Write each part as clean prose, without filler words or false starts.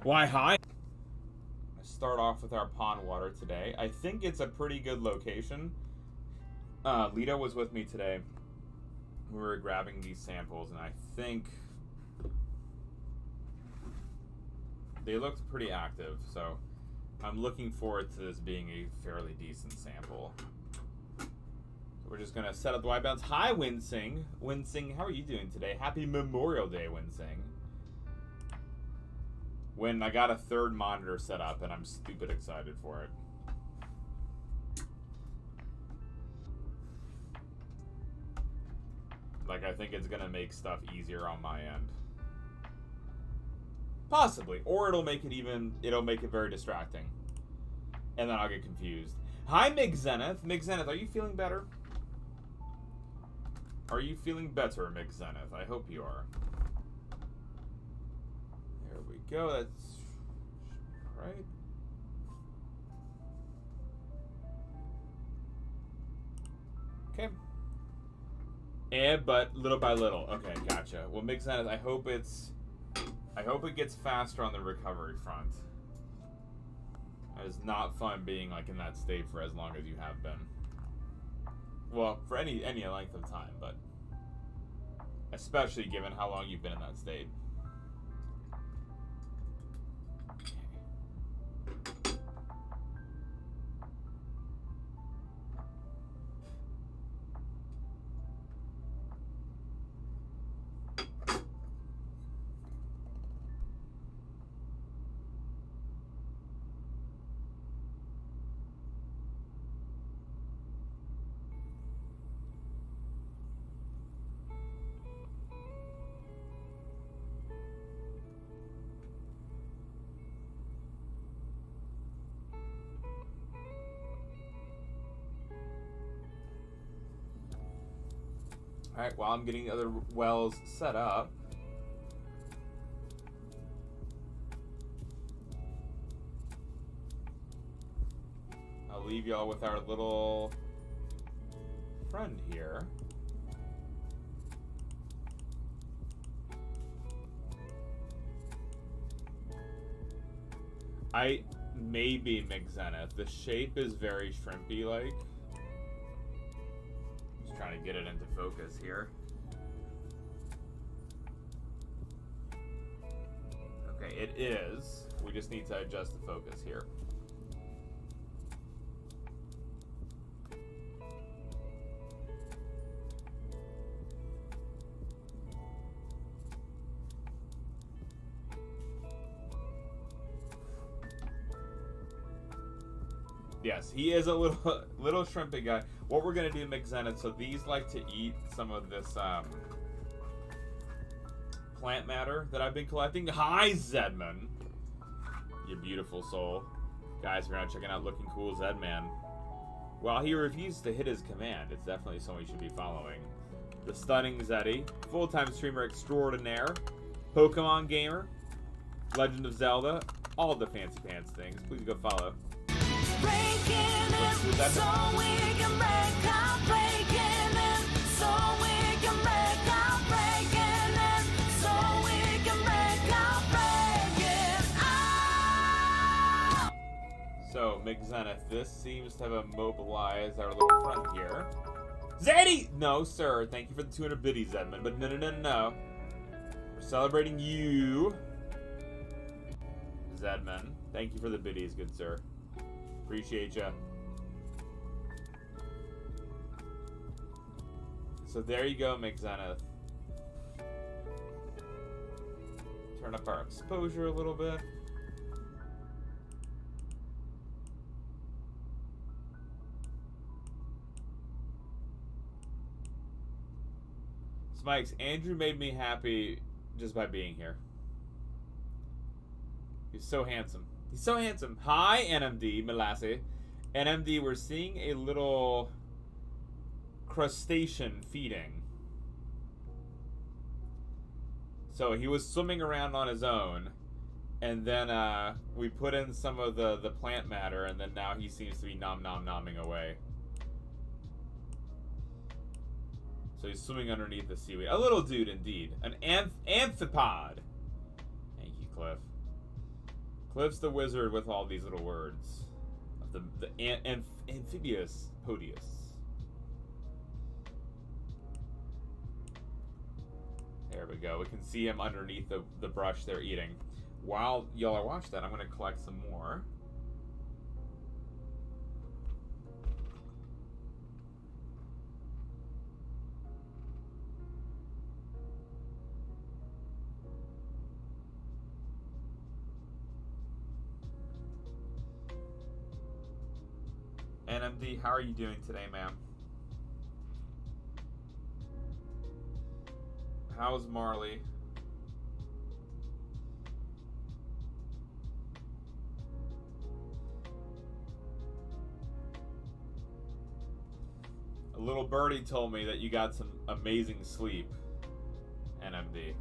Why, hi. Start off with our pond water today. I think it's a pretty good location. Lita was with me today. We were grabbing these samples, and I think they looked pretty active, so I'm looking forward to this being a fairly decent sample. So we're just going to set up the white balance. Hi, Winsing. Winsing, how are you doing today? Happy Memorial Day, Winsing. When I got a third monitor set up, and I'm stupid excited for it. Like, I think it's gonna make stuff easier on my end. Possibly. Or it'll make it very distracting. And then I'll get confused. Hi, McZenith. McZenith, are you feeling better? Are you feeling better, McZenith? I hope you are. There we go. That's right. Okay. But little by little. Okay, gotcha. Well, McZenith, I hope it gets faster on the recovery front. It is not fun being like in that state for as long as you have been. Well, for any length of time, but especially given how long you've been in that state. Alright, while I'm getting the other wells set up, I'll leave y'all with our little friend here. Maybe McZenith. The shape is very shrimpy-like. Trying to get it into focus here. Okay, it is. We just need to adjust the focus here. Yes, he is a little shrimpy guy. What we're gonna do, McZenith, so these like to eat some of this plant matter that I've been collecting. Hi, Zedman. You beautiful soul. Guys, if you're not checking out Looking Cool Zedman, while he refused to hit his command, it's definitely someone you should be following. The Stunning Zeddy, full-time streamer extraordinaire, Pokemon gamer, Legend of Zelda, all the fancy pants things. Please go follow. Breaking in, so we can break out, breaking in, so we can break out, breaking in, so we can break out, breaking out. So, McZenith, this seems to have immobilized our little friend here. Zeddy! No, sir. Thank you for the 200 biddies, Edmund. But no. We're celebrating you. Zedman. Thank you for the biddies, good sir. Appreciate ya. So there you go, McZenith. Turn up our exposure a little bit. Smikes, Andrew made me happy just by being here. He's so handsome. He's so handsome. Hi, NMD, Molasse. NMD, we're seeing a little crustacean feeding. So he was swimming around on his own, and then we put in some of the plant matter, and then now he seems to be nomming away. So he's swimming underneath the seaweed. A little dude, indeed. An amphipod. Thank you, Cliff. Cliff's the wizard with all these little words. The amphibious podius. There we go. We can see him underneath the brush they're eating. While y'all are watching that, I'm going to collect some more. NMD, how are you doing today, ma'am? How's Marley? A little birdie told me that you got some amazing sleep, NMD.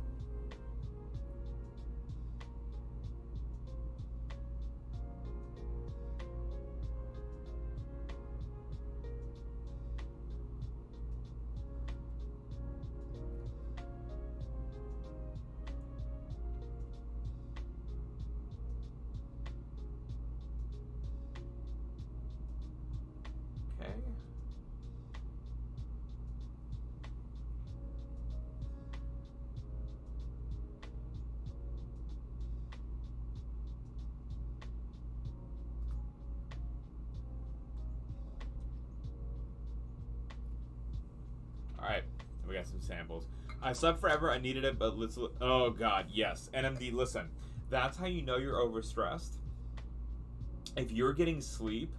Alright, we got some samples. I slept forever, I needed it, but let's... Oh, God, yes. NMD, listen. That's how you know you're overstressed. If you're getting sleep,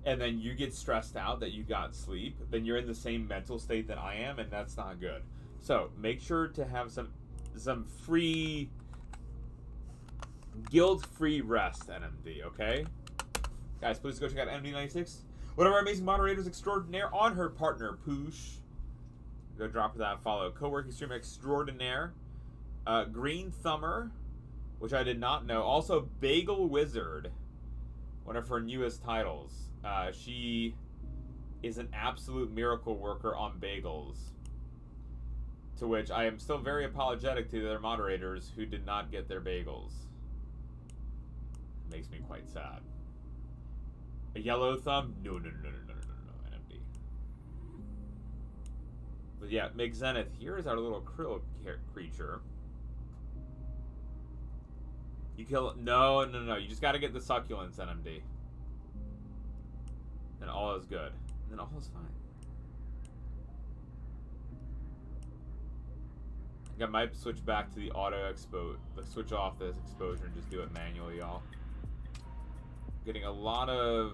and then you get stressed out that you got sleep, then you're in the same mental state that I am, and that's not good. So, make sure to have some free... guilt-free rest, NMD, okay? Guys, please go check out NMD96. One of our amazing moderators extraordinaire on her partner, Poosh. Go drop her that follow. Co-working streamer extraordinaire. Green Thumber, which I did not know. Also, Bagel Wizard, one of her newest titles. She is an absolute miracle worker on bagels. To which I am still very apologetic to their moderators who did not get their bagels. It makes me quite sad. A yellow thumb? No, NMD. But yeah, Mig Zenith, here is our little krill creature. You kill... No. You just gotta get the succulents, NMD. And all is good. And then all is fine. I think I might switch back to the auto expo... Switch off this exposure and just do it manually, y'all. Getting a lot of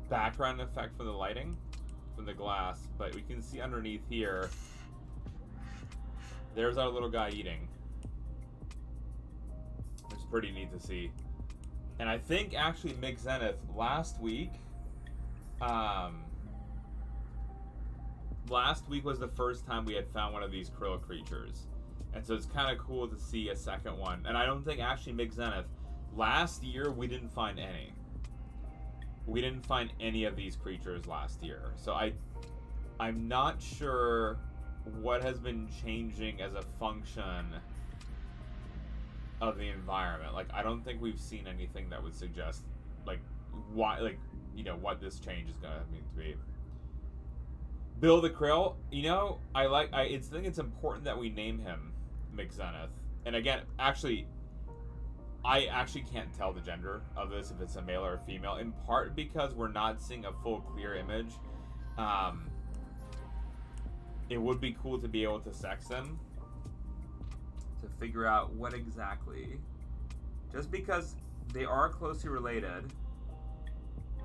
background effect from the lighting, from the glass, but we can see underneath here, there's our little guy eating. It's pretty neat to see. And I think actually Mig Zenith last week was the first time we had found one of these krill creatures. And so it's kind of cool to see a second one. And I don't think actually Mig Zenith, last year we didn't find any. We didn't find any of these creatures last year. So I'm not sure what has been changing as a function of the environment. Like, I don't think we've seen anything that would suggest, like, why, like, you know, what this change is gonna mean to be. Bill the Krill, you know, I think it's important that we name him Mig Zenith. And again, I actually can't tell the gender of this, if it's a male or a female, in part because we're not seeing a full clear image. It would be cool to be able to sex them, to figure out what exactly, just because they are closely related.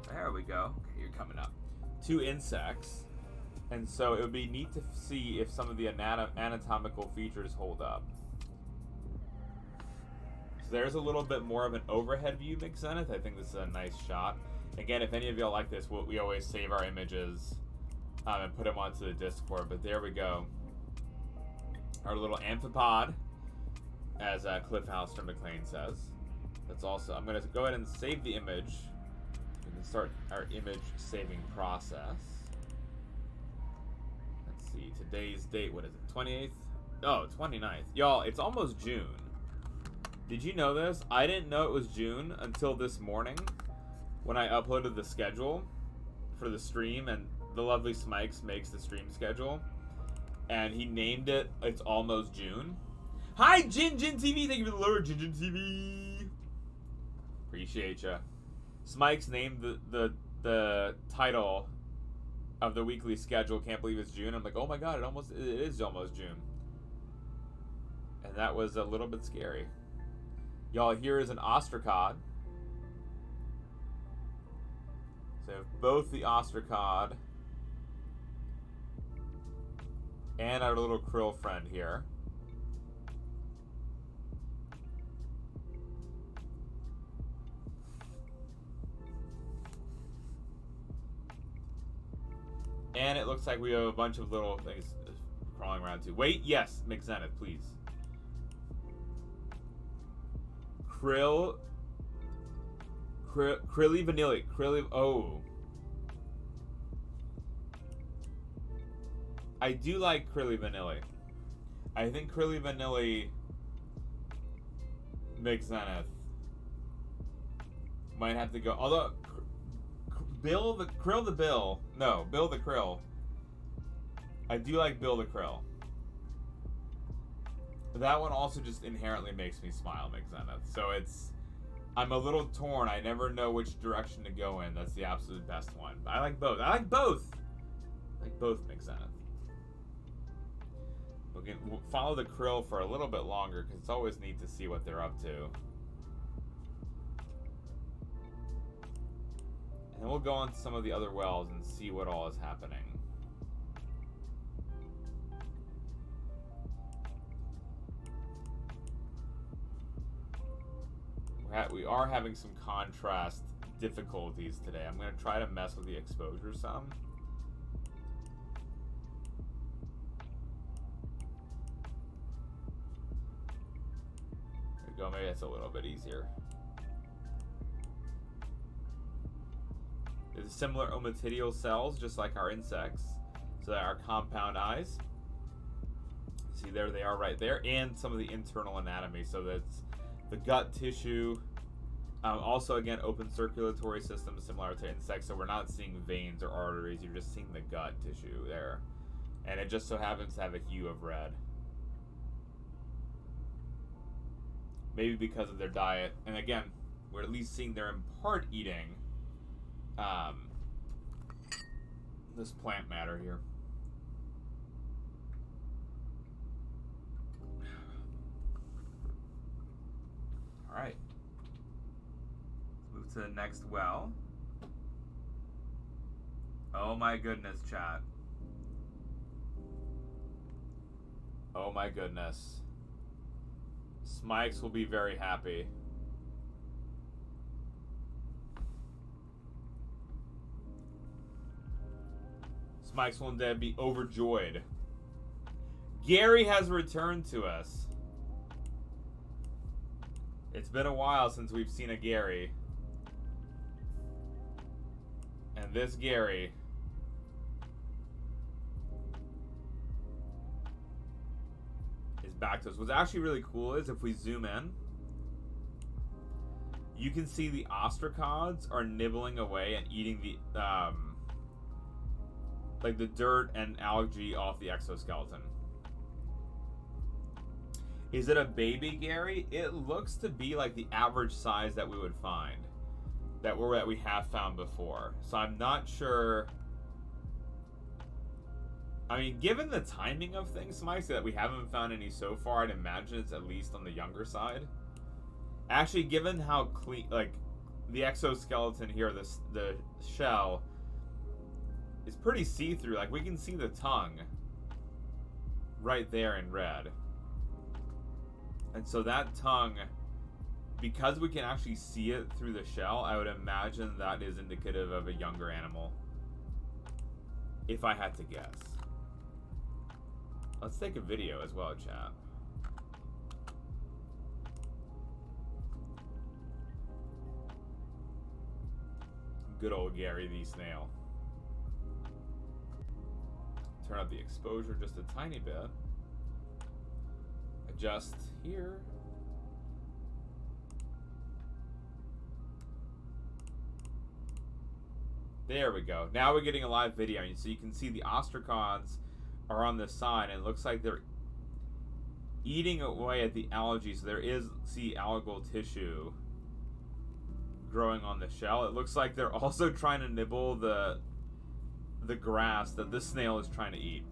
There we go. Okay, you're coming up. 2 insects, and so it would be neat to see if some of the anatomical features hold up. There's a little bit more of an overhead view, Mig Zenith. I think this is a nice shot. Again, if any of y'all like this, we always save our images and put them onto the Discord. But there we go. Our little amphipod, as Cliff Halster McLean says. That's also... I'm going to go ahead and save the image. We can start our image saving process. Let's see. Today's date, what is it? 28th? Oh, 29th. Y'all, it's almost June. Did you know this? I didn't know it was June until this morning when I uploaded the schedule for the stream, and the lovely Smikes makes the stream schedule, and he named it It's Almost June. Hi, Jin TV. Thank you for the lure, Jin TV. Appreciate ya. Smikes named the title of the weekly schedule. Can't believe it's June. I'm like, oh my god, it is almost June. And that was a little bit scary. Y'all, here is an Ostracod. So both the Ostracod and our little krill friend here. And it looks like we have a bunch of little things crawling around too. Wait, yes, McZenith, please. Krilly Vanilli. Oh. I do like Krilly Vanilli. I think Krilly Vanilli McZenith might have to go. Although Bill the Krill. I do like Bill the Krill. That one also just inherently makes me smile, McZenith. So I'm a little torn. I never know which direction to go in. That's the absolute best one. But I like both. I like both McZenith. We'll follow the Krill for a little bit longer because it's always neat to see what they're up to. And we'll go on to some of the other wells and see what all is happening. We are having some contrast difficulties today. I'm going to try to mess with the exposure some. There we go. Maybe that's a little bit easier. There's similar ommatidial cells, just like our insects. So that are compound eyes. See, there they are right there. And some of the internal anatomy. So that's the gut tissue. Also, again, open circulatory system similar to insects. So we're not seeing veins or arteries. You're just seeing the gut tissue there. And it just so happens to have a hue of red. Maybe because of their diet. And again, we're at least seeing they're in part eating this plant matter here. All right. Let's move to the next well. Oh my goodness, chat. Oh my goodness. Smikes will be very happy. Smikes will indeed be overjoyed. Gary has returned to us. It's been a while since we've seen a Gary. And this Gary is back to us. What's actually really cool is if we zoom in, you can see the Ostracods are nibbling away and eating the like the dirt and algae off the exoskeleton. Is it a baby Gary? It looks to be like the average size that we would find, that we have found before. So I'm not sure. I mean, given the timing of things, Mike, that we haven't found any so far, I'd imagine it's at least on the younger side. Actually, given how clean, like the exoskeleton here, the shell is pretty see-through. Like we can see the tongue right there in red. And so that tongue, because we can actually see it through the shell, I would imagine that is indicative of a younger animal. If I had to guess. Let's take a video as well, chat. Good old Gary the snail. Turn up the exposure just a tiny bit. Adjust here. There we go. Now we're getting a live video, so you can see the Ostracods are on this side, and it looks like they're eating away at the algae, so there is sea algal tissue growing on the shell. It looks like they're also trying to nibble the grass that this snail is trying to eat.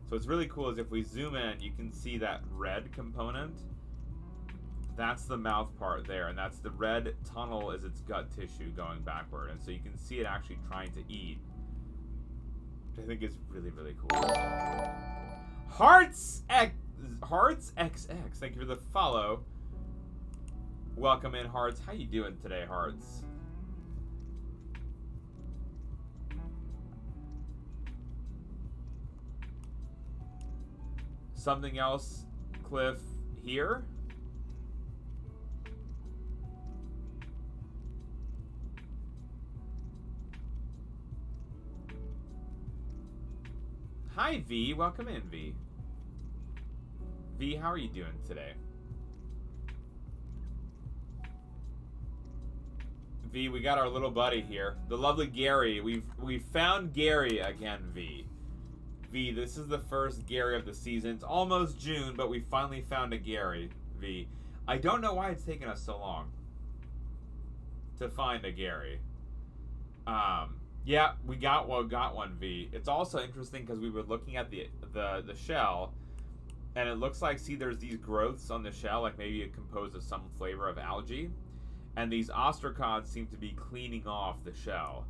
So what's really cool is if we zoom in, you can see that red component. That's the mouth part there, and that's the red tunnel is its gut tissue going backward, and so you can see it actually trying to eat, which I think is really, really cool. Hearts XX, thank you for the follow. Welcome in, Hearts. How you doing today, Hearts? Something else, Cliff, here? Hi, V. Welcome in, V. V, how are you doing today? V, we got our little buddy here, the lovely Gary. We've found Gary again, V. V, this is the first Gary of the season. It's almost June, but we finally found a Gary, V. I don't know why it's taken us so long to find a Gary. Yeah, we got one, V. It's also interesting because we were looking at the shell, and it looks like, see, there's these growths on the shell, like maybe it composed of some flavor of algae, and these ostracods seem to be cleaning off the shell.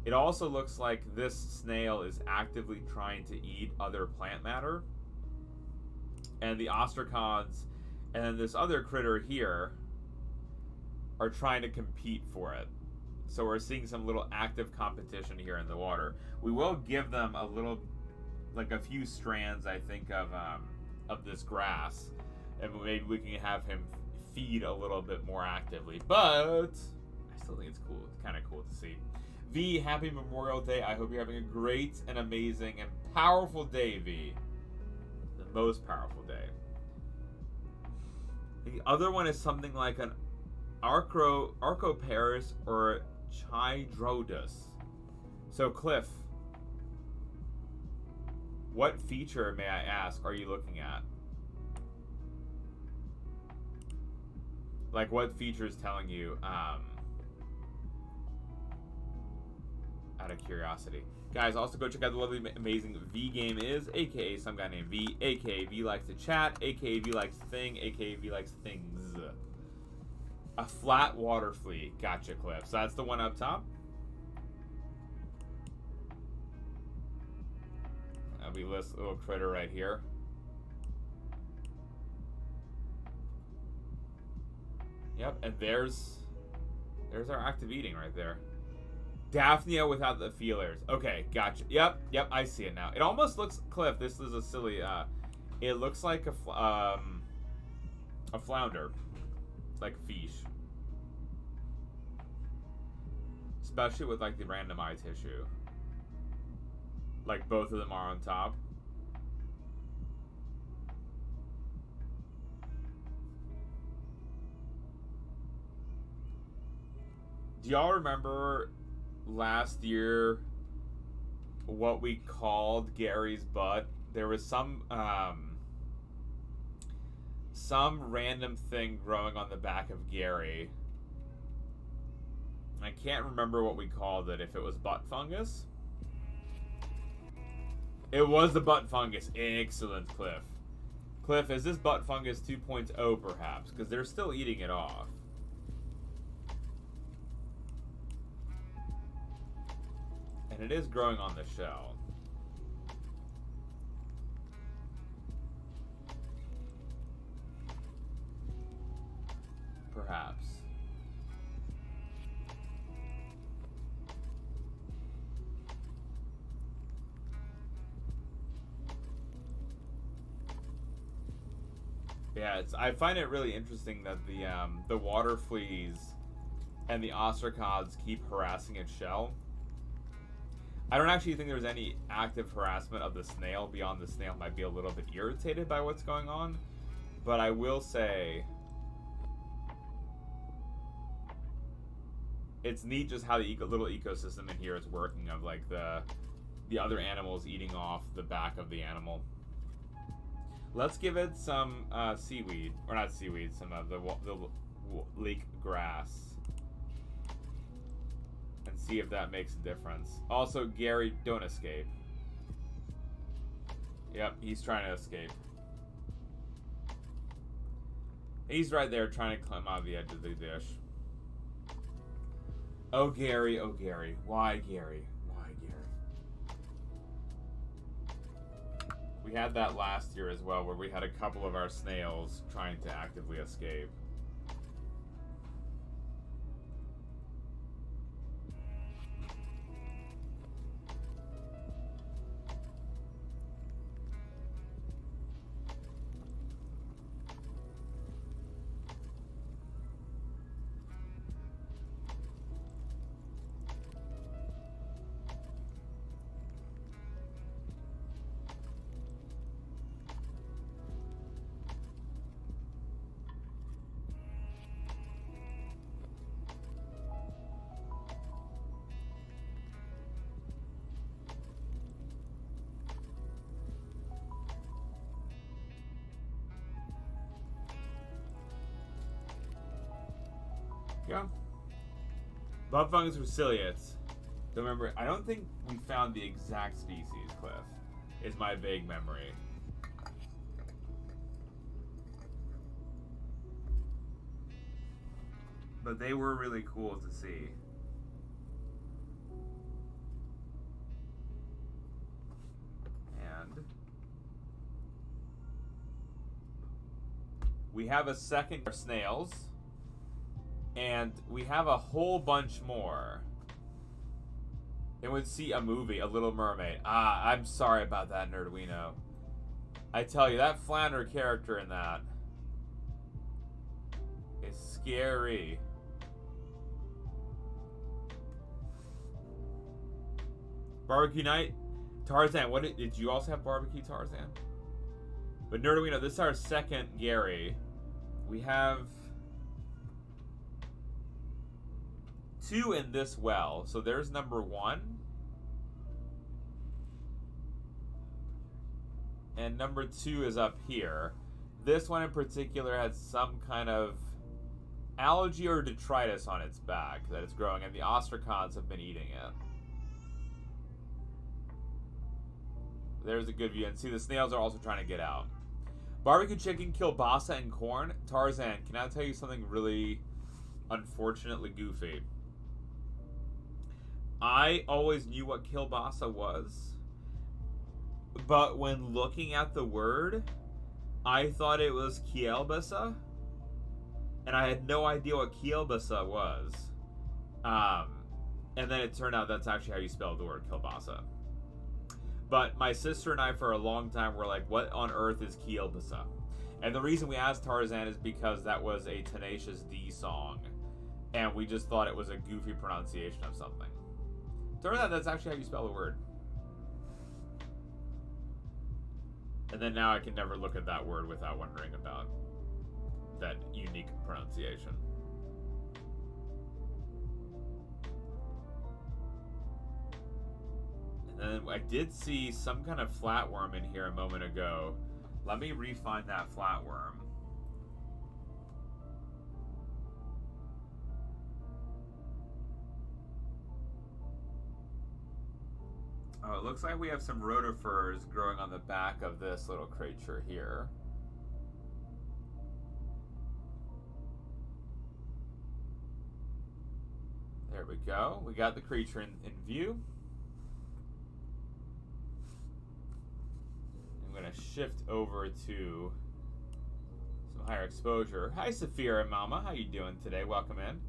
It also looks like this snail is actively trying to eat other plant matter, and the ostracods and then this other critter here are trying to compete for it. So we're seeing some little active competition here in the water. We will give them a little, like a few strands, I think, of this grass, and maybe we can have him feed a little bit more actively. But I still think it's cool. It's kind of cool to see. V, happy Memorial Day. I hope you're having a great and amazing and powerful day, V. The most powerful day. The other one is something like an Archoparis or Chidrodus. So, Cliff, what feature, may I ask, are you looking at? Like, what feature is telling you, out of curiosity? Guys, also go check out the lovely, amazing V Game Is, aka some guy named V, aka V likes to chat, aka V likes to thing, aka V likes things. A flat water flea. Gotcha, Cliff. So that's the one up top. That'll be this little critter right here. Yep, and there's our active eating right there. Daphnia without the feelers. Okay, gotcha. Yep, I see it now. It almost looks, Cliff, this is a silly, it looks like a flounder. Like fish. Especially with like the random eye tissue. Like both of them are on top. Do y'all remember last year what we called Gary's butt? There was some random thing growing on the back of Gary. I can't remember what we called it, if it was butt fungus. It was the butt fungus. Excellent, Cliff. Cliff, is this butt fungus 2.0 perhaps? Because they're still eating it off. And it is growing on the shell. Perhaps. Yeah, I find it really interesting that the water fleas and the ostracods keep harassing its shell. I don't actually think there's any active harassment of the snail beyond the snail might be a little bit irritated by what's going on, but I will say it's neat just how the little ecosystem in here is working of like the other animals eating off the back of the animal. Let's give it some seaweed, or not seaweed, some of the lake grass, and see if that makes a difference. Also, Gary, don't escape. Yep, he's trying to escape. He's right there trying to climb out of the edge of the dish. Oh, Gary, oh, Gary. Why, Gary? Why, Gary? We had that last year as well, where we had a couple of our snails trying to actively escape. Yeah. Bug fungus or ciliates. Don't remember. I don't think we found the exact species, Cliff. Is my vague memory. But they were really cool to see. And we have a second snails. And we have a whole bunch more. Then we'd see a movie, A Little Mermaid. Ah, I'm sorry about that, Nerdwino. I tell you, that flounder character in that is scary. Barbecue night? Tarzan, what did you also have barbecue Tarzan? But Nerdwino, this is our second Gary. We have 2 in this well. So there's number 1. And number 2 is up here. This one in particular had some kind of algae or detritus on its back that it's growing, and the Ostracods have been eating it. There's a good view. And see, the snails are also trying to get out. Barbecue chicken, kielbasa, and corn. Tarzan, can I tell you something really unfortunately goofy? I always knew what kielbasa was, but when looking at the word, I thought it was kielbasa, and I had no idea what kielbasa was. And then it turned out that's actually how you spell the word kielbasa. But my sister and I, for a long time, were like, what on earth is kielbasa? And the reason we asked Tarzan is because that was a Tenacious D song, and we just thought it was a goofy pronunciation of something. Turns out that's actually how you spell the word. And then now I can never look at that word without wondering about that unique pronunciation. And then I did see some kind of flatworm in here a moment ago. Let me re-find that flatworm. Oh, it looks like we have some rotifers growing on the back of this little creature here. There we go. We got the creature in view. I'm going to shift over to some higher exposure. Hi, Saphira and Mama. How you doing today? Welcome in.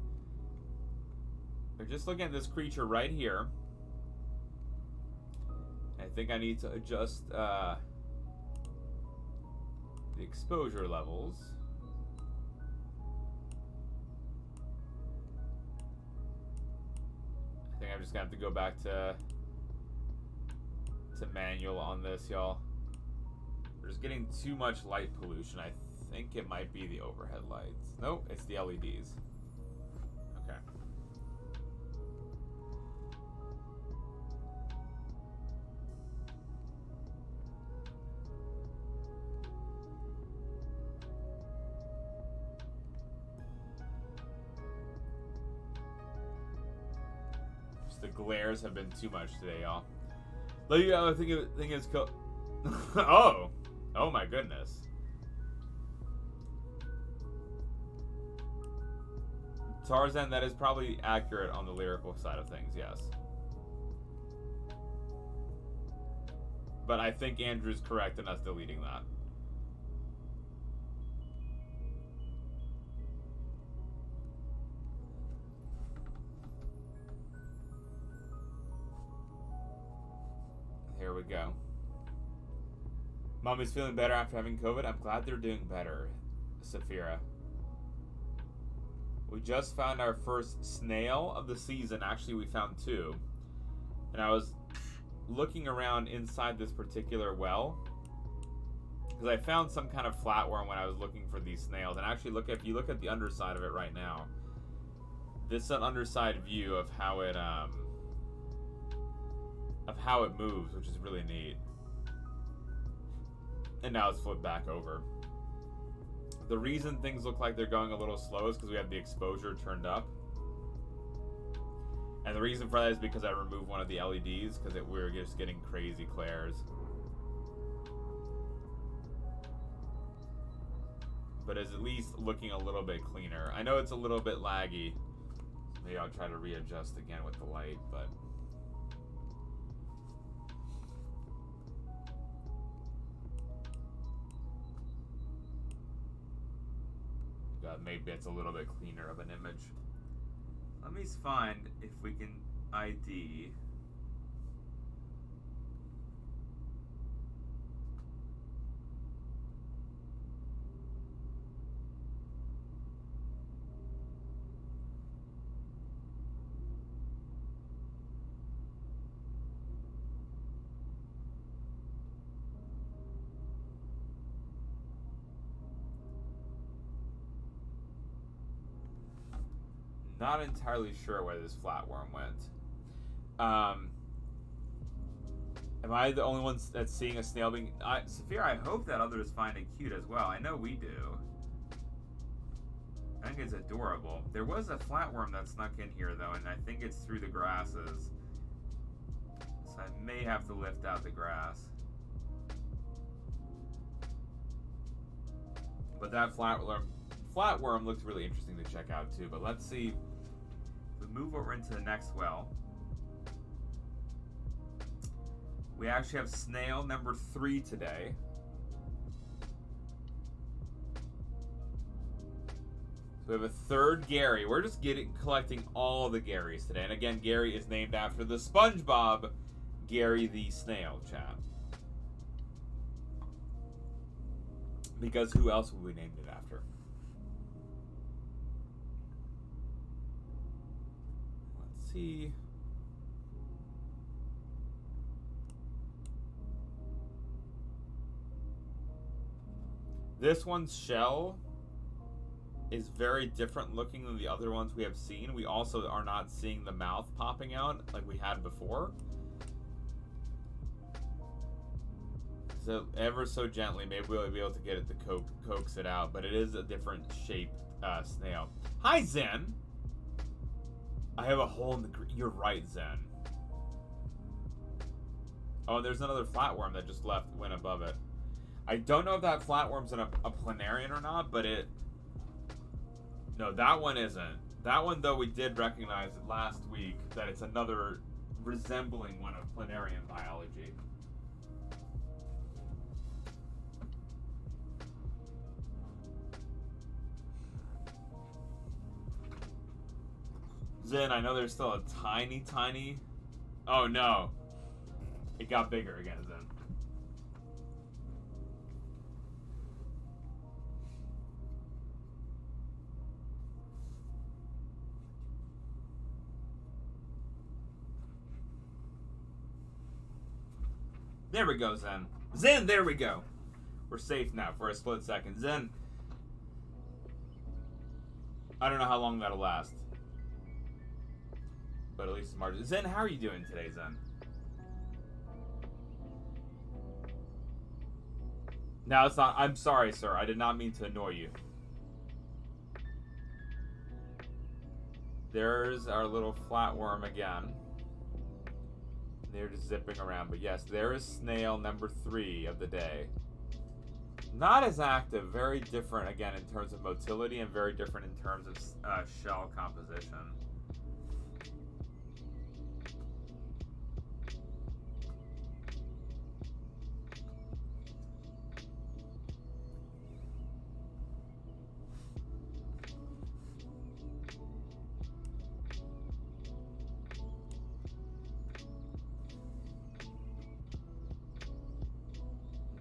We're just looking at this creature right here. I think I need to adjust the exposure levels. I think I'm just gonna have to go back to manual on this, y'all. We're just getting too much light pollution. I think it might be the overhead lights. Nope, it's the LEDs. Okay. The glares have been too much today, y'all. Let you know, I think it's oh my goodness. Tarzan, that is probably accurate on the lyrical side of things, yes. But I think Andrew's correct in us deleting that. Here we go. Mommy's feeling better after having COVID. I'm glad they're doing better, Saphira. We just found our first snail of the season. Actually, we found two. And I was looking around inside this particular well because I found some kind of flatworm when I was looking for these snails. And actually, if you look at the underside of it right now, this is an underside view of how it moves, which is really neat. And now it's flipped back over. The reason things look like they're going a little slow is because we have the exposure turned up. And the reason for that is because I removed one of the LEDs because we were just getting crazy glares. But it's at least looking a little bit cleaner. I know it's a little bit laggy. Maybe I'll try to readjust again with the light, but... maybe it's a little bit cleaner of an image. Let me find if we can ID. Not entirely sure where this flatworm went. Am I the only one that's seeing a snail being... Saphira, I hope that others find it cute as well. I know we do. I think it's adorable. There was a flatworm that snuck in here, though, and I think it's through the grasses. So I may have to lift out the grass. But that flatworm looks really interesting to check out, too. But let's see... We move over into the next well. We actually have snail number 3 today. So we have a third Gary. We're just collecting all the Garys today. And again, Gary is named after the SpongeBob Gary the Snail, chat. Because who else would we name it after? Let's see. This one's shell is very different looking than the other ones we have seen. We also are not seeing the mouth popping out like we had before. So ever so gently, maybe we'll be able to get it to coax it out, but it is a different shaped snail. Hi, Zen! I have a hole in the... You're right, Zen. Oh, there's another flatworm that just went above it. I don't know if that flatworm's in a planarian or not, but it... No, that one isn't. That one, though, we did recognize it last week, that it's another resembling one of planarian biology. Zen, I know there's still a tiny... Oh, no. It got bigger again, Zen. There we go, Zen. Zen, there we go. We're safe now for a split second. Zen, I don't know how long that'll last. But at least it's margin. Zen, how are you doing today, Zen? No, it's not. I'm sorry, sir. I did not mean to annoy you. There's our little flatworm again. They're just zipping around. But yes, there is snail number 3 of the day. Not as active, very different again in terms of motility and very different in terms of shell composition.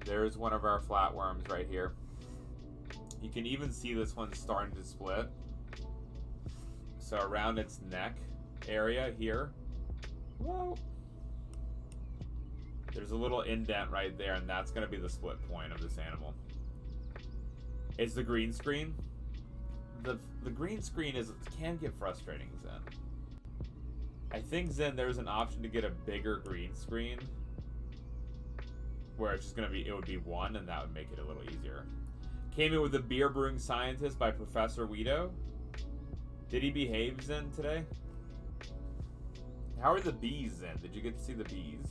There's one of our flatworms right here. You can even see this one starting to split. So around its neck area here, whoa, there's a little indent right there, and that's going to be the split point of this animal. It's the green screen. The green screen can get frustrating, Zen. I think, Zen, there's an option to get a bigger green screen where it's just going to be, it would be 1, and that would make it a little easier. Came in with The Beer Brewing Scientist by Professor Guido. Did he behave, Zen, today? How are the bees, Zen? Did you get to see the bees?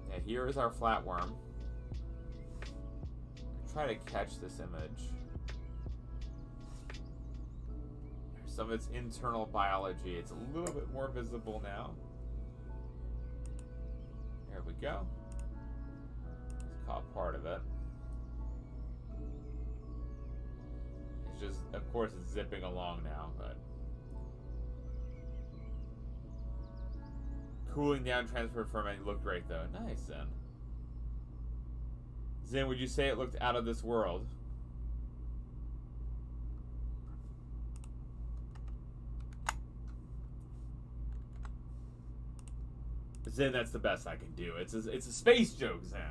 Yeah, here is our flatworm. Try to catch this image. Some of its internal biology. It's a little bit more visible now. There we go. It's caught part of it. It's just, of course, it's zipping along now, but cooling down, transfer ferment looked great though. Nice, Zen. Zen, would you say it looked out of this world? Zen, that's the best I can do. It's a space joke, Zen.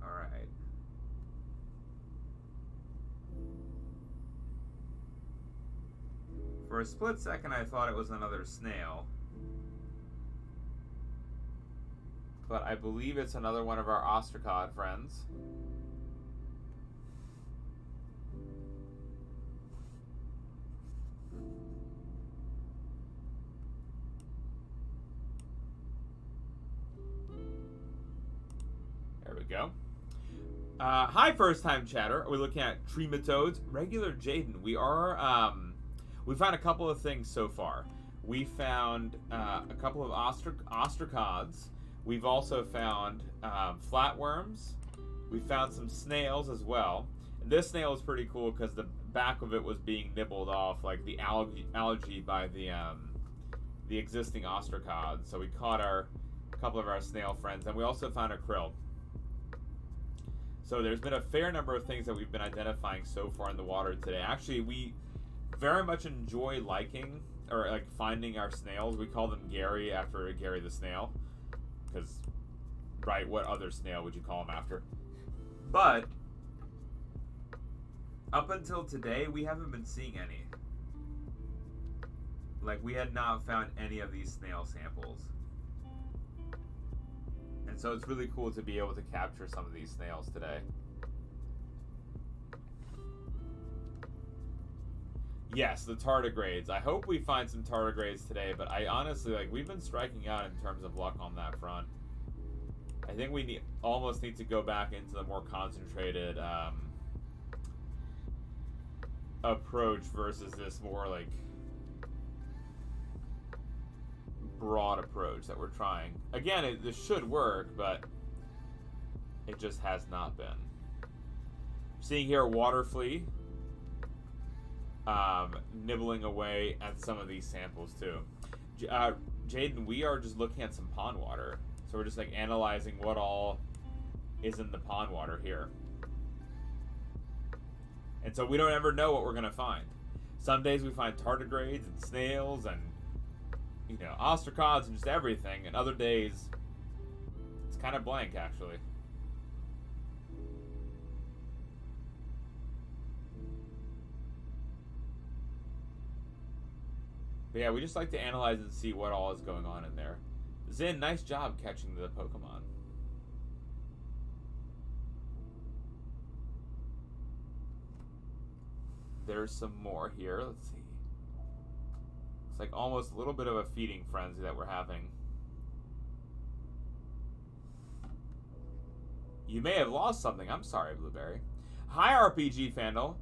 All right. For a split second, I thought it was another snail. But I believe it's another one of our Ostracod friends. There we go. Hi, first-time chatter. We're looking at trematodes. Regular Jaden. We are, we found a couple of things so far. We found a couple of ostracods. We've also found flatworms. We found some snails as well. And this snail is pretty cool because the back of it was being nibbled off, like the algae by the existing ostracods. So we caught a couple of our snail friends, and we also found a krill. So there's been a fair number of things that we've been identifying so far in the water today. Actually, we very much enjoy finding our snails. We call them Gary after Gary the snail. Because, right, what other snail would you call him after? But, up until today, we haven't been seeing any. Like, we had not found any of these snail samples. And so it's really cool to be able to capture some of these snails today. Yes, the tardigrades. I hope we find some tardigrades today, but I honestly, we've been striking out in terms of luck on that front. I think we almost need to go back into the more concentrated approach versus this more, broad approach that we're trying. Again, this should work, but it just has not been. Seeing here a water flea nibbling away at some of these samples too. Jaden, we are just looking at some pond water, so we're just analyzing what all is in the pond water here, and so we don't ever know what we're gonna find. Some days we find tardigrades and snails and ostracods and just everything, and other days it's kind of blank actually. But yeah, we just like to analyze and see what all is going on in there. Zin, nice job catching the Pokemon. There's some more here. Let's see. It's like almost a little bit of a feeding frenzy that we're having. You may have lost something. I'm sorry, Blueberry. Hi, RPG Fandle.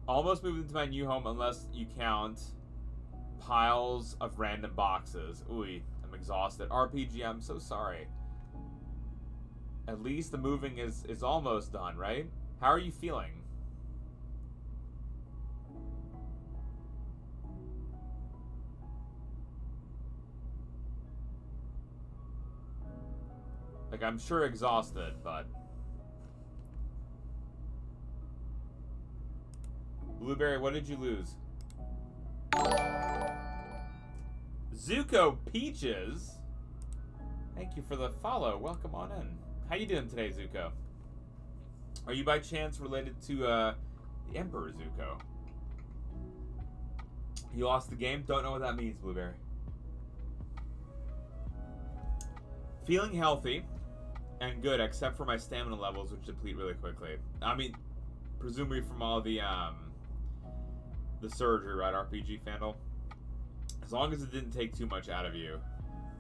Almost moved into my new home unless you count piles of random boxes. Ooh, I'm exhausted. RPG, I'm so sorry. At least the moving is almost done, right? How are you feeling? Like, I'm sure exhausted, but... Blueberry, what did you lose? Zuko Peaches? Thank you for the follow. Welcome on in. How you doing today, Zuko? Are you by chance related to the Emperor Zuko? You lost the game? Don't know what that means, Blueberry. Feeling healthy and good, except for my stamina levels, which deplete really quickly. I mean, presumably from all the surgery, right, RPG Fandle? As long as it didn't take too much out of you,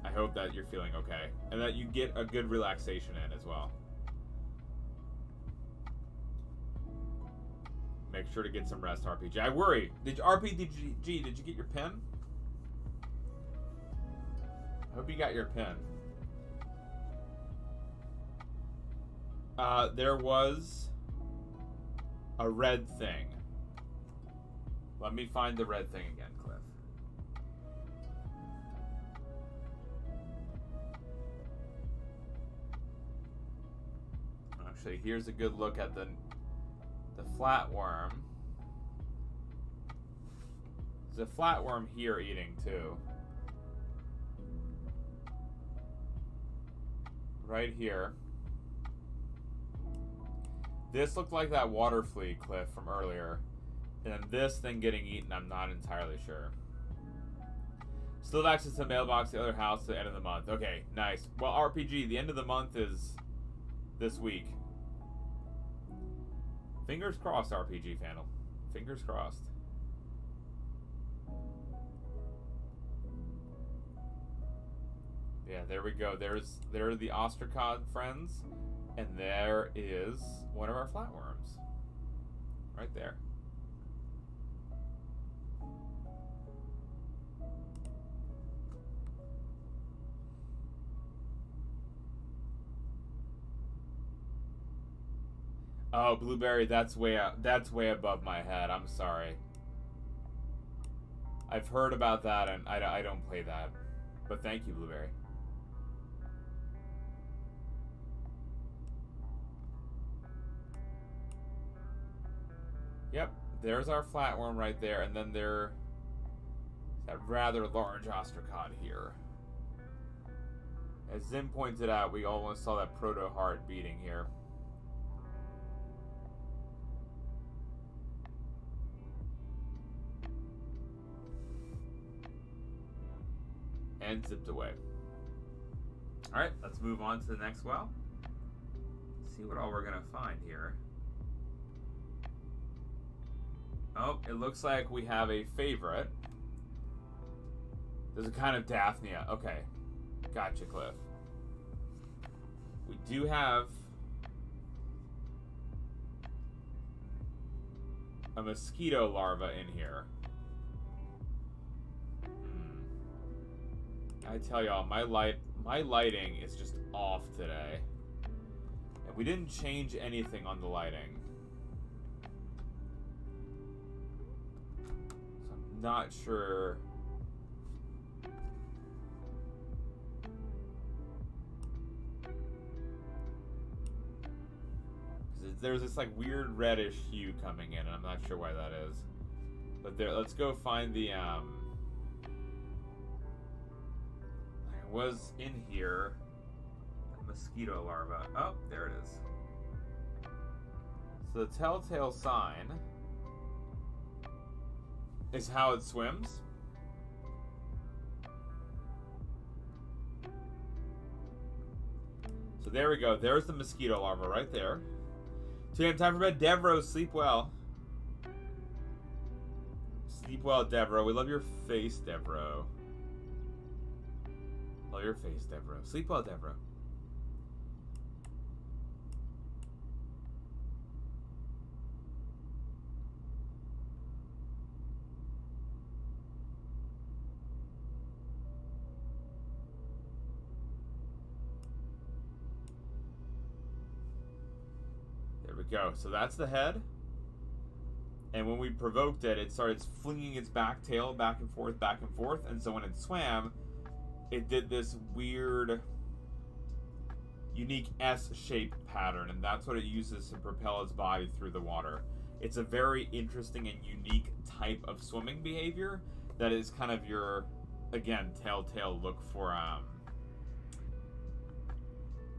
I hope that you're feeling okay. And that you get a good relaxation in as well. Make sure to get some rest, RPG. I worry. Did you get your pen? I hope you got your pen. There was a red thing. Let me find the red thing again, Cliff. Actually, here's a good look at the flatworm. There's a flatworm here eating too. Right here. This looked like that water flea, Cliff, from earlier. And then this thing getting eaten, I'm not entirely sure. Still have access to the mailbox, the other house, to the end of the month. Okay, nice. Well, RPG, the end of the month is this week. Fingers crossed, RPG Fandle. Fingers crossed. Yeah, there we go. There are the Ostracod friends. And there is one of our flatworms. Right there. Oh, Blueberry, that's way above my head. I'm sorry. I've heard about that, and I don't play that. But thank you, Blueberry. Yep, there's our flatworm right there, and then there's that rather large ostracod here. As Zim pointed out, we almost saw that proto heart beating here. And zipped away. Alright, let's move on to the next well. See what all we're gonna find here. Oh, it looks like we have a favorite. There's a kind of Daphnia. Okay. Gotcha, Cliff. We do have a mosquito larva in here. I tell y'all, my lighting is just off today. And we didn't change anything on the lighting. So I'm not sure. There's this like weird reddish hue coming in, and I'm not sure why that is. But there, let's go find the was in here a mosquito larva. Oh, there it is. So the telltale sign is how it swims. there we go. There's the mosquito larva right there. 2 a.m. time for bed. Devro, sleep well. Sleep well, Devro. We love your face, Devro. Love your face, Devro. Sleep well, Devro. There we go. So that's the head. And when we provoked it, it started flinging its back tail back and forth. And so when it swam, it did this weird, unique S-shaped pattern. And that's what it uses to propel its body through the water. It's a very interesting and unique type of swimming behavior that is kind of your, again, telltale look for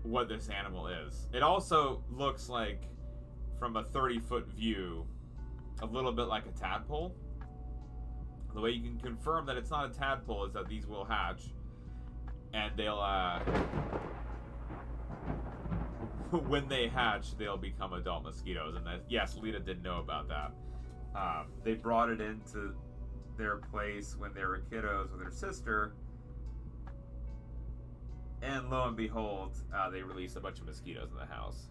what this animal is. It also looks like, from a 30-foot view, a little bit like a tadpole. The way you can confirm that it's not a tadpole is that these will hatch, and they'll when they hatch, they'll become adult mosquitoes. And that, yes, Lita did know about that. They brought it into their place when they were kiddos with their sister, and lo and behold, they released a bunch of mosquitoes in the house.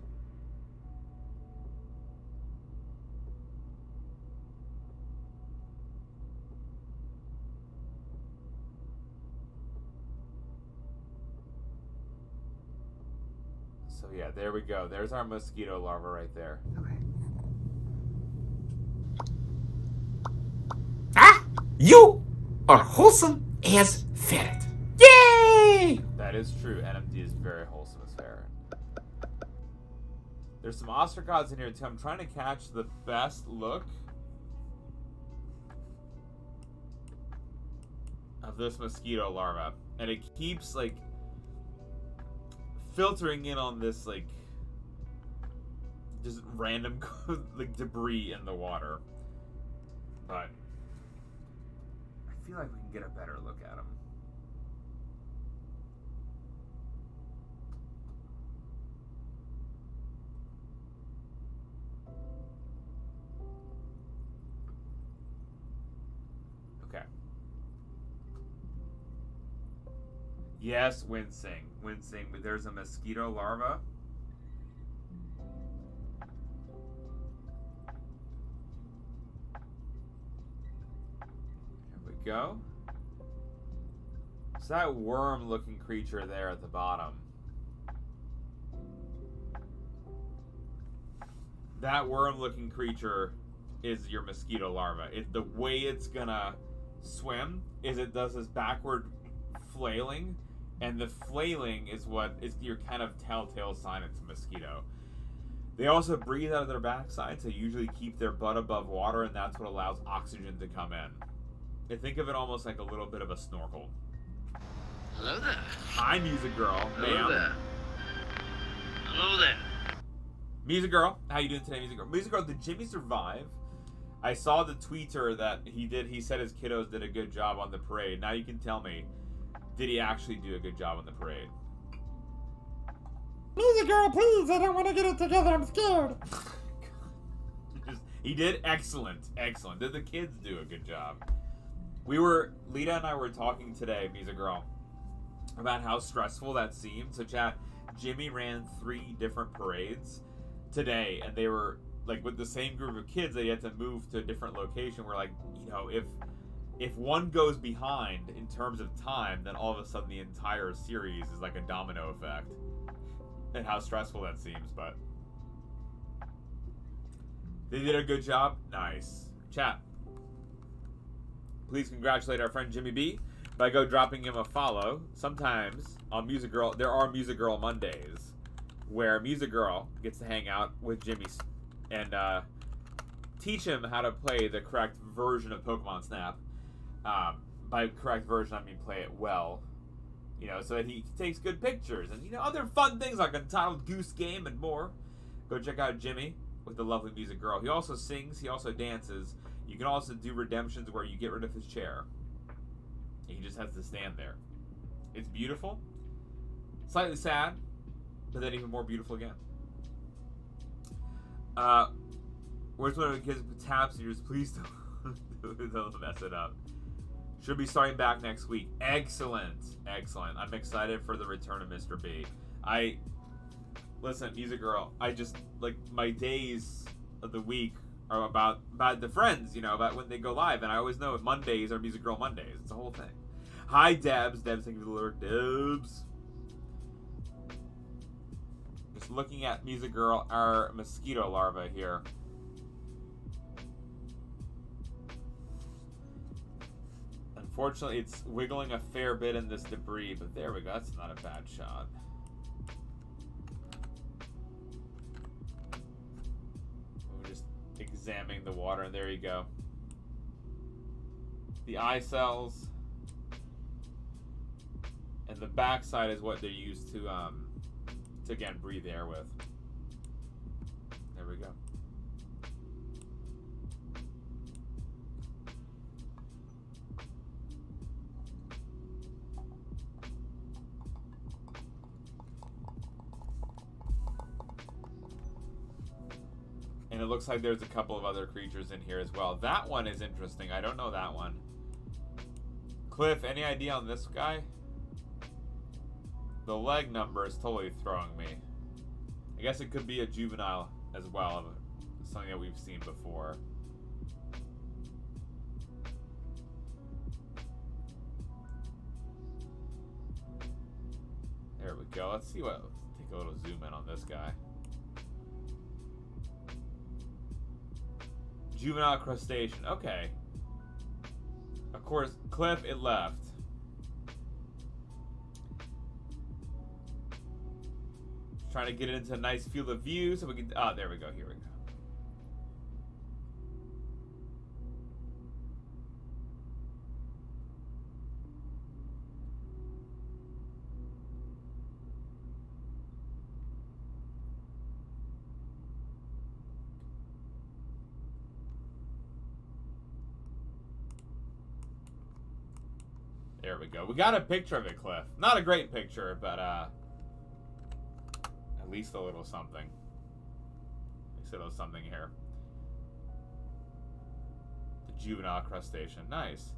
So yeah, there we go. There's our mosquito larva right there. Okay. Ah! You are wholesome as ferret. Yay! That is true. NMD is very wholesome as ferret. There's some Ostracods in here too. I'm trying to catch the best look of this mosquito larva. And it keeps like filtering in on this like just random like debris in the water, but I feel like we can get a better look at him. Okay. Yes, wincing. Wincing. There's a mosquito larva. Here we go. So that worm-looking creature there at the bottom. That worm-looking creature is your mosquito larva. The way it's gonna swim is it does this backward flailing. And the flailing is what is your kind of telltale sign it's a mosquito. They also breathe out of their backside, so usually keep their butt above water, and that's what allows oxygen to come in. I think of it almost like a little bit of a snorkel. Hello there. Hi, Music Girl. Hello there. Hello there. Music Girl, how you doing today, Music Girl? Music Girl, did Jimmy survive? I saw the tweeter that he did. He said his kiddos did a good job on the parade. Now you can tell me, did he actually do a good job on the parade? Music Girl, please, I don't want to get it together, I'm scared. He did excellent. Excellent. Did the kids do a good job? Lita and I were talking today, Music Girl, about how stressful that seemed. So chat, Jimmy ran 3 different parades today, and they were like with the same group of kids. They had to move to a different location. We're like, you know, if one goes behind in terms of time, then all of a sudden the entire series is like a domino effect. And how stressful that seems, but they did a good job. Nice. Chat, please congratulate our friend Jimmy B by dropping him a follow. Sometimes on Music Girl, there are Music Girl Mondays where Music Girl gets to hang out with Jimmy and teach him how to play the correct version of Pokemon Snap. By correct version, I mean play it well. You know, so that he takes good pictures and, you know, other fun things like Untitled Goose Game and more. Go check out Jimmy with the lovely Music Girl. He also sings, he also dances. You can also do redemptions where you get rid of his chair. He just has to stand there. It's beautiful. Slightly sad. but then even more beautiful again. Where's one of the kids with tap seers? Please don't mess it up. Should be starting back next week. Excellent. Excellent. I'm excited for the return of Mr. B. Listen, Music Girl, I just, like, my days of the week are about the friends, you know, about when they go live, and I always know Mondays are Music Girl Mondays. It's a whole thing. Hi, Debs. Debs, thank you for the lurk. Debs. Just looking at Music Girl, our mosquito larva here. Unfortunately, it's wiggling a fair bit in this debris, but there we go. That's not a bad shot. We're just examining the water, and there you go. The eye cells. And the backside is what they're used to again, breathe air with. There we go. And it looks like there's a couple of other creatures in here as well. That one is interesting. I don't know that one. Cliff, any idea on this guy? The leg number is totally throwing me. I guess it could be a juvenile as well. Something that we've seen before. There we go. Let's see what... Let's take a little zoom in on this guy. Juvenile crustacean. Okay. Of course, Cliff, it left. Just trying to get it into a nice field of view so we can... Ah, there we go. Here we go. There we go. We got a picture of it, Cliff. Not a great picture, but at least a little something. At least a little something here. The juvenile crustacean. Nice.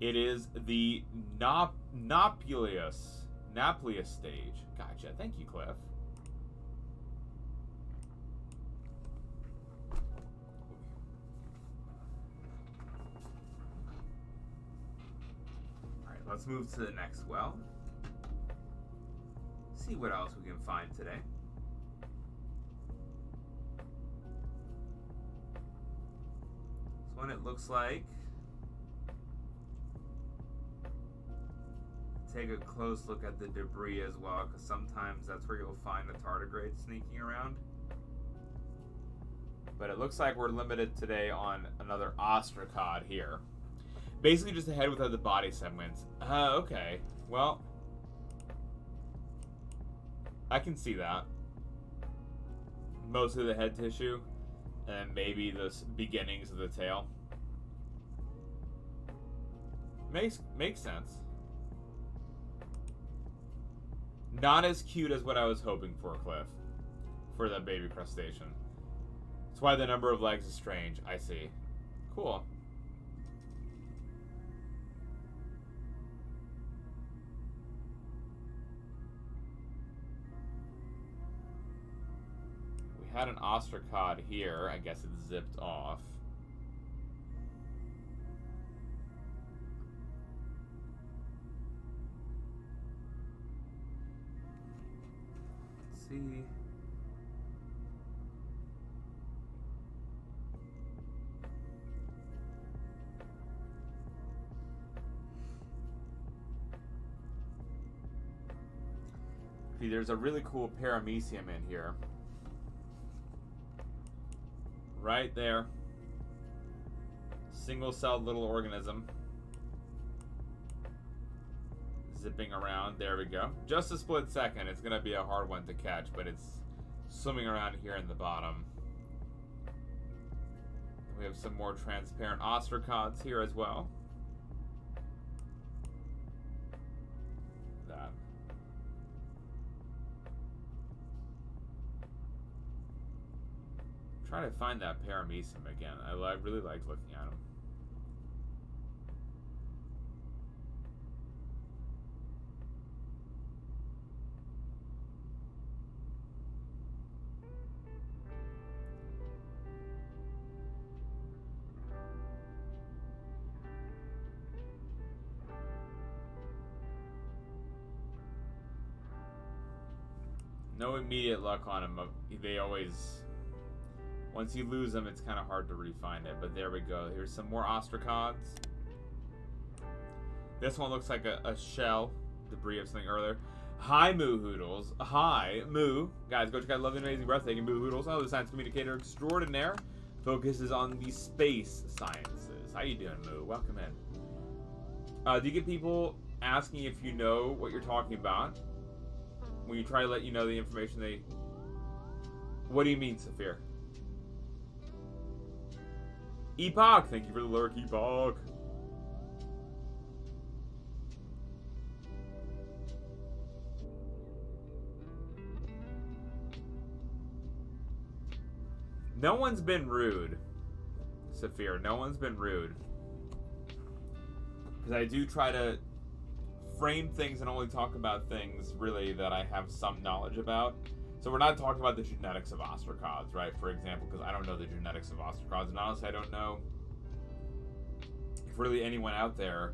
It is the Nauplius stage. Gotcha. Thank you, Cliff. Let's move to the next well. See what else we can find today. This one, it looks like. Take a close look at the debris as well, because sometimes that's where you'll find the tardigrade sneaking around. But it looks like we're limited today on another ostracod here. Basically just a head without the body segments. Okay. Well, I can see that. Mostly the head tissue, and maybe the beginnings of the tail. Makes sense. Not as cute as what I was hoping for, Cliff. For the baby crustacean. That's why the number of legs is strange. I see. Cool. Had an ostracod here. I guess it's zipped off. Let's see. See, there's a really cool paramecium in here. Right there. Single-celled little organism. Zipping around. There we go. Just a split second. It's going to be a hard one to catch, but it's swimming around here in the bottom. We have some more transparent ostracods here as well. That. try to find that paramecium again. I really like looking at them. No immediate luck on him. They always... Once you lose them, it's kind of hard to re-find it. But there we go. Here's some more Ostracods. This one looks like a shell. Debris of something earlier. Hi, Moo Hoodles. Hi, Moo. Guys, go check out Lovely, Amazing, Breathtaking Moo Hoodles. Oh, the science communicator extraordinaire. Focuses on the space sciences. How you doing, Moo? Welcome in. Do you get people asking if you know what you're talking about? When you try to let you know the information they... What do you mean, Saphir? Epoch! Thank you for the lurk, Epoch! No one's been rude, Saphir. No one's been rude. Because I do try to frame things and only talk about things really that I have some knowledge about. So we're not talking about the genetics of Ostracods, right? For example, because I don't know the genetics of Ostracods, and honestly I don't know if really anyone out there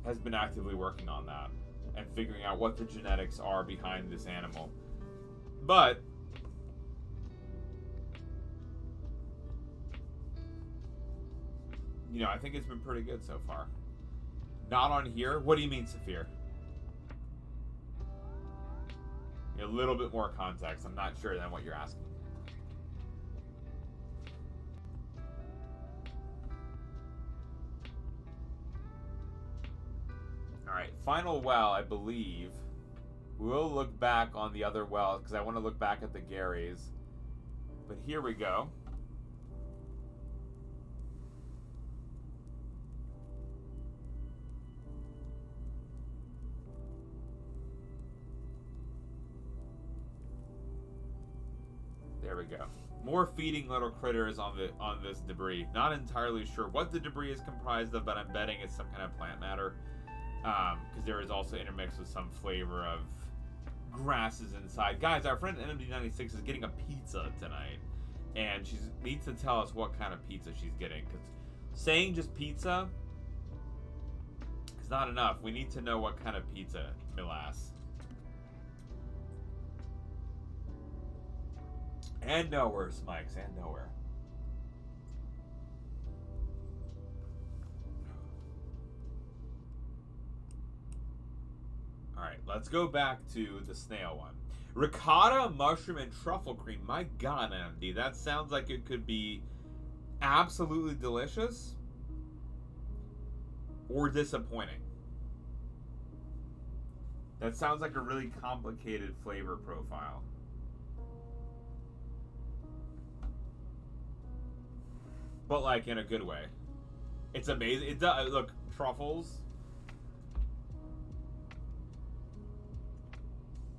has been actively working on that and figuring out what the genetics are behind this animal. But you know, I think it's been pretty good so far. Not on here? What do you mean, Saphir? A little bit more context. I'm not sure than what you're asking. Alright, final well, I believe. We'll look back on the other wells, because I want to look back at the Garys. But here we go. There we go. More feeding little critters on this debris. Not entirely sure what the debris is comprised of, but I'm betting it's some kind of plant matter. Because there is also intermixed with some flavor of grasses inside. Guys, our friend NMD96 is getting a pizza tonight. And she needs to tell us what kind of pizza she's getting. Because saying just pizza is not enough. We need to know what kind of pizza, Milas. And nowhere, Smikes, and nowhere. Alright, let's go back to the snail one. Ricotta, mushroom, and truffle cream. My god, MD, that sounds like it could be absolutely delicious or disappointing. That sounds like a really complicated flavor profile. But like in a good way. It's amazing. It does look, truffles.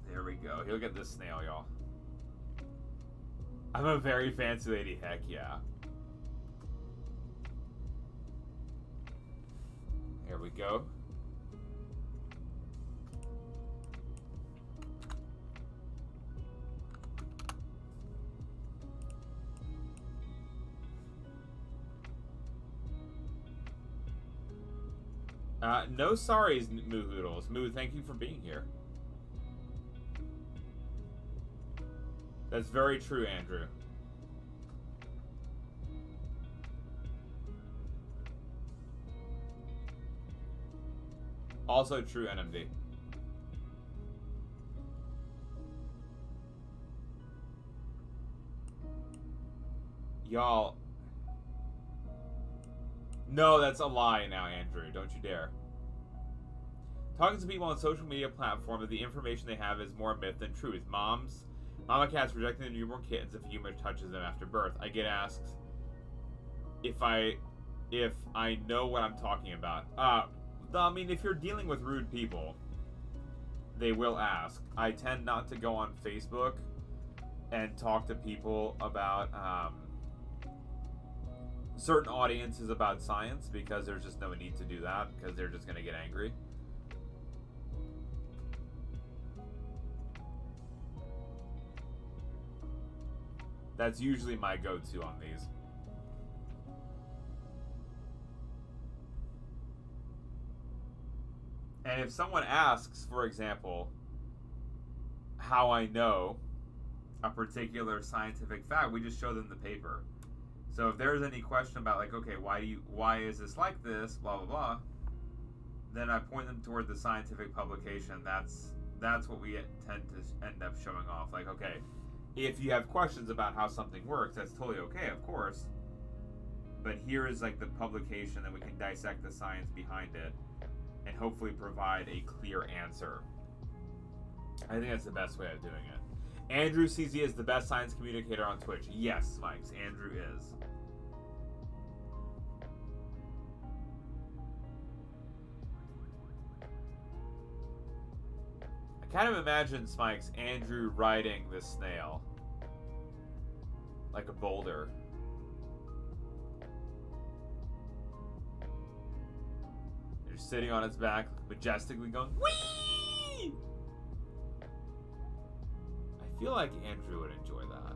There we go. He'll get this snail, y'all. I'm a very fancy lady. Heck yeah. There we go. No sorries, Moo Hoodles. Moo, thank you for being here. That's very true, Andrew. Also true, NMD. Y'all. No, that's a lie now, Andrew. Don't you dare. Talking to people on social media platforms that the information they have is more myth than truth. Mama cats rejecting the newborn kittens if a human touches them after birth. I get asked if I know what I'm talking about. I mean, if you're dealing with rude people, they will ask. I tend not to go on Facebook and talk to people about certain audiences about science, because there's just no need to do that, because they're just going to get angry. That's usually my go-to on these. And if someone asks, for example, how I know a particular scientific fact, we just show them the paper. So if there's any question about, like, okay, why is this like this, blah blah blah, then I point them toward the scientific publication. That's what we tend to end up showing off. Like, okay, if you have questions about how something works, that's totally okay, of course. But here is like the publication, that we can dissect the science behind it and hopefully provide a clear answer. I think that's the best way of doing it. Andrew CZ is the best science communicator on Twitch. Yes, Mikes, Andrew is. I kind of imagine, Smikes, Andrew riding this snail like a boulder. You're sitting on its back, majestically going, whee! I feel like Andrew would enjoy that.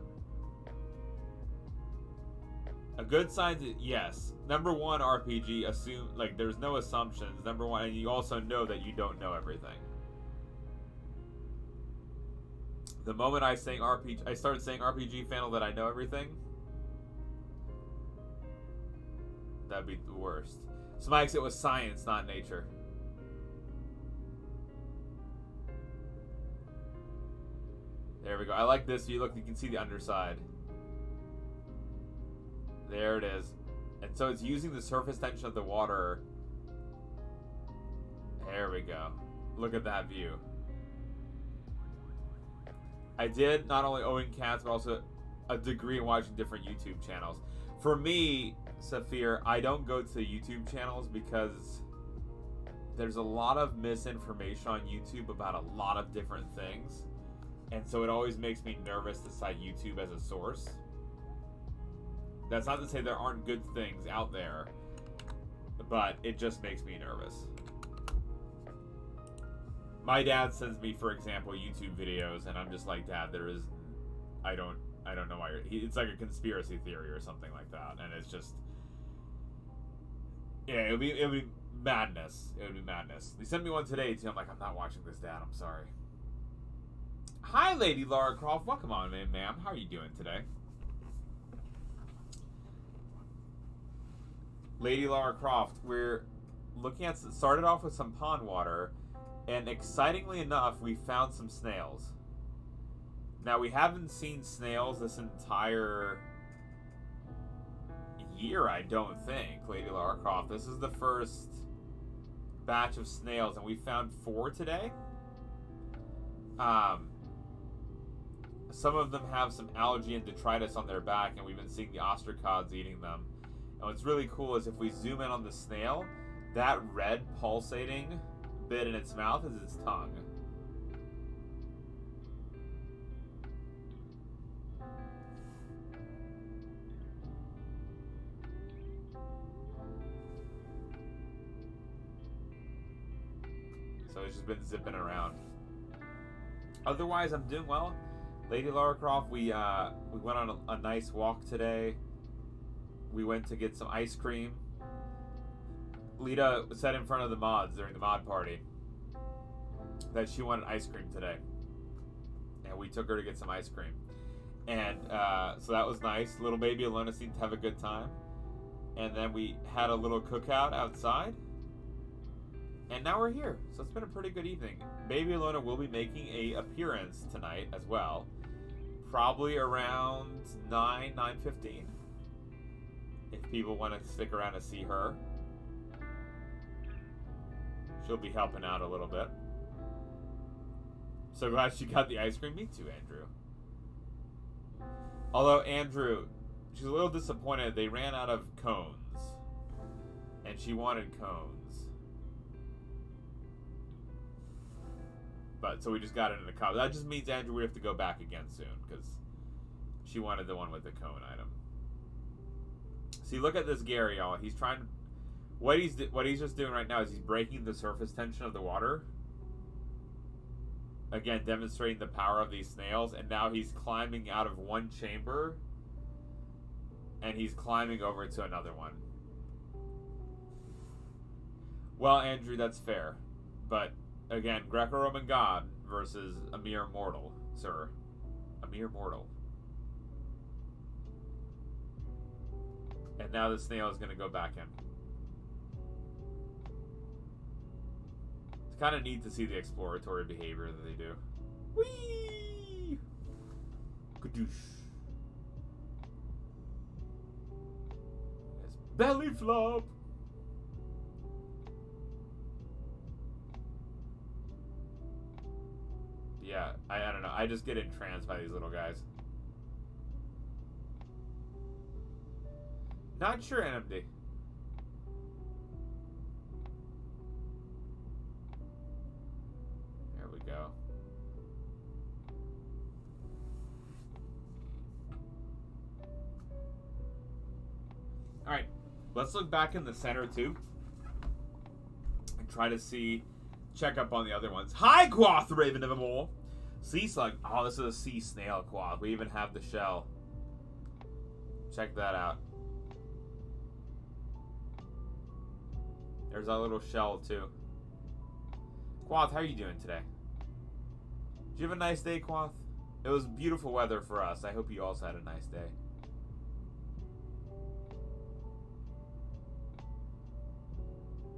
A good scientist, yes. Number one, RPG, assume, like, there's no assumptions. Number one, and you also know that you don't know everything. The moment I start saying RPG Fanel that I know everything, that'd be the worst. Smikes, it was science, not nature. There we go. I like this. You can see the underside. There it is. And so it's using the surface tension of the water. There we go. Look at that view. I did not only own cats, but also a degree in watching different YouTube channels. For me, Saphir, I don't go to YouTube channels because there's a lot of misinformation on YouTube about a lot of different things. And so it always makes me nervous to cite YouTube as a source. That's not to say there aren't good things out there, but it just makes me nervous. My dad sends me, for example, YouTube videos, and I'm just like, Dad, I don't know why it's like a conspiracy theory or something like that, and it's just, yeah, it would be madness. It would be madness. They sent me one today too. I'm like, I'm not watching this, Dad. I'm sorry. Hi, Lady Lara Croft. Welcome on in, ma'am. How are you doing today? Lady Lara Croft, we're looking at, started off with some pond water, and excitingly enough, we found some snails. Now, we haven't seen snails this entire year, I don't think, Lady Lara Croft. This is the first batch of snails, and we found 4 today. Some of them have some algae and detritus on their back, and we've been seeing the Ostracods eating them. And what's really cool is if we zoom in on the snail, that red pulsating bit in its mouth is its tongue. So it's just been zipping around. Otherwise, I'm doing well. Lady Lara Croft, we went on a nice walk today. We went to get some ice cream. Lita said in front of the mods during the mod party that she wanted ice cream today. And we took her to get some ice cream. And so that was nice. Little baby Alona seemed to have a good time. And then we had a little cookout outside. And now we're here. So it's been a pretty good evening. Baby Alona will be making an appearance tonight as well. Probably around 9:15. If people want to stick around to see her. She'll be helping out a little bit. So glad she got the ice cream. Me too, Andrew. Although, Andrew, she's a little disappointed. They ran out of cones. And she wanted cones. But, so we just got it in a cup. That just means, Andrew, we have to go back again soon. Because she wanted the one with the cone item. See, look at this Gary, y'all. He's trying to... What he's just doing right now is he's breaking the surface tension of the water. Again, demonstrating the power of these snails. And now he's climbing out of one chamber. And he's climbing over to another one. Well, Andrew, that's fair. But, again, Greco-Roman god versus a mere mortal, sir. A mere mortal. And now the snail is going to go back in. It's kind of neat to see the exploratory behavior that they do. Whee! Kadoosh. Yes, belly flop! Yeah, I don't know. I just get entranced by these little guys. Not sure, NMD. There we go. Alright, let's look back in the center too. And try to see, check up on the other ones. Hi, Quoth, Raven of Amore. Sea slug. Oh, this is a sea snail, Quoth. We even have the shell. Check that out. There's our little shell, too. Quoth, how are you doing today? Did you have a nice day, Quoth? It was beautiful weather for us. I hope you also had a nice day.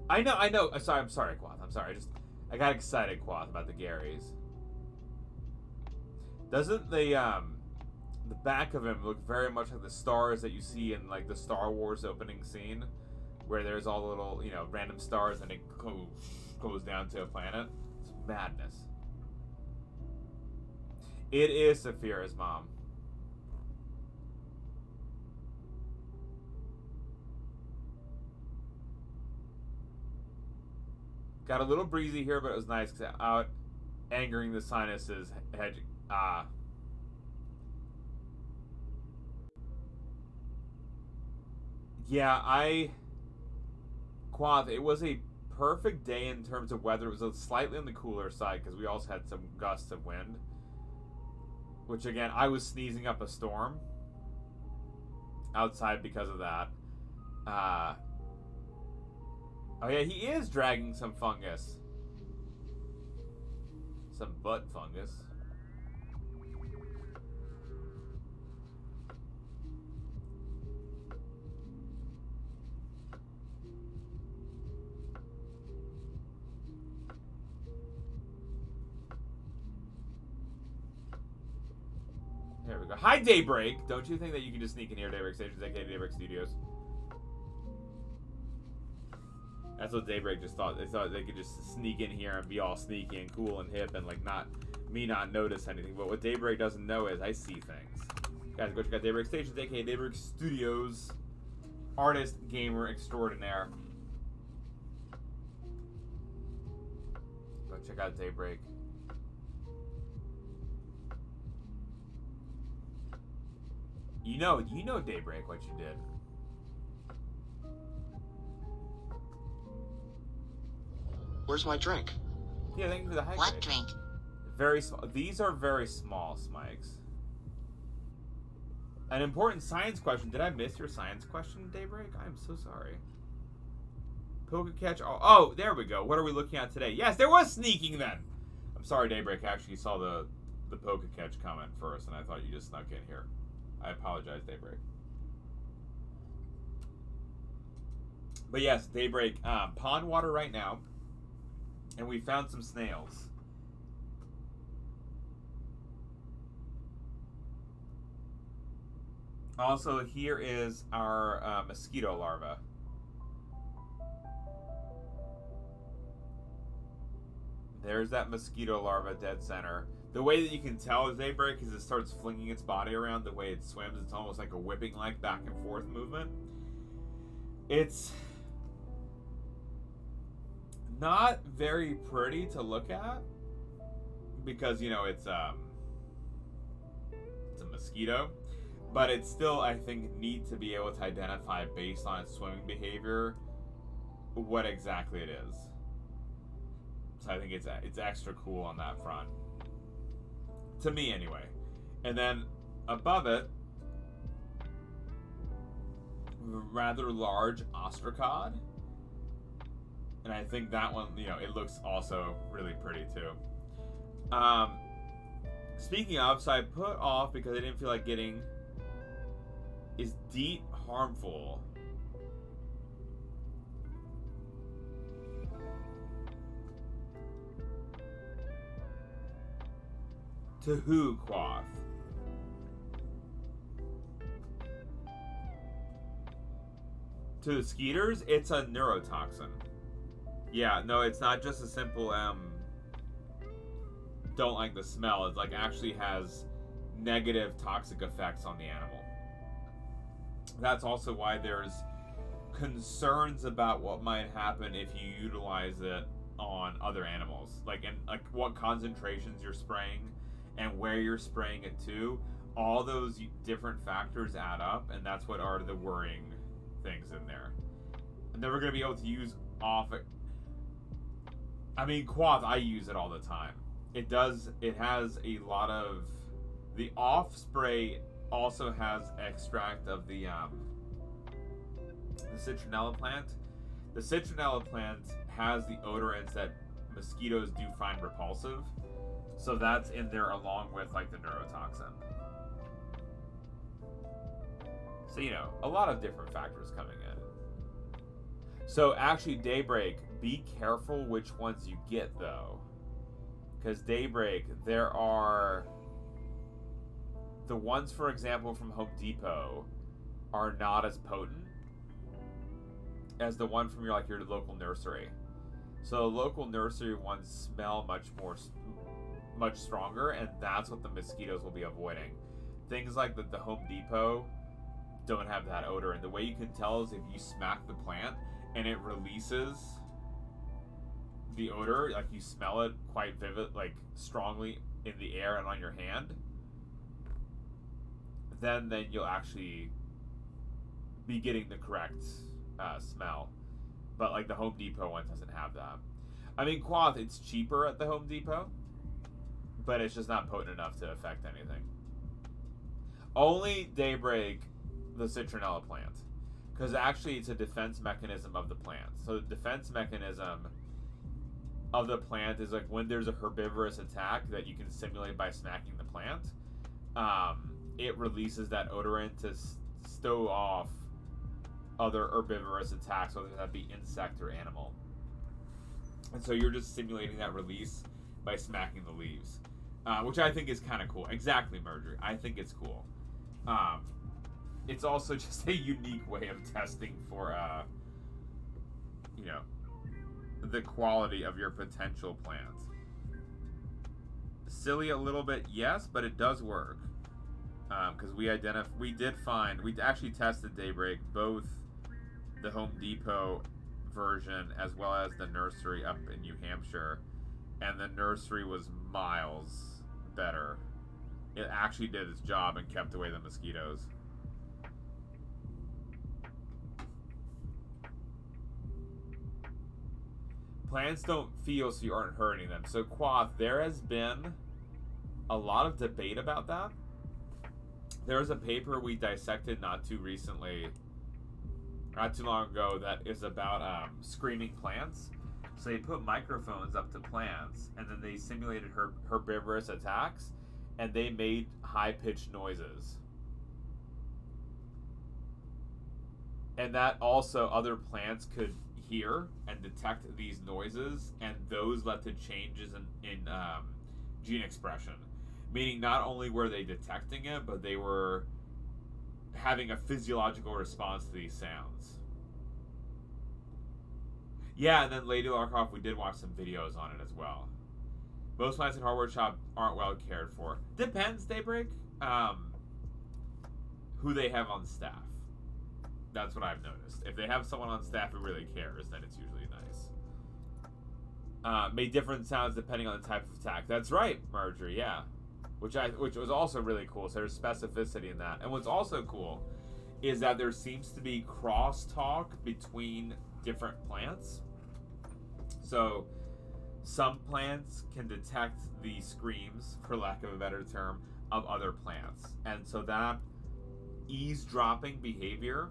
I know. I'm sorry, Quoth. I'm sorry. I got excited, Quoth, about the Garys. Doesn't the back of him look very much like the stars that you see in, like, the Star Wars opening scene? Where there's all the little, you know, random stars and it goes down to a planet. It's madness. It is Saphira's mom. Got a little breezy here, but it was nice because out angering the sinuses. Yeah, Quoth, it was a perfect day in terms of weather. It was slightly on the cooler side because we also had some gusts of wind. Which, again, I was sneezing up a storm outside because of that. Oh, yeah, he is dragging some fungus. Some butt fungus. There we go. Hi, Daybreak. Don't you think that you can just sneak in here, Daybreak Stations, aka Daybreak Studios? That's what Daybreak just thought. They thought they could just sneak in here and be all sneaky and cool and hip and, like, not notice anything. But what Daybreak doesn't know is I see things. Guys, go check out Daybreak Stations, aka Daybreak Studios. Artist, gamer, extraordinaire. Go check out Daybreak. You know Daybreak, what you did. Where's my drink? Yeah, thank you for the high What grade. drink? Very small. These are very small, Smikes. An important science question. Did I miss your science question, Daybreak? I'm so sorry. Poke catch. Oh, there we go. What are we looking at today? Yes, there was sneaking then. I'm sorry, Daybreak. I actually saw the poke catch comment first, and I thought you just snuck in here. I apologize, Daybreak. But yes, Daybreak. Pond water right now. And we found some snails. Also, here is our mosquito larva. There's that mosquito larva dead center. The way that you can tell as Daybreak is it starts flinging its body around the way it swims. It's almost like a whipping like back and forth movement. It's not very pretty to look at because, you know, it's a mosquito. But it's still, I think, neat to be able to identify based on its swimming behavior what exactly it is. So I think it's extra cool on that front. To me, anyway. And then above it, rather large Ostracod. And I think that one, you know, it looks also really pretty too. Speaking of, so I put off because I didn't feel like getting, is DEET harmful? To who, Quoth? To the skeeters? It's a neurotoxin. Yeah, no, it's not just a simple don't like the smell. It like actually has negative toxic effects on the animal. That's also why there's concerns about what might happen if you utilize it on other animals, like what concentrations you're spraying and where you're spraying it to. All those different factors add up, and that's what are the worrying things in there. And then we're going to be able to use off it. I mean, Quoth, I use it all the time. It has a lot of, the off spray also has extract of the citronella plant. The citronella plant has the odorants that mosquitoes do find repulsive. So that's in there along with like the neurotoxin. So, you know, a lot of different factors coming in. So actually, Daybreak, be careful which ones you get though. Because Daybreak, there are the ones, for example, from Home Depot are not as potent as the one from your local nursery. So local nursery ones smell much stronger, and that's what the mosquitoes will be avoiding. Things like the Home Depot don't have that odor, and the way you can tell is if you smack the plant and it releases the odor, like you smell it quite vivid, like strongly in the air and on your hand, then you'll actually be getting the correct smell. But like the Home Depot one doesn't have that. I mean, Quoth, it's cheaper at the Home Depot, but it's just not potent enough to affect anything. Only Daybreak, the citronella plant, because actually it's a defense mechanism of the plant. So the defense mechanism of the plant is like when there's a herbivorous attack that you can simulate by smacking the plant, it releases that odorant to stow off other herbivorous attacks, whether that be insect or animal. And so you're just simulating that release by smacking the leaves, which I think is kind of cool. Exactly, Merger. I think it's cool. It's also just a unique way of testing for, you know, the quality of your potential plant. Silly a little bit, yes, but it does work. Because we actually tested Daybreak, both the Home Depot version as well as the nursery up in New Hampshire, and the nursery was miles better. It actually did its job and kept away the mosquitoes. Plants don't feel, so you aren't hurting them. So, Quoth, there has been a lot of debate about that. There's a paper we dissected not too long ago, that is about screaming plants. So they put microphones up to plants, and then they simulated herbivorous attacks, and they made high-pitched noises. And that also other plants could hear and detect these noises, and those led to changes in gene expression. Meaning not only were they detecting it, but they were having a physiological response to these sounds. Yeah, and then Lady Larkoff, we did watch some videos on it as well. Most plants in hardware shop aren't well cared for. Depends, Daybreak. Who they have on staff. That's what I've noticed. If they have someone on staff who really cares, then it's usually nice. Make different sounds depending on the type of attack. That's right, Marjorie, yeah. which was also really cool. So there's specificity in that. And what's also cool is that there seems to be crosstalk between different plants. So some plants can detect the screams, for lack of a better term, of other plants. And so that eavesdropping behavior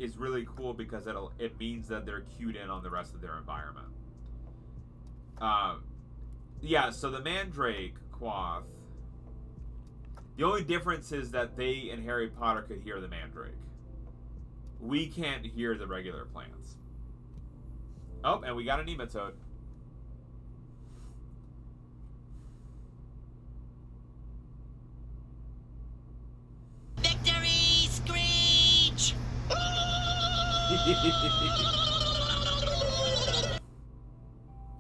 is really cool because it means that they're cued in on the rest of their environment. Yeah, so the mandrake quoth, the only difference is that they in Harry Potter could hear the mandrake. We can't hear the regular plants. Oh, and we got a nematode. Victory screech!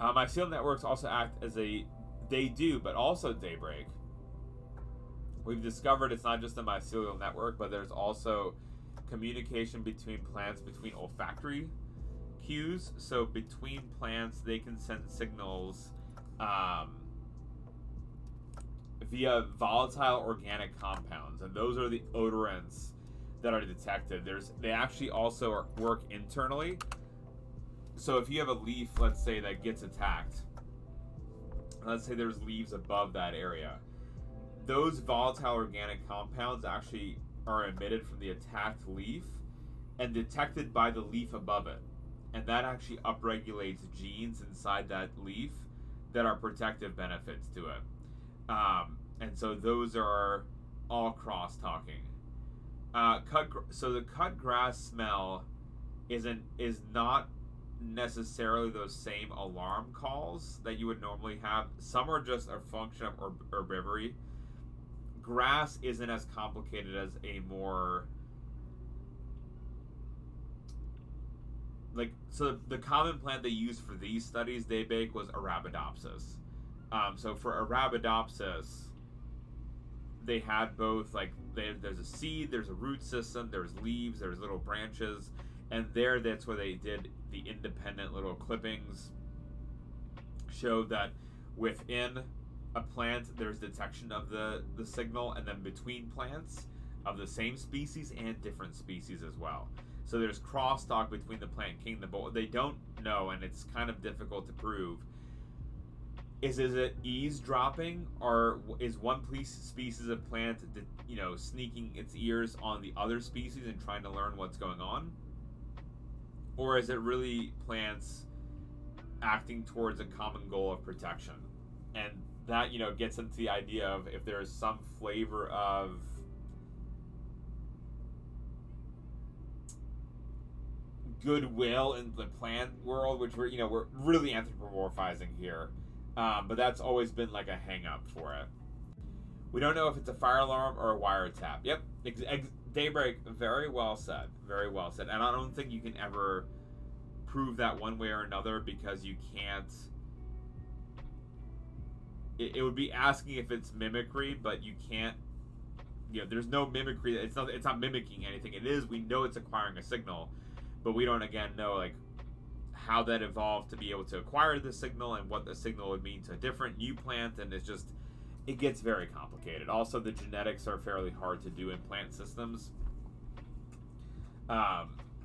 Mycelial networks also act as they do, but also daybreak. We've discovered it's not just a mycelial network, but there's also communication between plants, between olfactory cues. So between plants, they can send signals via volatile organic compounds, and those are the odorants that are detected. They actually also work internally. So if you have a leaf, let's say, that gets attacked, let's say there's leaves above that area, those volatile organic compounds actually are emitted from the attacked leaf and detected by the leaf above it. And that actually upregulates genes inside that leaf that are protective benefits to it. And so those are all cross-talking. So the cut grass smell is not necessarily those same alarm calls that you would normally have. Some are just a function of herbivory. Grass isn't as complicated as a more so the common plant they used for these studies they bake was Arabidopsis. So for Arabidopsis, they had both there's a seed, there's a root system, there's leaves, there's little branches, and that's where they did the independent little clippings. Showed that within a plant there's detection of the signal, and then between plants of the same species and different species as well. So there's crosstalk between the plant kingdom, but what they don't know, and it's kind of difficult to prove, is it eavesdropping, or is one species of plant sneaking its ears on the other species and trying to learn what's going on? Or is it really plants acting towards a common goal of protection? And that, gets into the idea of if there is some flavor of goodwill in the plant world, which we're really anthropomorphizing here. But that's always been like a hang-up for it. We don't know if it's a fire alarm or a wiretap. Yep, Daybreak, very well said. Very well said. And I don't think you can ever prove that one way or another, because you can't... It would be asking if it's mimicry, but you can't... there's no mimicry. It's not mimicking anything. It is, we know it's acquiring a signal, but we don't, again, know, how that evolved to be able to acquire the signal and what the signal would mean to a different new plant, and it's just... It gets very complicated. Also, the genetics are fairly hard to do in plant systems.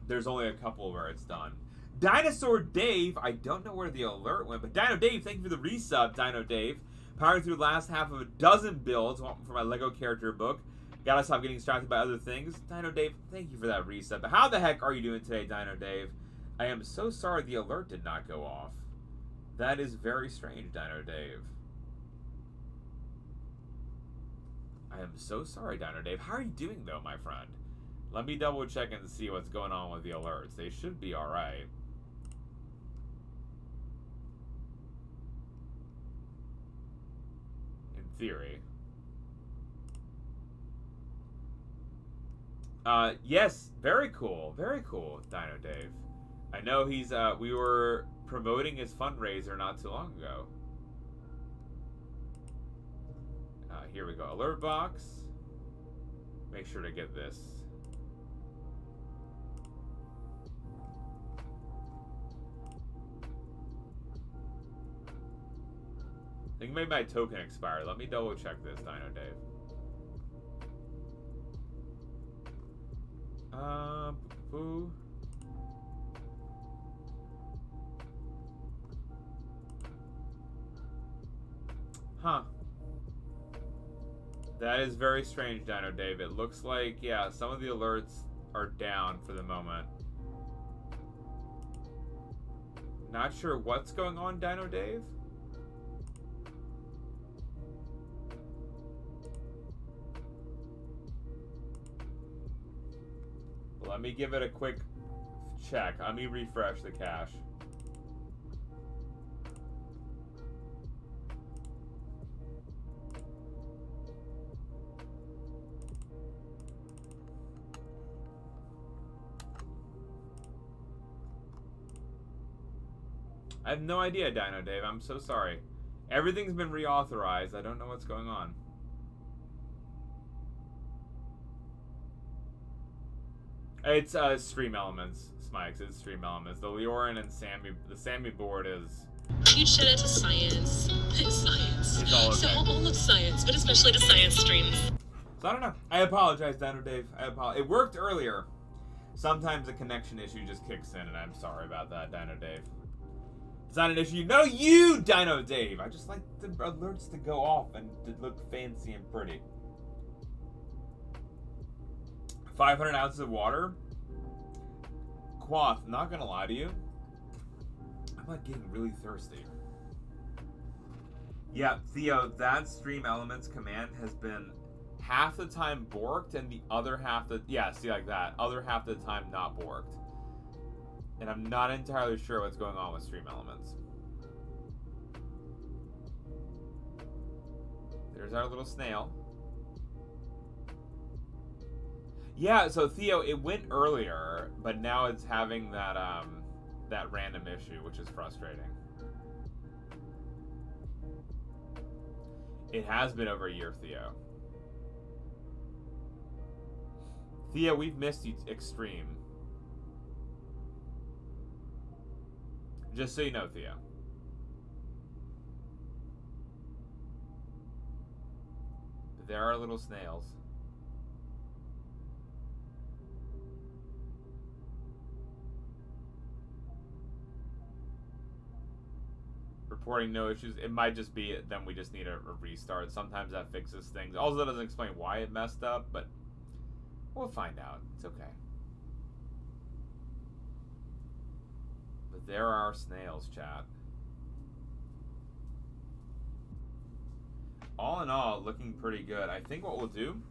There's only a couple where it's done. Dinosaur Dave, I don't know where the alert went, but Dino Dave, thank you for the resub, Dino Dave. Powering through the last half of a dozen builds for my Lego character book. Gotta stop getting distracted by other things. Dino Dave, thank you for that resub. But how the heck are you doing today, Dino Dave? I am so sorry the alert did not go off. That is very strange, Dino Dave. I am so sorry, Dino Dave. How are you doing, though, my friend? Let me double check and see what's going on with the alerts. They should be alright. In theory. Yes, very cool. Very cool, Dino Dave. I know he's, we were promoting his fundraiser not too long ago. Here we go. Alert box. Make sure to get this. I think maybe my token expired. Let me double check this, Dino Dave. Boo. Huh. That is very strange, Dino Dave. It looks like, yeah, some of the alerts are down for the moment. Not sure what's going on, Dino Dave. Let me give it a quick check. Let me refresh the cache. I have no idea, Dino Dave. I'm so sorry. Everything's been reauthorized. I don't know what's going on. It's Stream Elements, Smikes. It's Stream Elements. The Leorin and the Sammy board is... Huge shout out to SciAnts. SciAnts. It's all okay. So all of science, but especially the science streams. So I don't know. I apologize, Dino Dave. It worked earlier. Sometimes a connection issue just kicks in, and I'm sorry about that, Dino Dave. It's not an issue. No, you, Dino Dave. I just like the alerts to go off and to look fancy and pretty. 500 ounces of water. Quoth, not gonna lie to you, I'm like getting really thirsty. Yeah, Theo, that Stream Elements command has been half the time borked and the other half see, like that, other half the time not borked. And I'm not entirely sure what's going on with Stream Elements. There's our little snail. Yeah, so Theo, it went earlier, but now it's having that that random issue, which is frustrating. It has been over a year, Theo. Theo, we've missed you extreme. Just so you know, Theo. But there are little snails. Reporting no issues. It might just be then we just need a restart. Sometimes that fixes things. Also, that doesn't explain why it messed up, but we'll find out. It's okay. But there are snails, chat. All in all, looking pretty good. I think what we'll do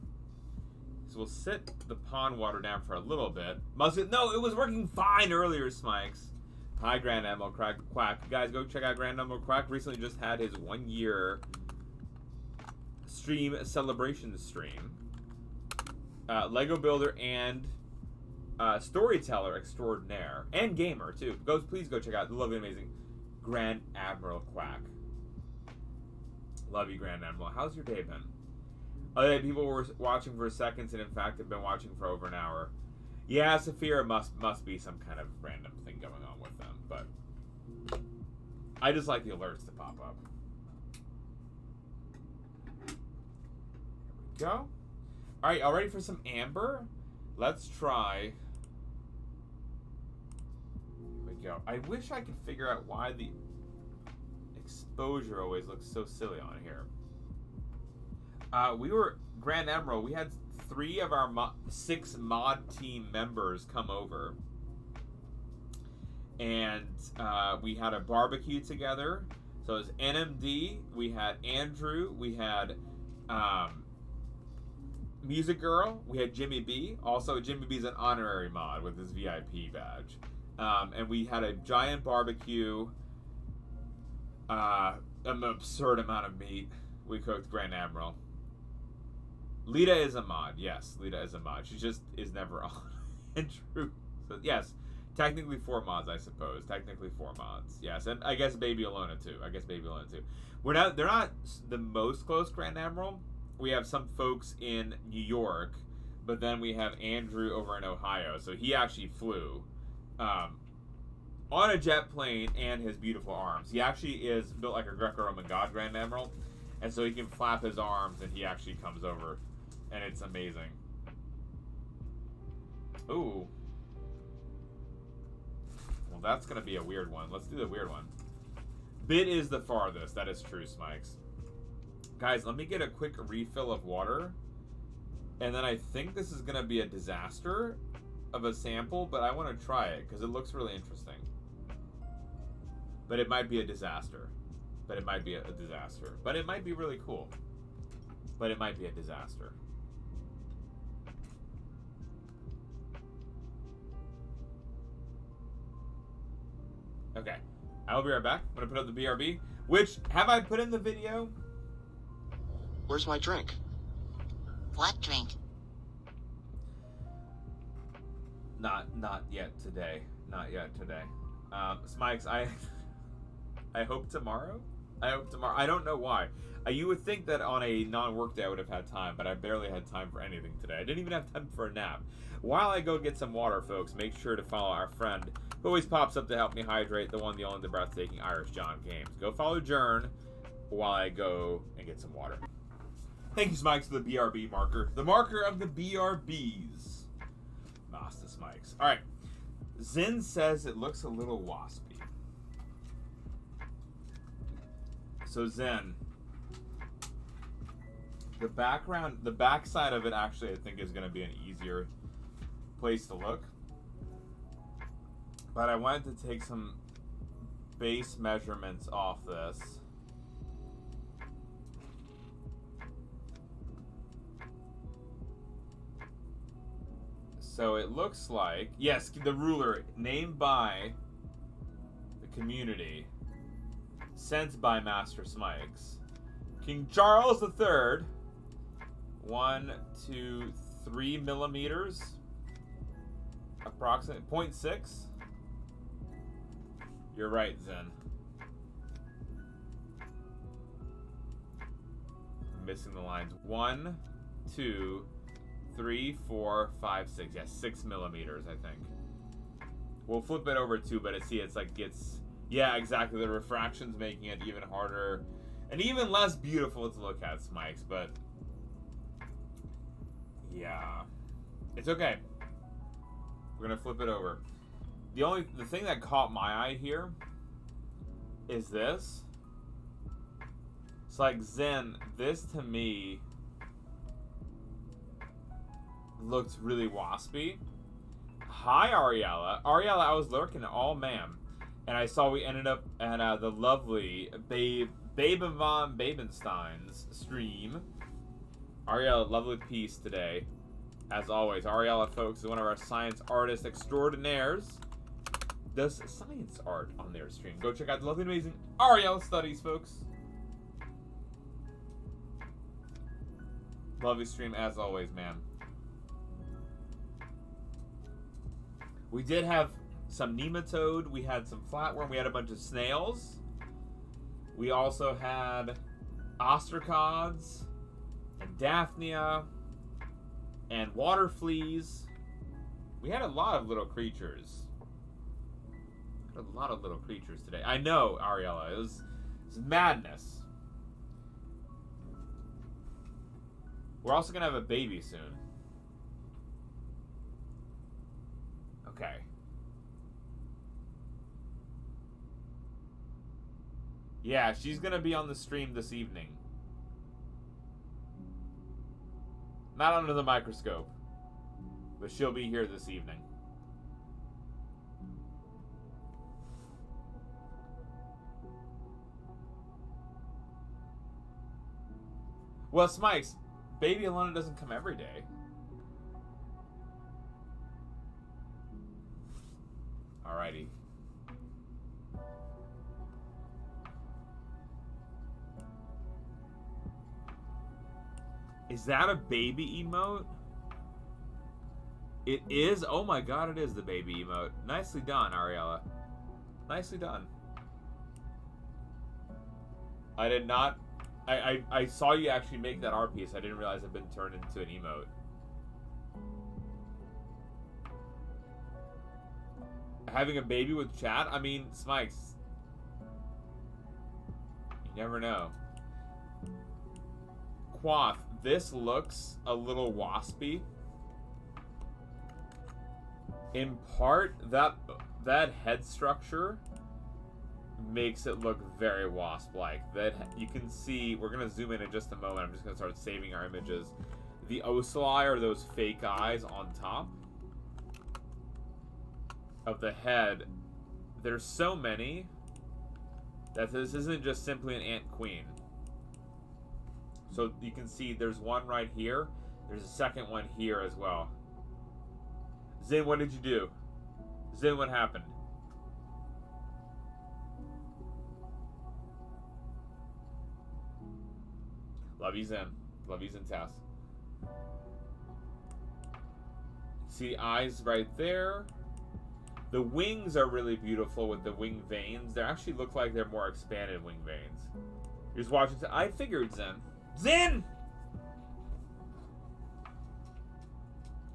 is we'll sit the pond water down for a little bit. No, it was working fine earlier, Smikes. Hi, Grand Admiral Quack. Guys, go check out Grand Admiral Quack. Recently just had his 1 year stream celebration stream. Lego builder and storyteller extraordinaire. And gamer, too. Please go check out the lovely, amazing Grand Admiral Quack. Love you, Grand Admiral. How's your day been? Other people were watching for seconds and, in fact, have been watching for over an hour. Yeah, Saphira must be some kind of random thing going on with them, but I just like the alerts to pop up. There we go. Alright, y'all ready for some amber? Let's try. Here we go. I wish I could figure out why the exposure always looks so silly on here. Grand Admiral, we had 3 of our 6 mod team members come over. And we had a barbecue together. So it was NMD, we had Andrew, we had Music Girl, we had Jimmy B. Also, Jimmy B's an honorary mod with his VIP badge. And we had a giant barbecue, an absurd amount of meat. We cooked Grand Admiral. Lita is a mod. Yes, Lita is a mod. She just is never on. And true. So, yes, technically 4 mods, I suppose. Technically 4 mods. Yes, and I guess Baby Alona, too. They're not the most close Grand Admiral. We have some folks in New York, but then we have Andrew over in Ohio. So he actually flew. on a jet plane and his beautiful arms. He actually is built like a Greco-Roman god, Grand Admiral, and so he can flap his arms and he actually comes over, and it's amazing. Ooh. Well, that's going to be a weird one. Let's do the weird one. Bit is the farthest. That is true, Smikes. Guys, let me get a quick refill of water. And then I think this is going to be a disaster of a sample, but I want to try it because it looks really interesting. But it might be a disaster. But it might be a disaster. But it might be really cool. But it might be a disaster. Okay. I'll be right back. I'm going to put up the BRB. Which, have I put in the video? Where's my drink? What drink? Not yet today. Not yet today. Smikes, I hope tomorrow. I don't know why. You would think that on a non-work day I would have had time, but I barely had time for anything today. I didn't even have time for a nap. While I go get some water, folks, make sure to follow our friend who always pops up to help me hydrate, the one, the only, the breathtaking Irish John Games. Go follow Jern while I go and get some water. Thank you, Smikes, for the BRB marker. The marker of the BRBs. Master Smikes. Alright. Zen says it looks a little waspy. So Zen, the backside of it actually I think is going to be an easier place to look. But I wanted to take some base measurements off this. So it looks like, yes, the ruler named by the community, sent by Master Smikes, King Charles III, 1, 2, 3 millimeters, approximately 0.6. You're right, Zen. I'm missing the lines. 1, 2, 3, 4, 5, 6. Yeah, 6 millimeters, I think. We'll flip it over too, but it's like yeah, exactly. The refraction's making it even harder and even less beautiful to look at, Smikes. But yeah, it's okay. We're gonna flip it over. The thing that caught my eye here is this. It's like, Zen, this to me looks really waspy. Hi, Ariella. Ariella, I was lurking all ma'am, and I saw we ended up at the lovely Baben von Babenstein's stream. Ariella, lovely piece today. As always, Ariella, folks, is one of our science artists extraordinaires. Does science art on their stream. Go check out the lovely, amazing Ariella studies, folks. Lovely stream as always, man. We did have some nematode. We had some flatworm. We had a bunch of snails. We also had ostracods and daphnia and water fleas. We had a lot of little creatures. A lot of little creatures today. I know, Ariella. It was madness. We're also going to have a baby soon. Okay. Yeah, she's going to be on the stream this evening. Not under the microscope. But she'll be here this evening. Well, Smikes, baby Alona doesn't come every day. Alrighty. Is that a baby emote? It is? Oh my god, it is the baby emote. Nicely done, Ariella. Nicely done. I did not... I saw you actually make that art piece. I didn't realize it had been turned into an emote. Having a baby with chat? I mean, Smikes. You never know. Quaff, this looks a little waspy. In part, that head structure makes it look very wasp-like. That you can see. We're gonna zoom in just a moment. I'm just gonna start saving our images. The ocelli are those fake eyes on top of the head. There's so many that this isn't just simply an ant queen. So you can see there's one right here. There's a second one here as well. Zin, what did you do? Zin, what happened? Love you, Zin. Love you, Zintas. See eyes right there. The wings are really beautiful with the wing veins. They actually look like they're more expanded wing veins. You're just watching. I figured, Zen. Zen!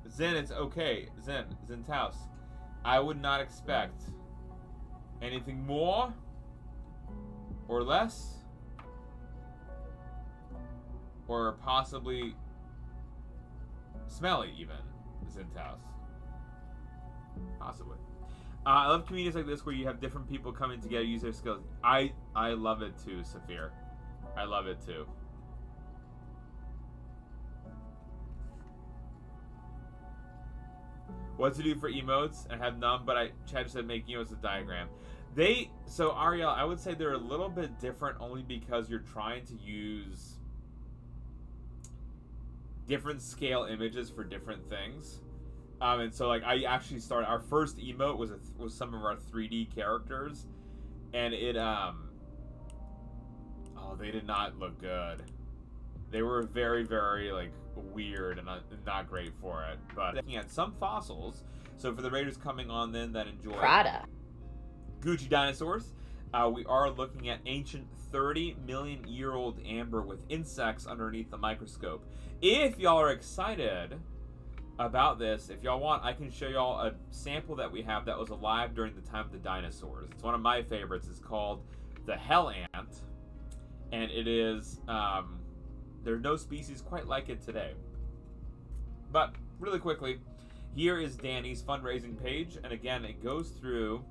Zen, it's okay. Zentaus. I would not expect anything more or less or possibly smelly even, Zentaus. Possibly. I love communities like this where you have different people coming together, use their skills. I love it too, Saphir. I love it too. What to do for emotes? I have none, but Chad said make emotes with diagram. So Ariel, I would say they're a little bit different only because you're trying to use different scale images for different things. And so like I actually started, our first emote was some of our 3D characters, and it they did not look good. They were very, very like weird and not great for it. But looking at some fossils, so for the raiders coming on then that enjoy Prada. Gucci dinosaurs, we are looking at ancient 30-million-year-old amber with insects underneath the microscope. If y'all are excited about this, if y'all want, I can show y'all a sample that we have that was alive during the time of the dinosaurs. It's one of my favorites. It's called the hell ant, and it is there's no species quite like it today. But really quickly, here is Danny's fundraising page, and again, it goes through,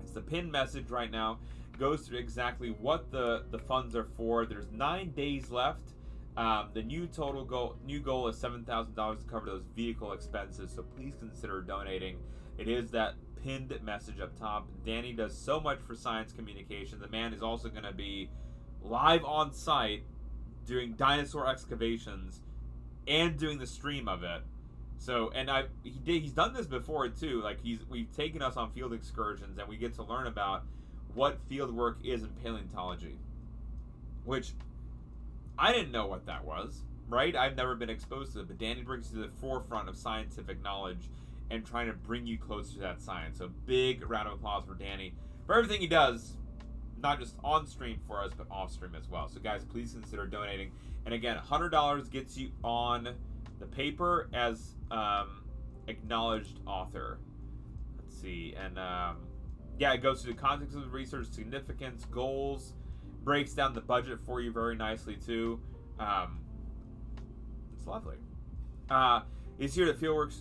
it's the pinned message right now, goes through exactly what the funds are for. There's 9 days left. The new goal is $7,000 to cover those vehicle expenses, so please consider donating. It is that pinned message up top. Danny does so much for science communication. The man is also going to be live on site doing dinosaur excavations and doing the stream of it. So, and he's done this before too. Like we've taken us on field excursions, and we get to learn about what field work is in paleontology, which I didn't know what that was, right? I've never been exposed to it, but Danny brings you to the forefront of scientific knowledge and trying to bring you closer to that science. So big round of applause for Danny for everything he does, not just on stream for us, but off stream as well. So guys, please consider donating. And again, $100 gets you on the paper as acknowledged author. Let's see, and yeah, it goes through the context of the research, significance, goals, breaks down the budget for you very nicely too. It's lovely. It's here the fieldwork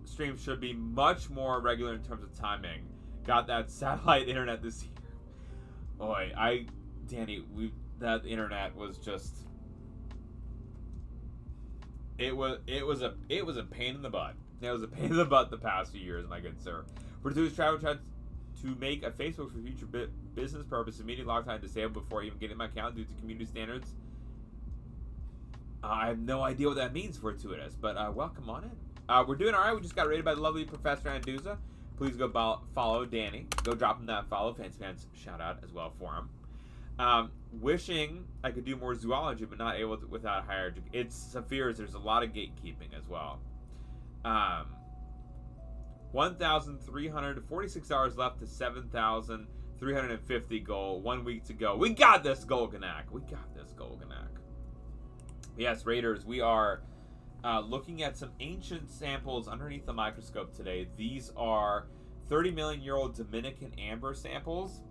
stream should be much more regular in terms of timing. Got that satellite internet this year. Boy, Danny, that internet was just, it was a pain in the butt. It was a pain in the butt the past few years, my good sir. For this travel tried to make a Facebook for future business purposes, immediate lock time disabled before even getting my account due to community standards. I have no idea what that means for Intuitus, but welcome on in. We're doing all right. We just got rated by the lovely Professor Anduza. Please go follow Danny. Go drop him that follow. Fancy Pants shout out as well for him. Wishing I could do more zoology, but not able to without higher education. It's Saphir's. There's a lot of gatekeeping as well. $1,346 left to 7,350 goal. 1 week to go. We got this, Golganak. We got this, Golganak. Yes, Raiders, we are looking at some ancient samples underneath the microscope today. These are 30-million-year-old Dominican amber samples.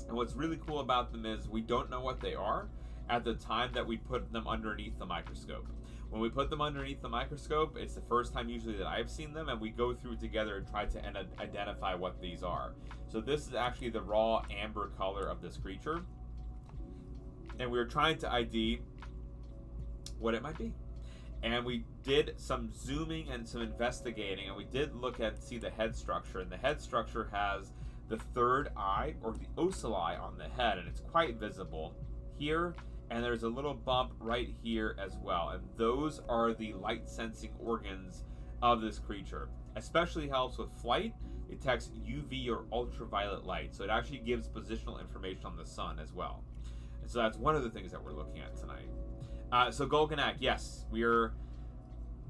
And what's really cool about them is we don't know what they are at the time that we put them underneath the microscope. When we put them underneath the microscope, it's the first time usually that I've seen them, and we go through together and try to identify what these are. So this is actually the raw amber color of this creature. And we were trying to ID what it might be. And we did some zooming and some investigating, and we did look at see the head structure. And the head structure has the third eye, or the ocelli, on the head, and it's quite visible here. And there's a little bump right here as well. And those are the light sensing organs of this creature. Especially helps with flight. It detects UV or ultraviolet light. So it actually gives positional information on the sun as well. And so that's one of the things that we're looking at tonight. So Golganak, yes, we're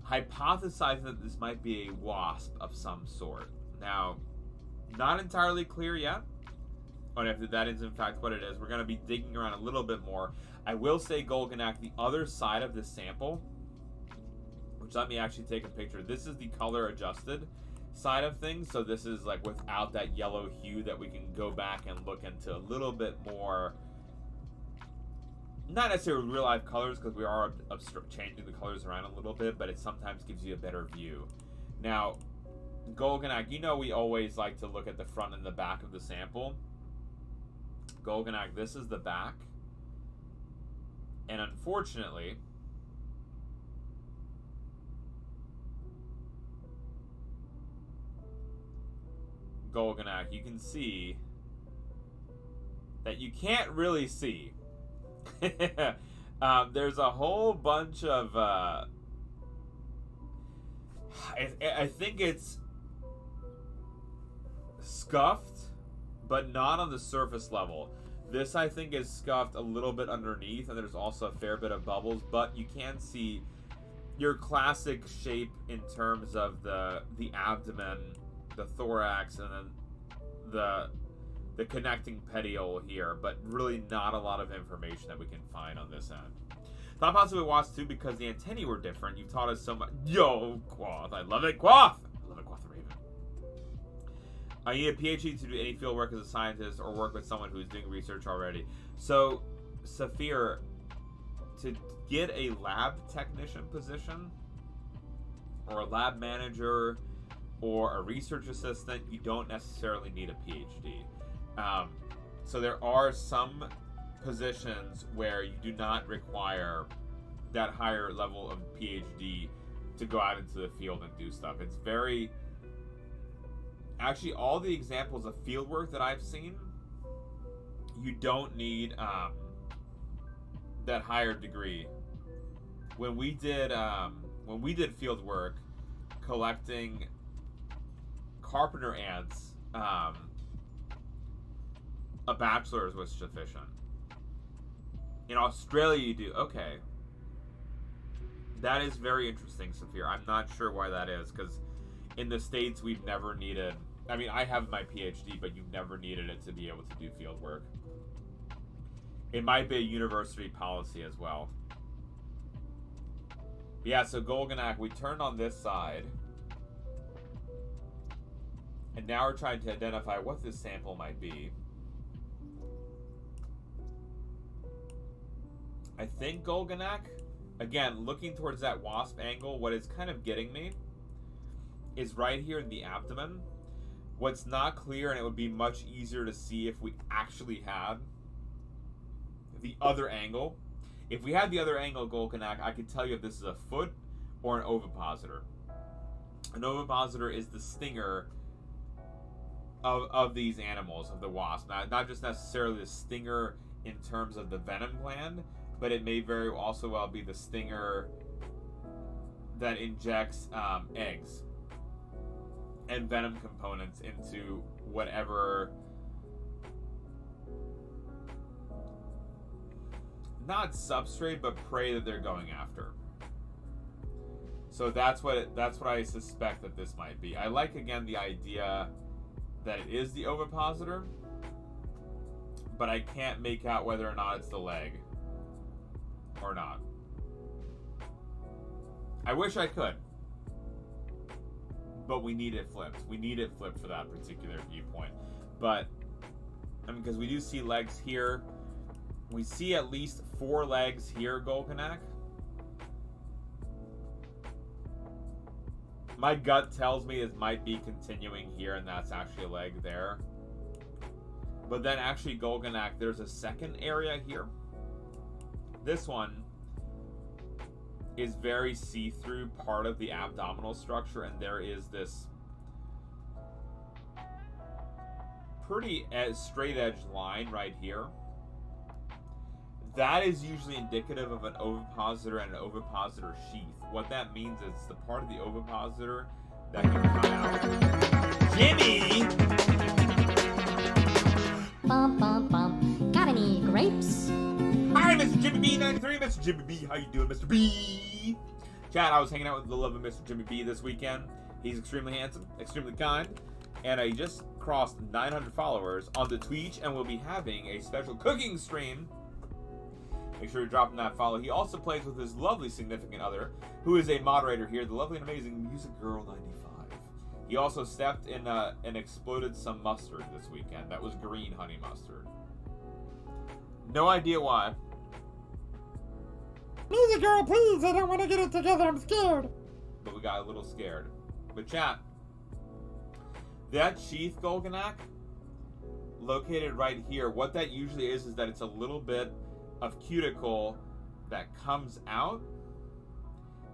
hypothesizing that this might be a wasp of some sort. Now, not entirely clear yet on if that is in fact what it is. We're going to be digging around a little bit more. I will say, Golganak, the other side of this sample, which let me actually take a picture. This is the color adjusted side of things. So this is like without that yellow hue that we can go back and look into a little bit more, not necessarily real life colors, because we are changing the colors around a little bit, but it sometimes gives you a better view. Now, Golganak, you know we always like to look at the front and the back of the sample. Golganak, this is the back. And unfortunately, Golganak, you can see that you can't really see. There's a whole bunch of I think it's scuffed, but not on the surface level. This, I think, is scuffed a little bit underneath, and there's also a fair bit of bubbles, but you can see your classic shape in terms of the abdomen, the thorax, and then the connecting petiole here, but really not a lot of information that we can find on this end. Thought possibly Wasps too, because the antennae were different. You taught us so much. Yo, Quoth, I love it, Quoth! I love it, Quoth the Raven. I need a PhD to do any field work as a scientist or work with someone who's doing research already. So, Saphir, to get a lab technician position, or a lab manager, or a research assistant, you don't necessarily need a PhD. So there are some positions where you do not require that higher level of PhD to go out into the field and do stuff. It's very... Actually, all the examples of field work that I've seen, you don't need that higher degree. When we did field work collecting carpenter ants, a bachelor's was sufficient. In Australia, you do. Okay. That is very interesting, Saphir. I'm not sure why that is, because in the States, we've never needed... I mean, I have my PhD, but you've never needed it to be able to do field work. It might be a university policy as well. Yeah, so Golganak, we turned on this side. And now we're trying to identify what this sample might be. I think Golganak, again, looking towards that wasp angle, what is kind of getting me is right here in the abdomen. What's not clear, and it would be much easier to see if we actually had the other angle. If we had the other angle, Golganak, I could tell you if this is a foot or an ovipositor. An ovipositor is the stinger of these animals, of the wasp. Not just necessarily the stinger in terms of the venom gland, but it may very also well be the stinger that injects eggs and venom components into whatever, not substrate, but prey that they're going after. So that's what I suspect that this might be. I like, again, the idea that it is the ovipositor, but I can't make out whether or not it's the leg or not. I wish I could. but we need it flipped. We need it flipped for that particular viewpoint. But, I mean, because we do see legs here. We see at least 4 legs here, Golganak. My gut tells me it might be continuing here, and that's actually a leg there. But then actually, Golganak, there's a second area here. This one is very see-through part of the abdominal structure, and there is this pretty straight edge line right here. That is usually indicative of an ovipositor and an ovipositor sheath. What that means is the part of the ovipositor that can come out. Jimmy! Bum, bum, bum. Got any grapes? Hi, Mr. Jimmy B 93. Mr. Jimmy B, how you doing, Mr. B? Chat, I was hanging out with the love of Mr. Jimmy B this weekend. He's extremely handsome, extremely kind, and I just crossed 900 followers on the Twitch, and we'll be having a special cooking stream. Make sure you're dropping that follow. He also plays with his lovely significant other, who is a moderator here, the lovely and amazing Music Girl 95. He also stepped in and exploded some mustard this weekend. That was green honey mustard. No idea why. Music girl, please, I don't want to get it together, I'm scared. But we got a little scared. But chat, that sheath, Golganak, located right here, what that usually is that it's a little bit of cuticle that comes out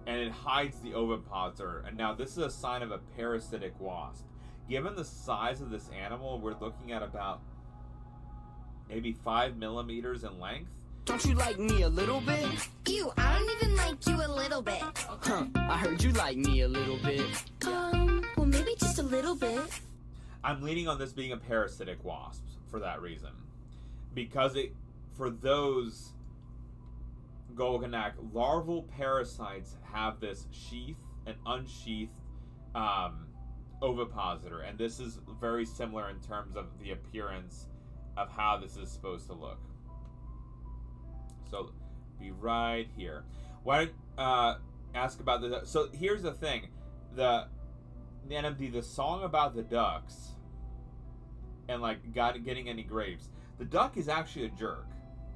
and it hides the ovipositor. And now this is a sign of a parasitic wasp. Given the size of this animal, we're looking at about maybe 5 millimeters in length. Don't you like me a little bit? Ew, I don't even like you a little bit. Huh, I heard you like me a little bit. Well, maybe just a little bit. I'm leaning on this being a parasitic wasp for that reason. Because for those Golganak, larval parasites have this sheath, an unsheathed ovipositor. And this is very similar in terms of the appearance of how this is supposed to look. So, be right here. Why don't ask about the... So, here's the thing. The NMD, the song about the ducks and, like, getting any grapes. The duck is actually a jerk.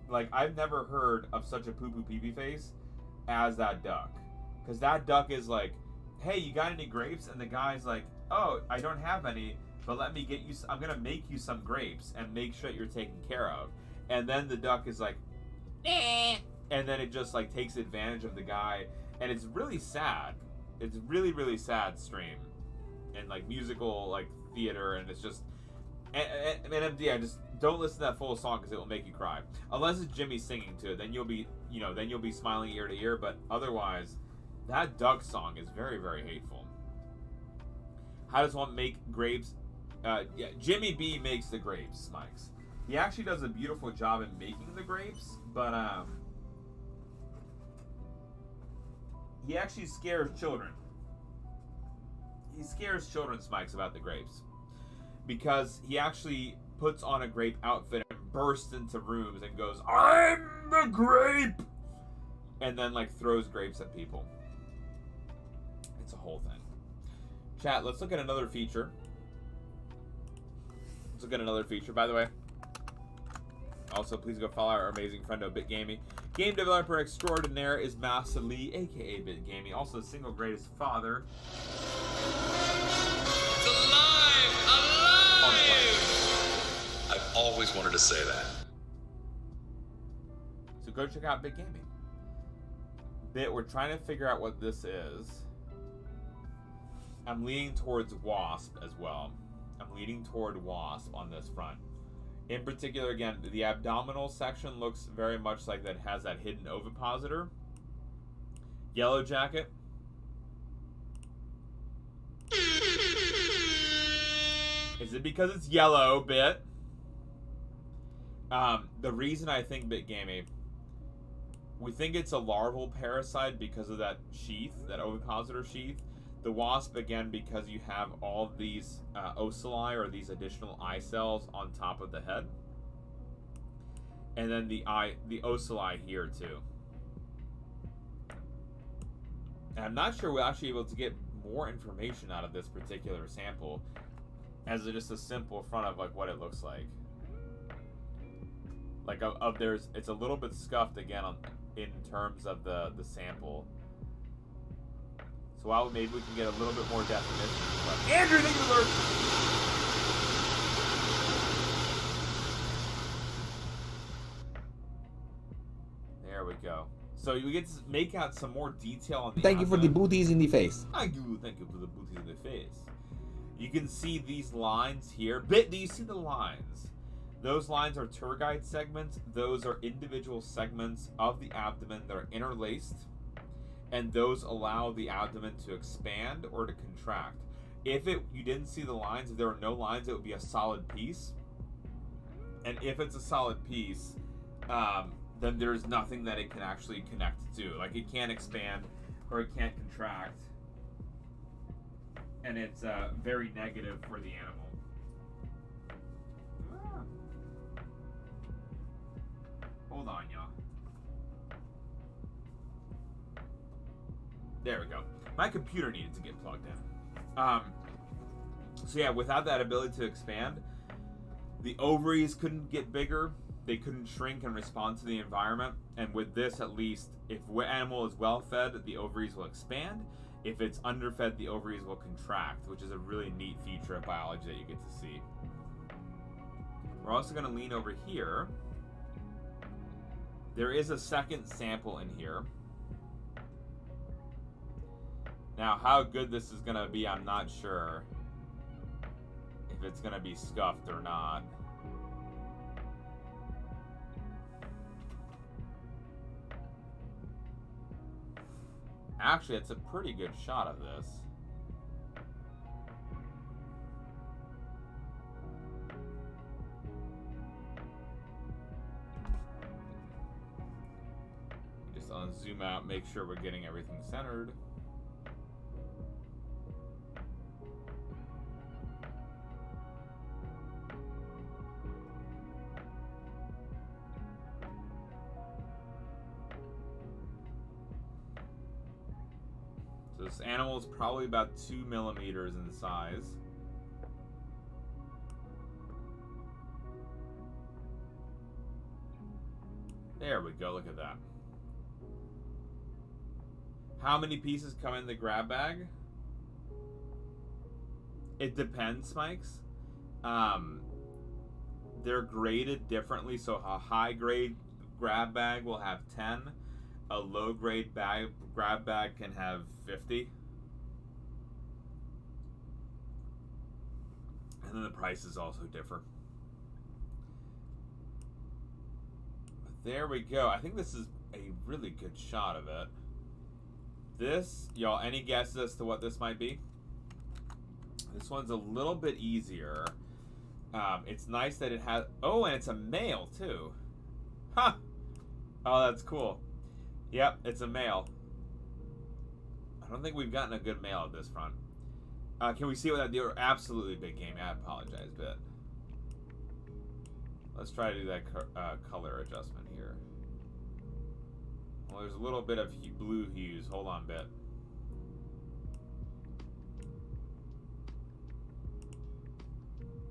Like, I've never heard of such a poo-poo pee-pee face as that duck. Because that duck is like, hey, you got any grapes? And the guy's like, oh, I don't have any, but let me get you... I'm going to make you some grapes and make sure you're taken care of. And then the duck is like, and then it just like takes advantage of the guy, and it's really sad. It's really, really sad stream and like musical like theater, and it's just NMD. I just don't listen to that full song because it will make you cry. Unless it's Jimmy singing to it, then you'll be smiling ear to ear. But otherwise, that duck song is very, very hateful. How does one make grapes? Yeah, Jimmy B makes the grapes, Mikes. He actually does a beautiful job in making the grapes, but he actually scares children. He scares children, Smikes, about the grapes. Because he actually puts on a grape outfit and bursts into rooms and goes, I'm the grape! And then, like, throws grapes at people. It's a whole thing. Chat, let's look at another feature. Let's look at another feature, by the way. Also, please go follow our amazing friendo, BitGamey. Game developer extraordinaire is Master Lee, aka BitGamey. Also, the single greatest father. It's alive! Alive! I've always wanted to say that. So go check out BitGamey. We're trying to figure out what this is. I'm leaning towards Wasp as well. I'm leaning toward Wasp on this front. In particular, again, the abdominal section looks very much like that has that hidden ovipositor. Yellow jacket. Is it because it's yellow, Bit? The reason I think BitGamey, we think it's a larval parasite because of that sheath, that ovipositor sheath. The wasp, again, because you have all these ocelli, or these additional eye cells on top of the head. And then the ocelli here, too. And I'm not sure we're actually able to get more information out of this particular sample as just a simple front of like what it looks like. Like it's a little bit scuffed again in terms of the sample. So while maybe we can get a little bit more definition. But Andrew, thank you for there we go. So we get to make out some more detail on the Thank you for the booties in the face. Thank you for the booties in the face. You can see these lines here. Do you see the lines? Those lines are tour guide segments. Those are individual segments of the abdomen that are interlaced. And those allow the abdomen to expand or to contract. If you didn't see the lines, if there were no lines, it would be a solid piece. And if it's a solid piece, then there's nothing that it can actually connect to. Like it can't expand or it can't contract. And it's very negative for the animal. Hold on, y'all. There we go. My computer needed to get plugged in. So yeah, without that ability to expand, the ovaries couldn't get bigger. They couldn't shrink and respond to the environment. And with this, at least, if the animal is well fed, the ovaries will expand. If it's underfed, the ovaries will contract, which is a really neat feature of biology that you get to see. We're also going to lean over here. There is a second sample in here. Now, how good this is going to be, I'm not sure. If it's going to be scuffed or not. Actually, it's a pretty good shot of this. Just on zoom out, make sure we're getting everything centered. So this animal is probably about 2 millimeters in size. There we go, look at that. How many pieces come in the grab bag? It depends, Mikes. They're graded differently, so a high grade grab bag will have 10. A low grade grab bag can have 50. And then the prices also differ. But there we go. I think this is a really good shot of it. This, y'all, any guesses as to what this might be? This one's a little bit easier. It's nice that it has... Oh, and it's a male, too. Huh! Oh, that's cool. Yep, it's a male. I don't think we've gotten a good male at this front. Can we see what that deal? Absolutely big game. I apologize, but let's try to do that color adjustment here. Well, there's a little bit of blue hues. Hold on, bit.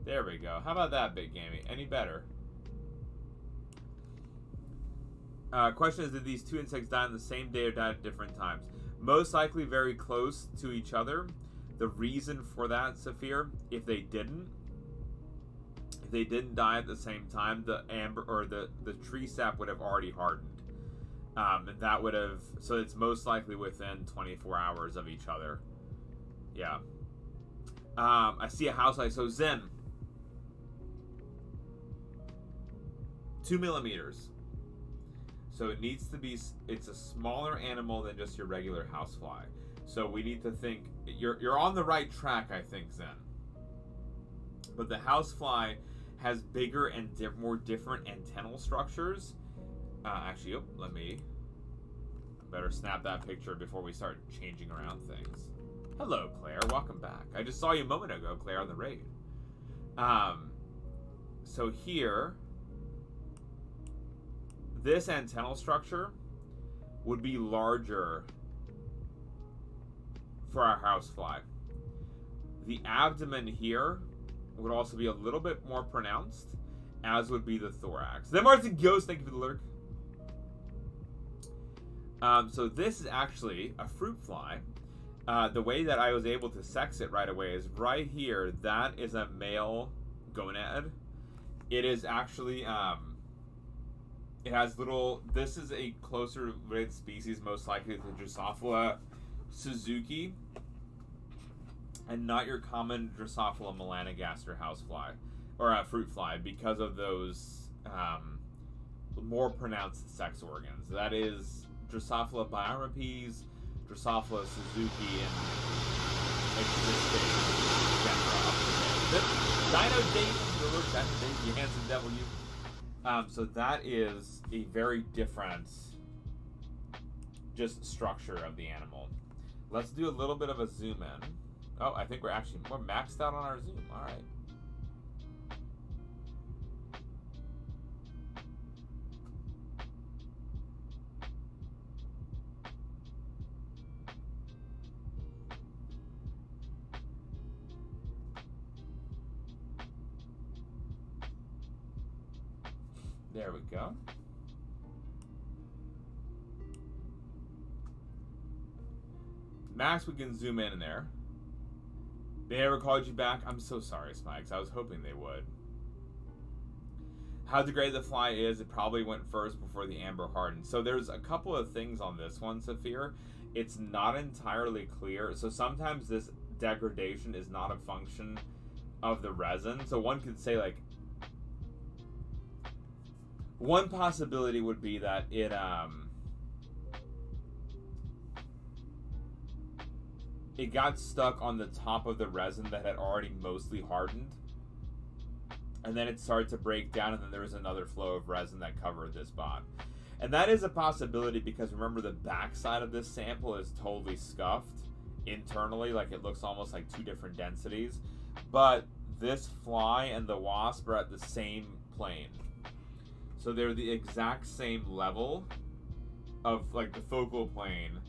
There we go. How about that, big gamey? Any better? Question is, did these two insects die on the same day or die at different times? Most likely very close to each other. The reason for that, Saphir, if they didn't die at the same time, the amber or the tree sap would have already hardened. And that would have, so it's most likely within 24 hours of each other. Yeah. I see a house light. So Zen, 2 millimeters. So it needs to be, it's a smaller animal than just your regular housefly. So we need to think, you're on the right track, I think, Zen. But the housefly has bigger and more different antennal structures. Actually, let me, I better snap that picture before we start changing around things. Hello, Claire, welcome back. I just saw you a moment ago, Claire, on the raid. So here, this antennal structure would be larger for our housefly. The abdomen here would also be a little bit more pronounced, as would be the thorax. Then Martin Ghost, thank you for the lurk. So this is actually a fruit fly. The way that I was able to sex it right away is right here. That is a male gonad. It is actually, it has little, this is a closer related species, most likely to Drosophila Suzuki, and not your common Drosophila melanogaster housefly, or fruit fly, because of those more pronounced sex organs. That is Drosophila biomorphes, Drosophila Suzuki, and existing genera. Dino Dave, Hanson W. So that is a very different just structure of the animal. Let's do a little bit of a zoom in. Oh, I think we're maxed out on our zoom. All right. There we go. Max, we can zoom in there. They ever called you back? I'm so sorry, Spikes. I was hoping they would. How degraded the fly is, it probably went first before the amber hardened. So there's a couple of things on this one, Saphir. It's not entirely clear. So sometimes this degradation is not a function of the resin. So one could say, like, one possibility would be that it got stuck on the top of the resin that had already mostly hardened, and then it started to break down, and then there was another flow of resin that covered this spot. And that is a possibility because remember, the backside of this sample is totally scuffed internally, like it looks almost like two different densities. But this fly and the wasp are at the same plane. So they're the exact same level of, like, the focal plane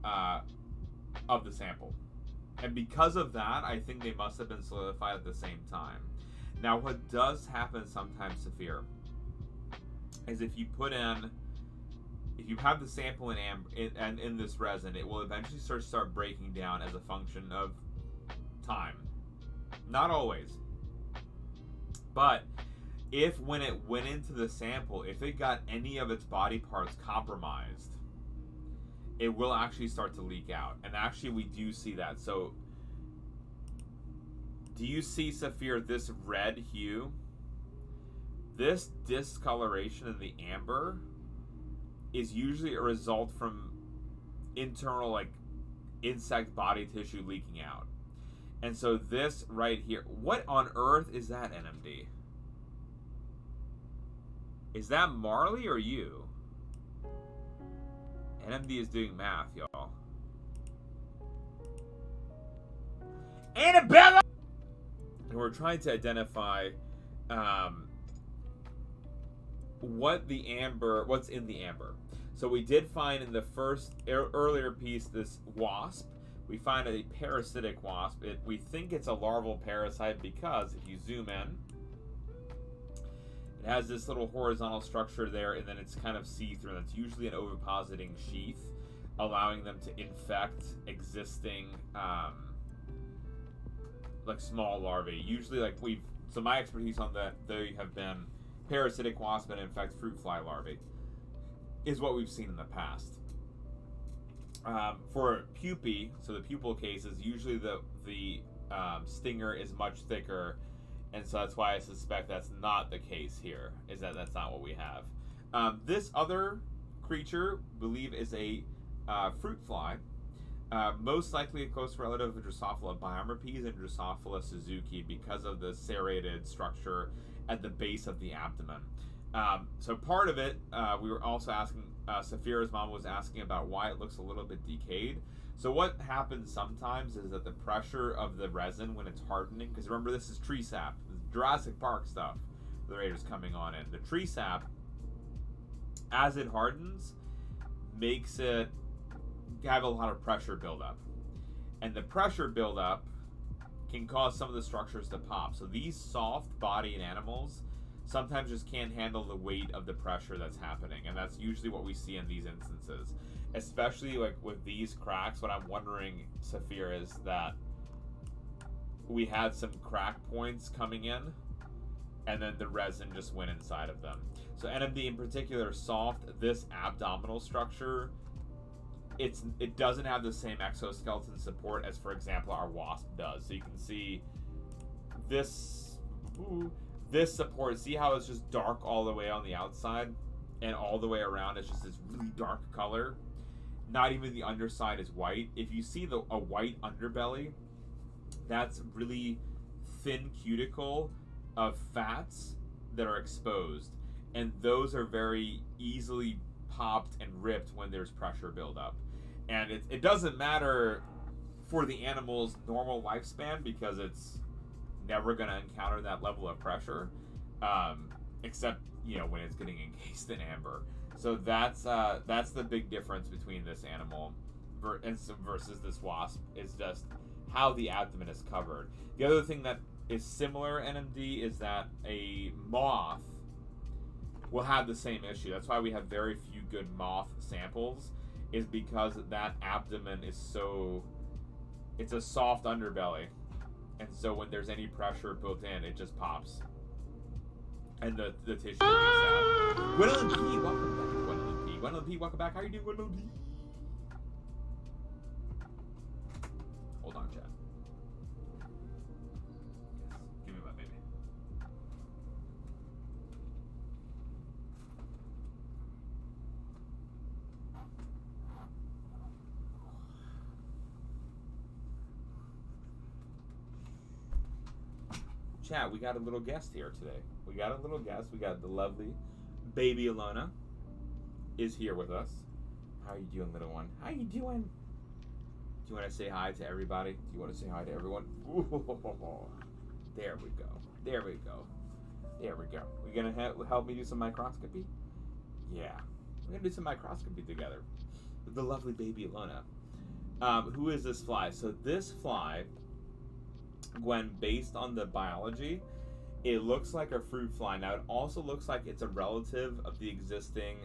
of the sample. And because of that, I think they must have been solidified at the same time. Now, what does happen sometimes, Saphir, is if you have the sample in this resin, it will eventually start breaking down as a function of time. Not always. But if when it went into the sample, if it got any of its body parts compromised, it will actually start to leak out. And actually we do see that. So do you see, Saphir, this red hue? This discoloration in the amber is usually a result from internal, like, insect body tissue leaking out. And so this right here, what on earth is that, NMD? Is that Marley or you? NMD is doing math, y'all. Annabella! And we're trying to identify what's in the amber. So we did find in the first earlier piece this wasp. We find a parasitic wasp. We think it's a larval parasite because if you zoom in, it has this little horizontal structure there, and then it's kind of see-through. That's usually an ovipositing sheath, allowing them to infect existing, like, small larvae. Usually, like, so my expertise on that, they have been parasitic wasp and infect fruit fly larvae, is what we've seen in the past. For pupae, so the pupal cases, usually the stinger is much thicker. And so that's why I suspect that's not the case here, is that that's not what we have. This other creature, believe, is a fruit fly. Most likely a close relative of Drosophila biomorphes and Drosophila Suzuki because of the serrated structure at the base of the abdomen. So part of it, we were also asking, Saphira's mom was asking about why it looks a little bit decayed. So what happens sometimes is that the pressure of the resin when it's hardening, because remember this is tree sap, this is Jurassic Park stuff, the Raiders coming on in. The tree sap, as it hardens, makes it have a lot of pressure buildup. And the pressure buildup can cause some of the structures to pop. So these soft-bodied animals sometimes just can't handle the weight of the pressure that's happening, and that's usually what we see in these instances. Especially like with these cracks, what I'm wondering, Saphir, is that we had some crack points coming in, and then the resin just went inside of them. So NMD in particular, soft, this abdominal structure, it doesn't have the same exoskeleton support as, for example, our wasp does. So you can see this support. See how it's just dark all the way on the outside, and all the way around it's just this really dark color. Not even the underside is white. If you see a white underbelly, that's really thin cuticle of fats that are exposed, and those are very easily popped and ripped when there's pressure buildup. And it doesn't matter for the animal's normal lifespan because it's never going to encounter that level of pressure, except when it's getting encased in amber. So that's the big difference between this animal versus this wasp, is just how the abdomen is covered. The other thing that is similar NMD is that a moth will have the same issue. That's why we have very few good moth samples, is because that abdomen is it's a soft underbelly, and so when there's any pressure built in, it just pops, and the tissue leaks out. Gwendolyn P, welcome back. Gwendolyn P, Gwendolyn P, welcome back. How are you doing, Gwendolyn P? Hold on, chat. Give me my baby. Chat, we got a little guest here today. We got a little guest. We got the lovely baby Alona is here with us. How are you doing, little one? How you doing? Do you want to say hi to everybody? Do you want to say hi to everyone? Ooh, there we go. There we go. There we go. We gonna help me do some microscopy? Yeah, we're gonna do some microscopy together with the lovely baby Alona. Who is this fly? So this fly, Gwen, based on the biology, it looks like a fruit fly. Now, it also looks like it's a relative of the existing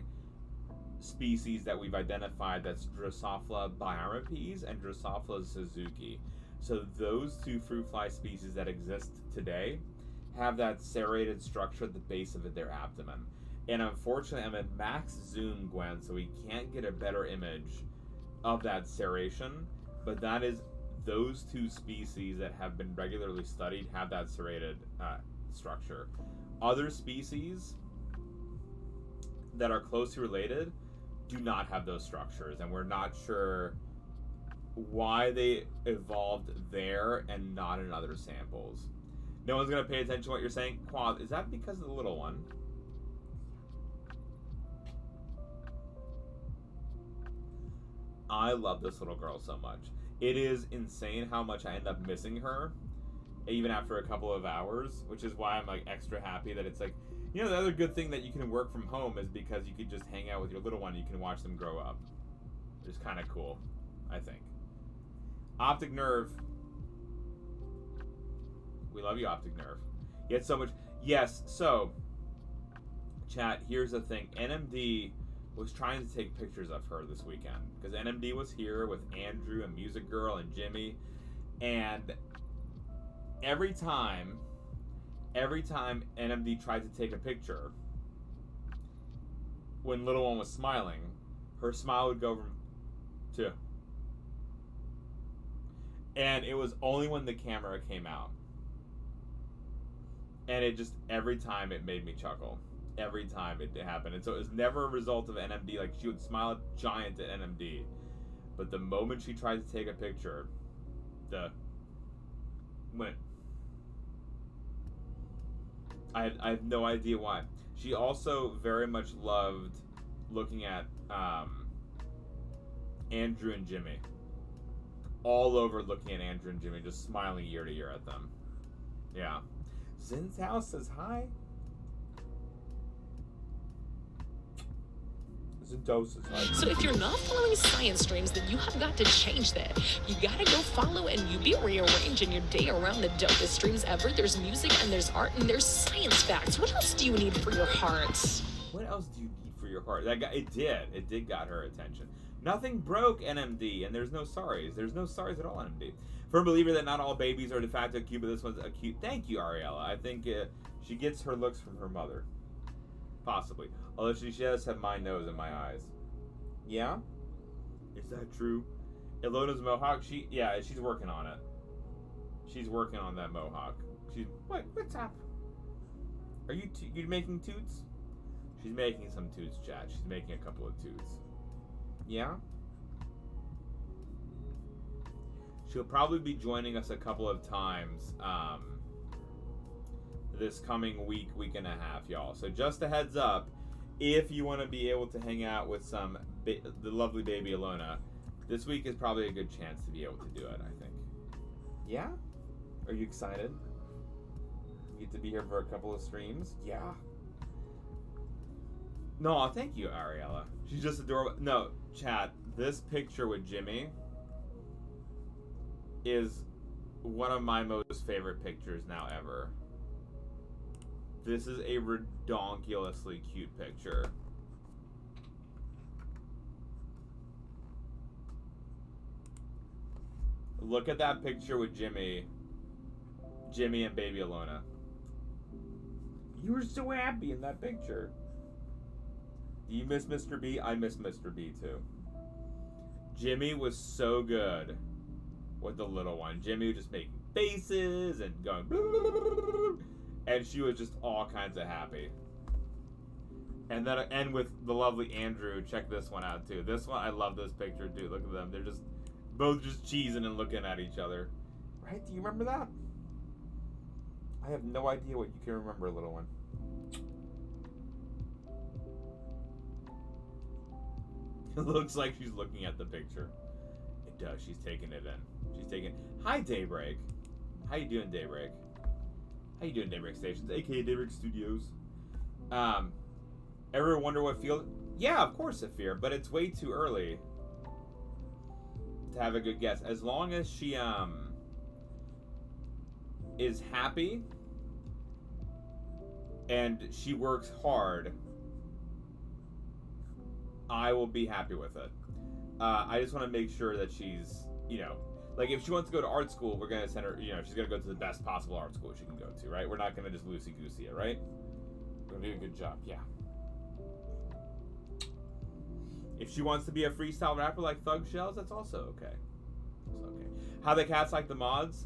species that we've identified, that's Drosophila biarrhapes and Drosophila suzuki. So those two fruit fly species that exist today have that serrated structure at the base of their abdomen. And unfortunately, I'm at max zoom, Gwen, so we can't get a better image of that serration, but that is those two species that have been regularly studied have that serrated structure. Other species that are closely related do not have those structures, and we're not sure why they evolved there and not in other samples. No one's going to pay attention to what you're saying. Quad, is that because of the little one? I love this little girl so much. It is insane how much I end up missing her, even after a couple of hours, which is why I'm like extra happy that it's like, the other good thing that you can work from home is because you could just hang out with your little one, you can watch them grow up. Which is kind of cool, I think. Optic Nerve. We love you, Optic Nerve. You had so much. Yes, so, chat, here's the thing. NMD was trying to take pictures of her this weekend, because NMD was here with Andrew and Music Girl and Jimmy, and every time NMD tried to take a picture, when little one was smiling, her smile would go from 2. And it was only when the camera came out. And it just, every time it made me chuckle. Every time it happened. And so it was never a result of NMD. Like, she would smile giant at NMD. But the moment she tried to take a picture, went. I have no idea why. She also very much loved looking at Andrew and Jimmy. All over looking at Andrew and Jimmy, just smiling ear to ear at them. Yeah. Zin's house says hi. It's a dosage. So if you're not following science streams, then you have got to change that. You gotta go follow and you be rearranging your day around the dopest streams ever. There's music and there's art and there's science facts. What else do you need for your heart? What else do you need for your heart? It did got her attention. Nothing broke, NMD, and there's no sorries. There's no sorries at all, NMD. Firm believer that not all babies are de facto cute, but this one's a cute. Thank you, Ariella. I think she gets her looks from her mother. Possibly. Although she does have my nose and my eyes. Yeah? Is that true? Ilona's mohawk, she's working on it. She's working on that mohawk. What's up? Are you making toots? She's making some toots, chat. She's making a couple of toots. Yeah? She'll probably be joining us a couple of times this coming week and a half, y'all. So just a heads up, if you want to be able to hang out with the lovely baby Ilona, this week is probably a good chance to be able to do it, I think. Yeah? Are you excited? You get to be here for a couple of streams? Yeah. No, thank you, Ariella. She's just adorable. No, chat, this picture with Jimmy is one of my most favorite pictures now ever. This is a redonkulously cute picture. Look at that picture with Jimmy and baby Ilona. You were so happy in that picture. Do you miss Mr. B? I miss Mr. B too. Jimmy was so good with the little one. Jimmy was just making faces and going blah, blah, blah, blah, blah, and she was just all kinds of happy. And then and with the lovely Andrew, check this one out too. This one, I love this picture too. Look at them. They're just both just cheesing and looking at each other. Right? Do you remember that? I have no idea what you can remember, little one. It looks like she's looking at the picture. It does. She's taking it in. She's taking. Hi, Daybreak. How you doing, Daybreak? How you doing, Daybreak Stations, aka Daybreak Studios? Ever wonder what field? Yeah, of course, Saphir, but it's way too early to have a good guess. As long as she is happy and she works hard, I will be happy with it. I just want to make sure that she's, like if she wants to go to art school, we're going to send her, she's going to go to the best possible art school she can go to, right? We're not going to just loosey-goosey it, right? We're going to do a good job, yeah. If she wants to be a freestyle rapper like Thug Shells, that's also okay. That's okay. How the cats like the mods?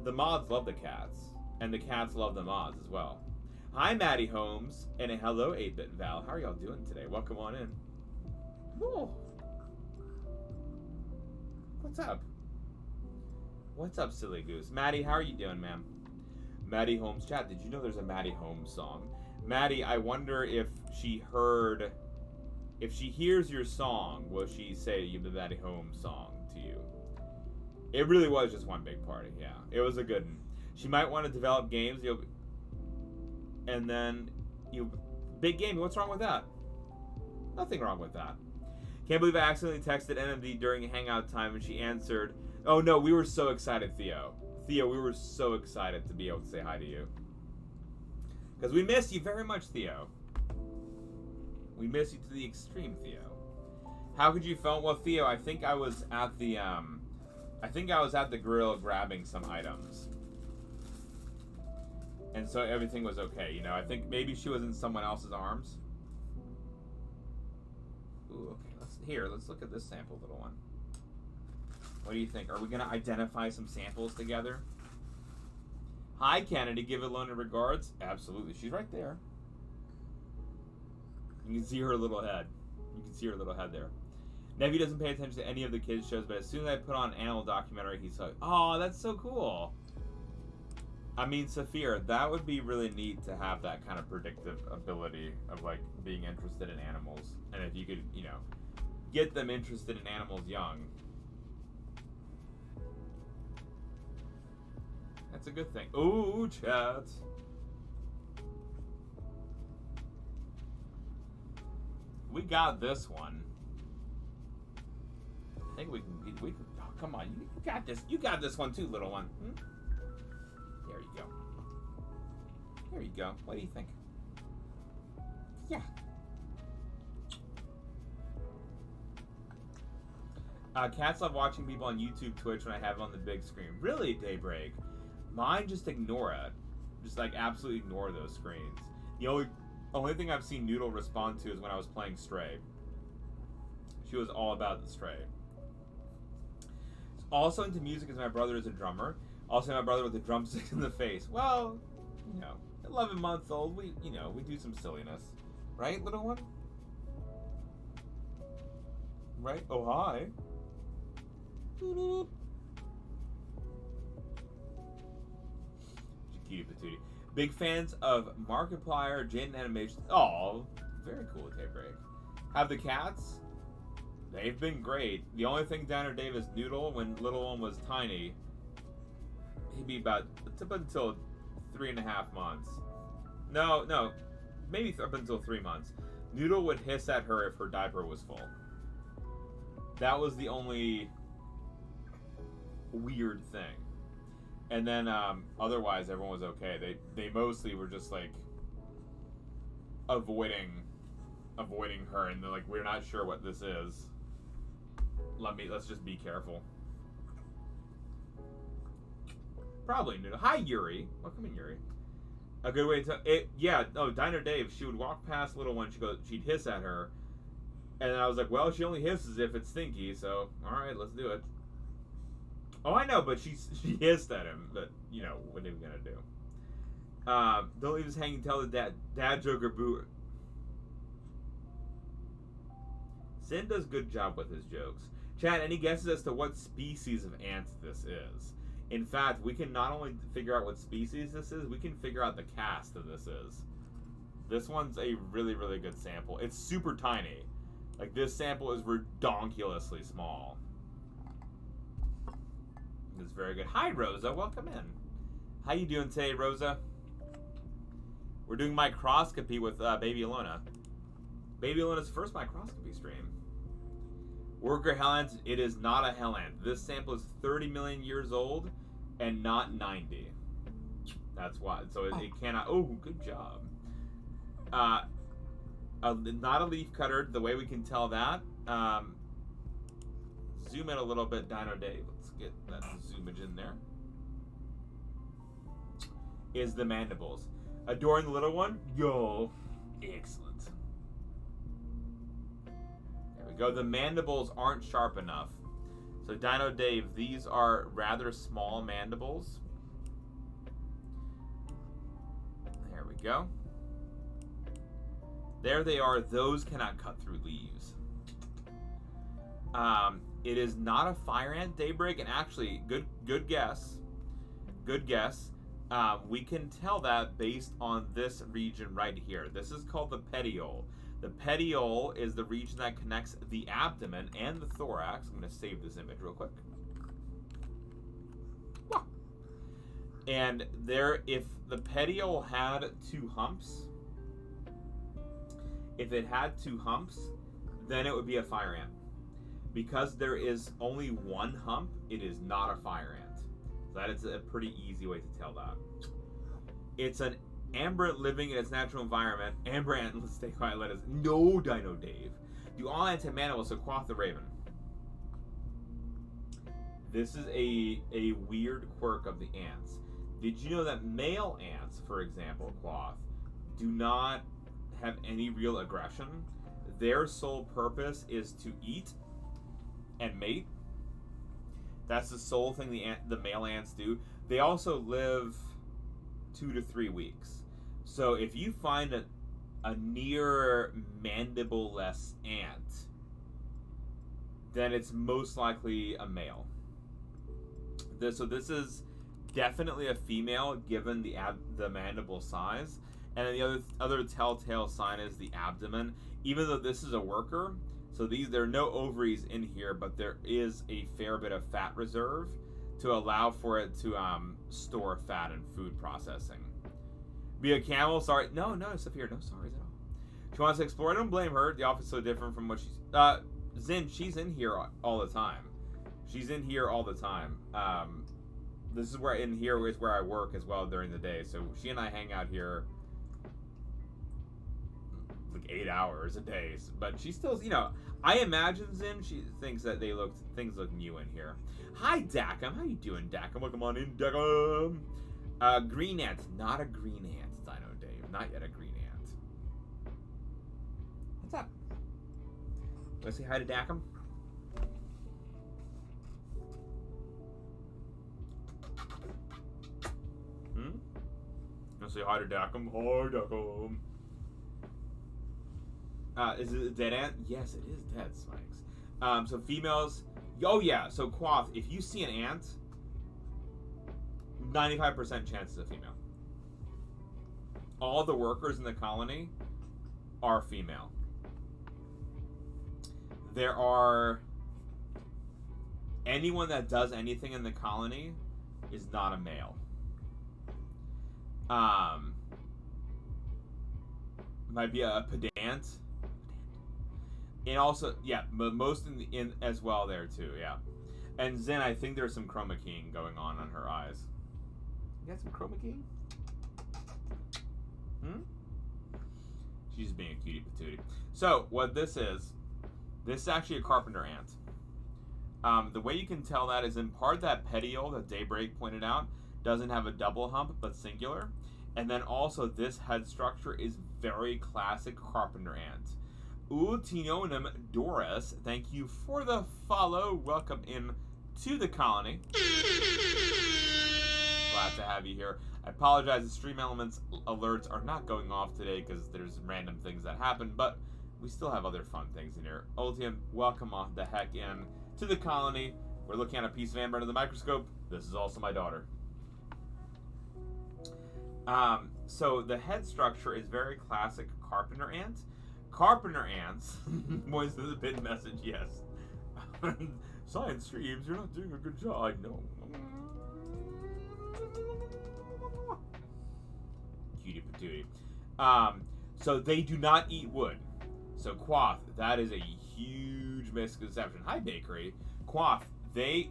The mods love the cats, and the cats love the mods as well. Hi, Maddie Holmes, and a hello, 8-Bit Val. How are y'all doing today? Welcome on in. Whoa. What's up? What's up, silly goose? Maddie, how are you doing, ma'am? Maddie Holmes chat. Did you know there's a Maddie Holmes song? Maddie, I wonder if she hears your song, will she say the Maddie Holmes song to you? It really was just one big party, yeah. It was a good one. She might want to develop games, and then big game. What's wrong with that? Nothing wrong with that. Can't believe I accidentally texted NMD during hangout time and she answered. Oh no, we were so excited, Theo. Theo, we were so excited to be able to say hi to you. Because we miss you very much, Theo. We miss you to the extreme, Theo. How could you film? Well, Theo, I think I was at the grill grabbing some items. And so everything was okay, I think maybe she was in someone else's arms. Ooh, okay. Let's look at this sample, little one. What do you think? Are we gonna identify some samples together? Hi, Kennedy. Give Ilona regards. Absolutely. She's right there. You can see her little head. You can see her little head there. Nephew doesn't pay attention to any of the kids' shows, but as soon as I put on an animal documentary, he's like, oh, that's so cool. I mean, Saphir, that would be really neat to have that kind of predictive ability of, like, being interested in animals. And if you could, get them interested in animals young. That's a good thing. Ooh, chat. We got this one. I think we can. Oh, come on, you got this. You got this one too, little one. Hmm? There you go. There you go. What do you think? Yeah. Cats love watching people on YouTube, Twitch when I have it on the big screen. Really, Daybreak? Mine just ignore it. Just like absolutely ignore those screens. The only thing I've seen Noodle respond to is when I was playing Stray. She was all about the Stray. Also into music is my brother is a drummer. Also my brother with the drumsticks in the face. Well, 11-month-old, we do some silliness. Right, little one? Right? Oh, hi. Chiquita Patootie. Big fans of Markiplier, Jane Animations. Oh, very cool, Daybreak. Have the cats? They've been great. The only thing Diner Dave is Noodle. When little one was tiny, he'd be up until 3.5 months. No, maybe up until 3 months. Noodle would hiss at her if her diaper was full. That was the only weird thing. And then otherwise everyone was okay. They mostly were just like avoiding her, and they're like, we're not sure what this is. Let's just be careful. Probably Noodle. Hi Yuri. Welcome in, Yuri. A good way to Diner Dave, she would walk past little one, she'd hiss at her. And I was like, well, she only hisses if it's stinky, so alright, let's do it. Oh, I know, but she hissed at him, but what are we gonna do? Don't leave us hanging, tell the dad joke or boo. Sin does good job with his jokes. Chad, any guesses as to what species of ant this is? In fact, we can not only figure out what species this is, we can figure out the caste of this is. This one's a really, really good sample. It's super tiny. Like, this sample is redonkulously small. It's very good. Hi, Rosa. Welcome in. How you doing today, Rosa? We're doing microscopy with Baby Alona. Baby Alona's first microscopy stream. Worker hell ant. It is not a hell ant. This sample is 30 million years old and not 90. That's why. So it cannot. Oh, good job. Not a leaf cutter. The way we can tell that. Zoom in a little bit, Dino Dave. Let's get that zoomage in there. Is the mandibles. Adoring the little one? Yo. Excellent. There we go. The mandibles aren't sharp enough. So Dino Dave, these are rather small mandibles. There we go. There they are. Those cannot cut through leaves. It is not a fire ant, Daybreak, and actually, good guess. Good guess. We can tell that based on this region right here. This is called the petiole. The petiole is the region that connects the abdomen and the thorax. I'm going to save this image real quick. And there, if the petiole had two humps, then it would be a fire ant. Because there is only one hump, it is not a fire ant. That is a pretty easy way to tell that. It's an amber ant living in its natural environment. Amber ant, let's stay quiet, let us. No, Dino Dave. Do all ants have mandibles, so Quoth the Raven. This is a weird quirk of the ants. Did you know that male ants, for example, Quoth, do not have any real aggression? Their sole purpose is to eat and mate. That's the sole thing the male ants do. They also live 2 to 3 weeks. So if you find a near mandible-less ant, then it's most likely a male. So this is definitely a female given the mandible size. And then the other telltale sign is the abdomen. Even though this is a worker, so there are no ovaries in here, but there is a fair bit of fat reserve to allow for it to store fat in food processing. Be a camel? Sorry. No, Saphir, no sorries at all. She wants to explore. I don't blame her. The office is so different from what she's... Zin, she's in here all the time. She's in here all the time. This is where I work as well during the day. So she and I hang out here like 8 hours a day. But she still, you know, I imagine Zin, she thinks that things look new in here. Hi, Dacum. How you doing, Dacum? Welcome on in, Dacum. Green ant. Not a green ant, Dino Dave. Not yet a green ant. What's up? Let's say hi to Dacum. Let's say hi to Dacum. Hi, Dacum. Is it a dead ant? Yes, it is dead, Spikes. So females. Oh yeah. So Quoth, if you see an ant, 95% chance it's a female. All the workers in the colony are female. There are... Anyone that does anything in the colony is not a male. Might be a pedant. And also, yeah, most in as well there too, yeah. And Zen, I think there's some chroma keying going on her eyes. You got some chroma keying? She's just being a cutie patootie. So, what this is actually a carpenter ant. The way you can tell that is in part that petiole that Daybreak pointed out doesn't have a double hump, but singular. And then also this head structure is very classic carpenter ant. Utinonum Doris, thank you for the follow. Welcome in to the colony. Glad to have you here. I apologize, the stream elements alerts are not going off today because there's random things that happen, but we still have other fun things in here. Ultium, welcome on the heck in to the colony. We're looking at a piece of amber under the microscope. This is also my daughter. So the head structure is very classic carpenter ant. Carpenter ants, voice of the pin message, yes. Science streams, you're not doing a good job. I know. Cutie patootie. So they do not eat wood. So Quoth, that is a huge misconception. Hi, Bakery. Quoth,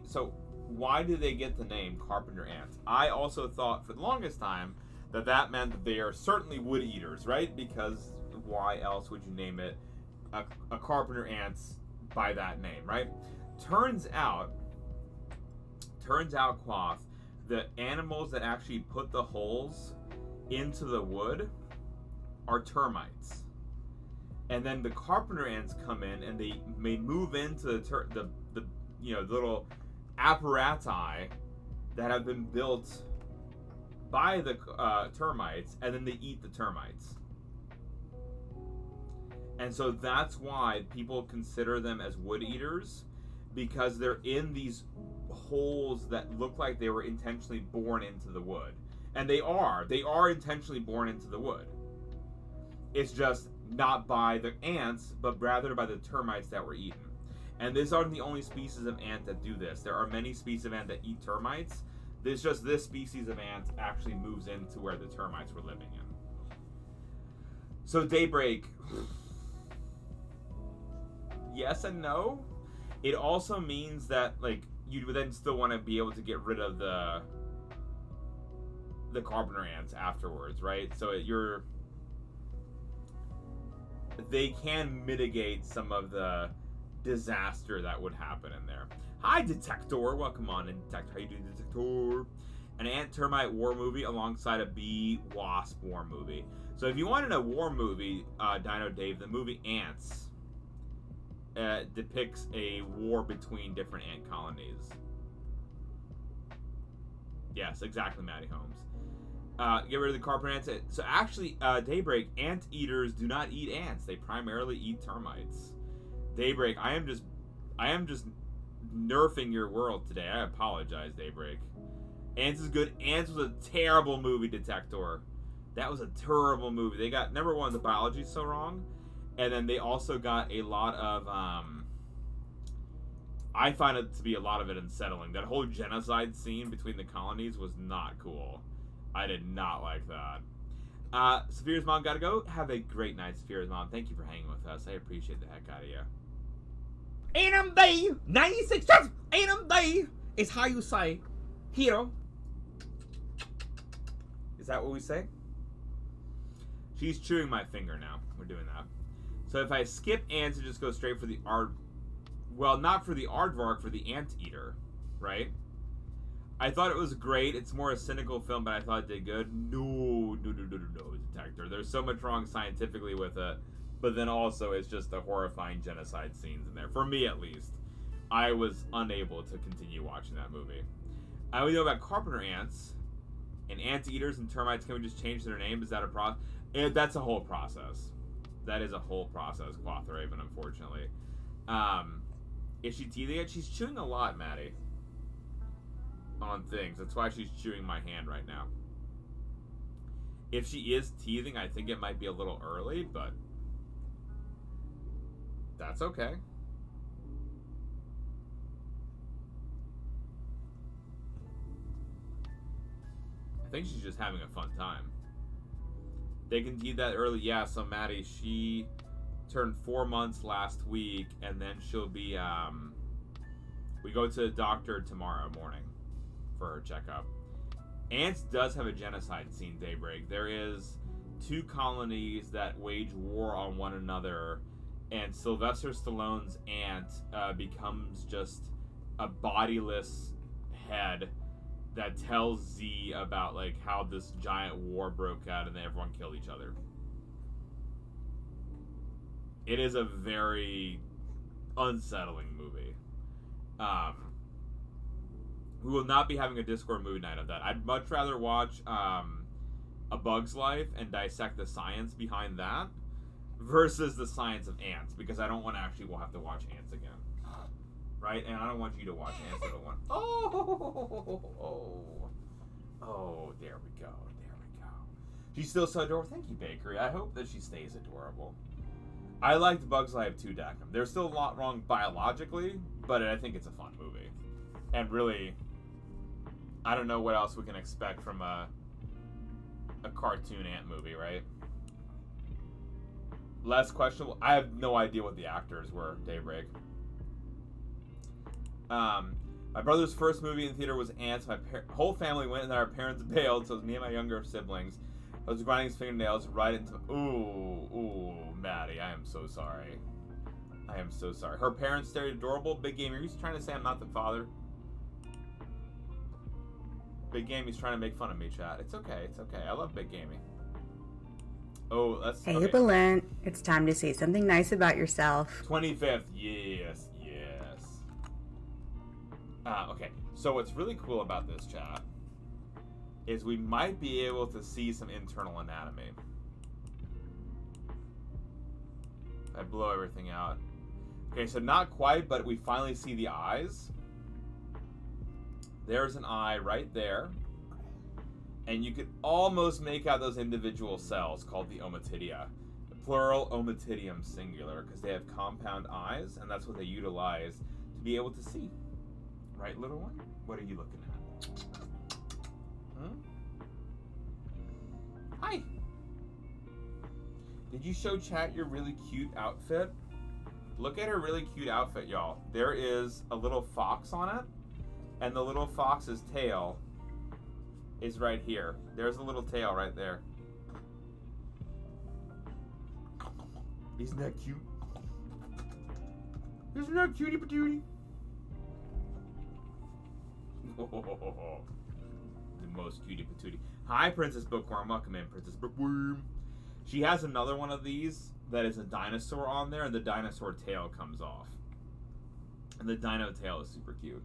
so why do they get the name carpenter ant? I also thought for the longest time that meant that they are certainly wood eaters, right? Because why else would you name it a carpenter ants by that name, right? Turns out, Quoth, the animals that actually put the holes into the wood are termites. And then the carpenter ants come in and they may move into the little apparati that have been built by the termites, and then they eat the termites. And so that's why people consider them as wood eaters, because they're in these holes that look like they were intentionally born into the wood. And they are intentionally born into the wood. It's just not by the ants, but rather by the termites that were eaten. And these aren't the only species of ant that do this. There are many species of ant that eat termites. This species of ant actually moves into where the termites were living in. So Daybreak, yes and no. It also means that like you would then still want to be able to get rid of the carpenter ants afterwards, right? So they can mitigate some of the disaster that would happen in there. Hi, Detector. Welcome on in, Detector. How you doing, Detector? An ant termite war movie alongside a bee wasp war movie. So if you wanted a war movie, Dino Dave, the movie Ants depicts a war between different ant colonies. Yes, exactly, Matty Holmes. Get rid of the carpenter ants. So actually, Daybreak, ant eaters do not eat ants. They primarily eat termites. Daybreak, I am just nerfing your world today. I apologize, Daybreak. Ants is good. Ants was a terrible movie, Detector. That was a terrible movie. They got, number one, the biology so wrong, and then they also got a lot of, I find it to be a lot of it unsettling. That whole genocide scene between the colonies was not cool. I did not like that. Saphira's mom gotta go. Have a great night, Saphira's mom. Thank you for hanging with us. I appreciate the heck out of you. NMD 96 cents. NMD is how you say hero. Is that what we say? She's chewing my finger now. We're doing that. So if I skip ants and just go straight for the well, not for the aardvark, for the anteater, right? I thought it was great. It's more a cynical film, but I thought it did good. No, Detector. There's so much wrong scientifically with it, but then also it's just the horrifying genocide scenes in there. For me, at least, I was unable to continue watching that movie. I only know about carpenter ants and anteaters and termites. Can we just change their name? Is that a process? That's a whole process. That is a whole process, Quathraven, unfortunately. Is she teething it? She's chewing a lot, Maddie. On things. That's why she's chewing my hand right now. If she is teething, I think it might be a little early, but that's okay. I think she's just having a fun time. They can teeth that early. Yeah, so Maddie, she turned 4 months last week, and then she'll be, we go to the doctor tomorrow morning for her checkup. Ants does have a genocide scene, Daybreak. There is 2 colonies that wage war on one another, and Sylvester Stallone's ant becomes just a bodiless head that tells Z about like how this giant war broke out and then everyone killed each other. It is a very unsettling movie. We will not be having a Discord movie night of that. I'd much rather watch A Bug's Life and dissect the science behind that versus the science of ants, because I don't want to actually have to watch ants again. Right? And I don't want you to watch ants at one. Oh, there we go. There we go. She's still so adorable. Thank you, Bakery. I hope that she stays adorable. I liked Bug's Life too, Dackham. There's still a lot wrong biologically, but I think it's a fun movie. And really, I don't know what else we can expect from a cartoon ant movie, right? Less questionable. I have no idea what the actors were, Daybreak. My brother's first movie in theater was Ants. My whole family went and our parents bailed, so it was me and my younger siblings. I was grinding his fingernails right into... Ooh, Maddie, I am so sorry. I am so sorry. Her parents stared adorable. Big Game, are you trying to say I'm not the father? Big Gamey's trying to make fun of me, chat. It's okay, it's okay. I love Big Gamey. Oh, that's... Hey, okay. Balloon. It's time to say something nice about yourself. 25th, yes, yes. Okay, so what's really cool about this, chat, is we might be able to see some internal anatomy. I blow everything out. Okay, so not quite, but we finally see the eyes. There's an eye right there. And you could almost make out those individual cells called the ommatidia. The plural, ommatidium singular, because they have compound eyes, and that's what they utilize to be able to see. Right, little one? What are you looking at? Hi. Did you show chat your really cute outfit? Look at her really cute outfit, y'all. There is a little fox on it, and the little fox's tail is right here. There's a little tail right there. Isn't that cute? Isn't that cutie patootie? The most cutie patootie. Hi, Princess Bookworm. Welcome in, Princess Bookworm. She has another one of these that is a dinosaur on there, and the dinosaur tail comes off. And the dino tail is super cute.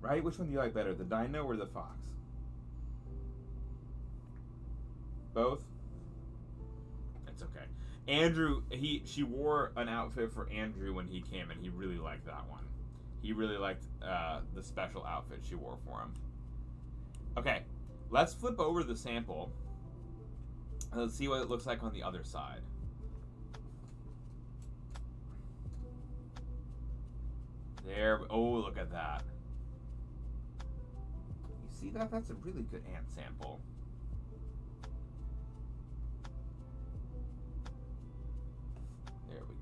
Right? Which one do you like better, the dino or the fox? Both? It's okay. Andrew, she wore an outfit for Andrew when he came, and he really liked that one. He really liked the special outfit she wore for him. Okay, let's flip over the sample, and let's see what it looks like on the other side. There, oh, look at that. You see that? That's a really good ant sample.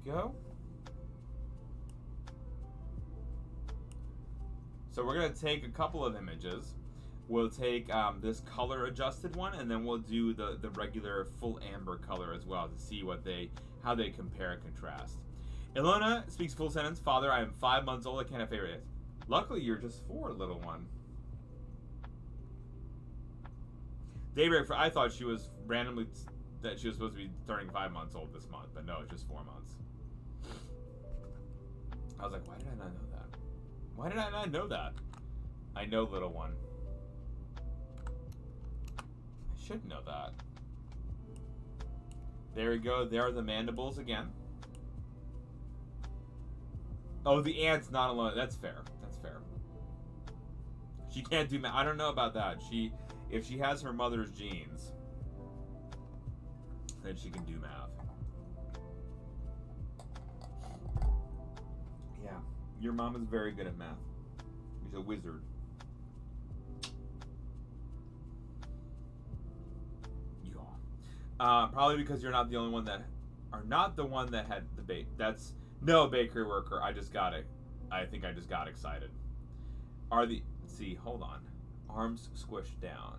go. So we're going to take a couple of images. We'll take this color adjusted one, and then we'll do the regular full amber color as well to see how they compare and contrast. Ilona speaks full sentence. Father, I am 5 months old. I can't have favorite. Luckily, you're just 4, little one. Daybreak, I thought she was randomly that she was supposed to be turning 5 months old this month, but no, it's just 4 months. I was like, why did I not know that? Why did I not know that? I know, little one. I should know that. There we go. There are the mandibles again. Oh, the ant's not alone. That's fair. That's fair. She can't do math. I don't know about that. If she has her mother's genes, then she can do math. Yeah. Your mom is very good at math. She's a wizard. Probably because you're not the only one that had the bait. That's no bakery worker. I just got it. I think I just got excited. Let's see, hold on. Arms squished down.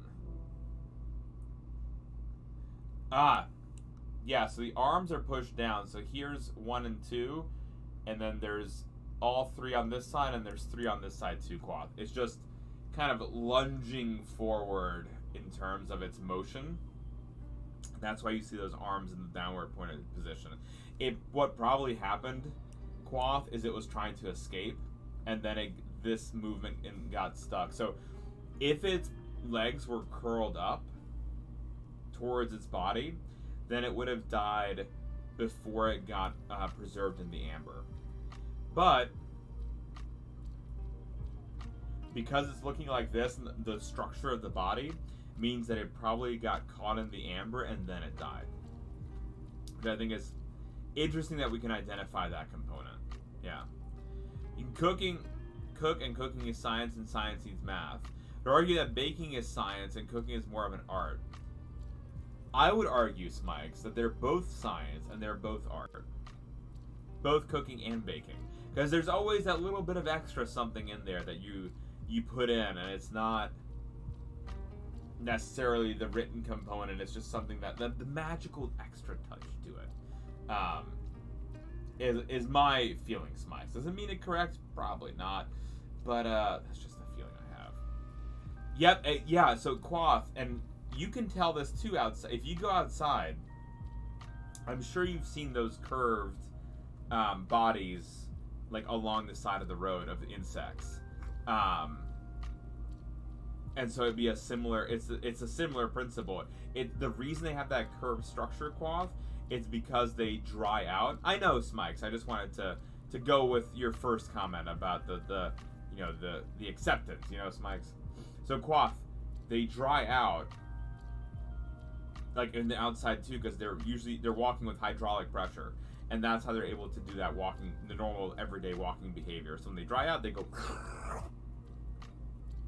Yeah, so the arms are pushed down. So here's 1 and 2, and then there's all 3 on this side, and there's 3 on this side too, Quath. It's just kind of lunging forward in terms of its motion. That's why you see those arms in the downward pointed position. What probably happened, Quath, is it was trying to escape, and then this movement got stuck. So if its legs were curled up towards its body, then it would have died before it got preserved in the amber. But because it's looking like this, the structure of the body means that it probably got caught in the amber and then it died. Which I think is interesting that we can identify that component. Yeah. Cook and cooking is science, and science needs math. To argue that baking is science and cooking is more of an art. I would argue, Smikes, that they're both science and they're both art. Both cooking and baking. Because there's always that little bit of extra something in there that you put in, and it's not necessarily the written component. It's just something that the magical extra touch to it is my feeling, Smikes. Does it mean it correct? Probably not. But that's just the feeling I have. Yep, yeah, so Quath, and you can tell this too outside. If you go outside, I'm sure you've seen those curved bodies like along the side of the road of the insects. And so it'd be a similar, it's a similar principle. The reason they have that curved structure, Quath, it's because they dry out. I know, Smikes, I just wanted to go with your first comment about the acceptance, Smikes. So Quath, they dry out like in the outside too, because they're walking with hydraulic pressure, and that's how they're able to do that walking, the normal everyday walking behavior. So when they dry out, they go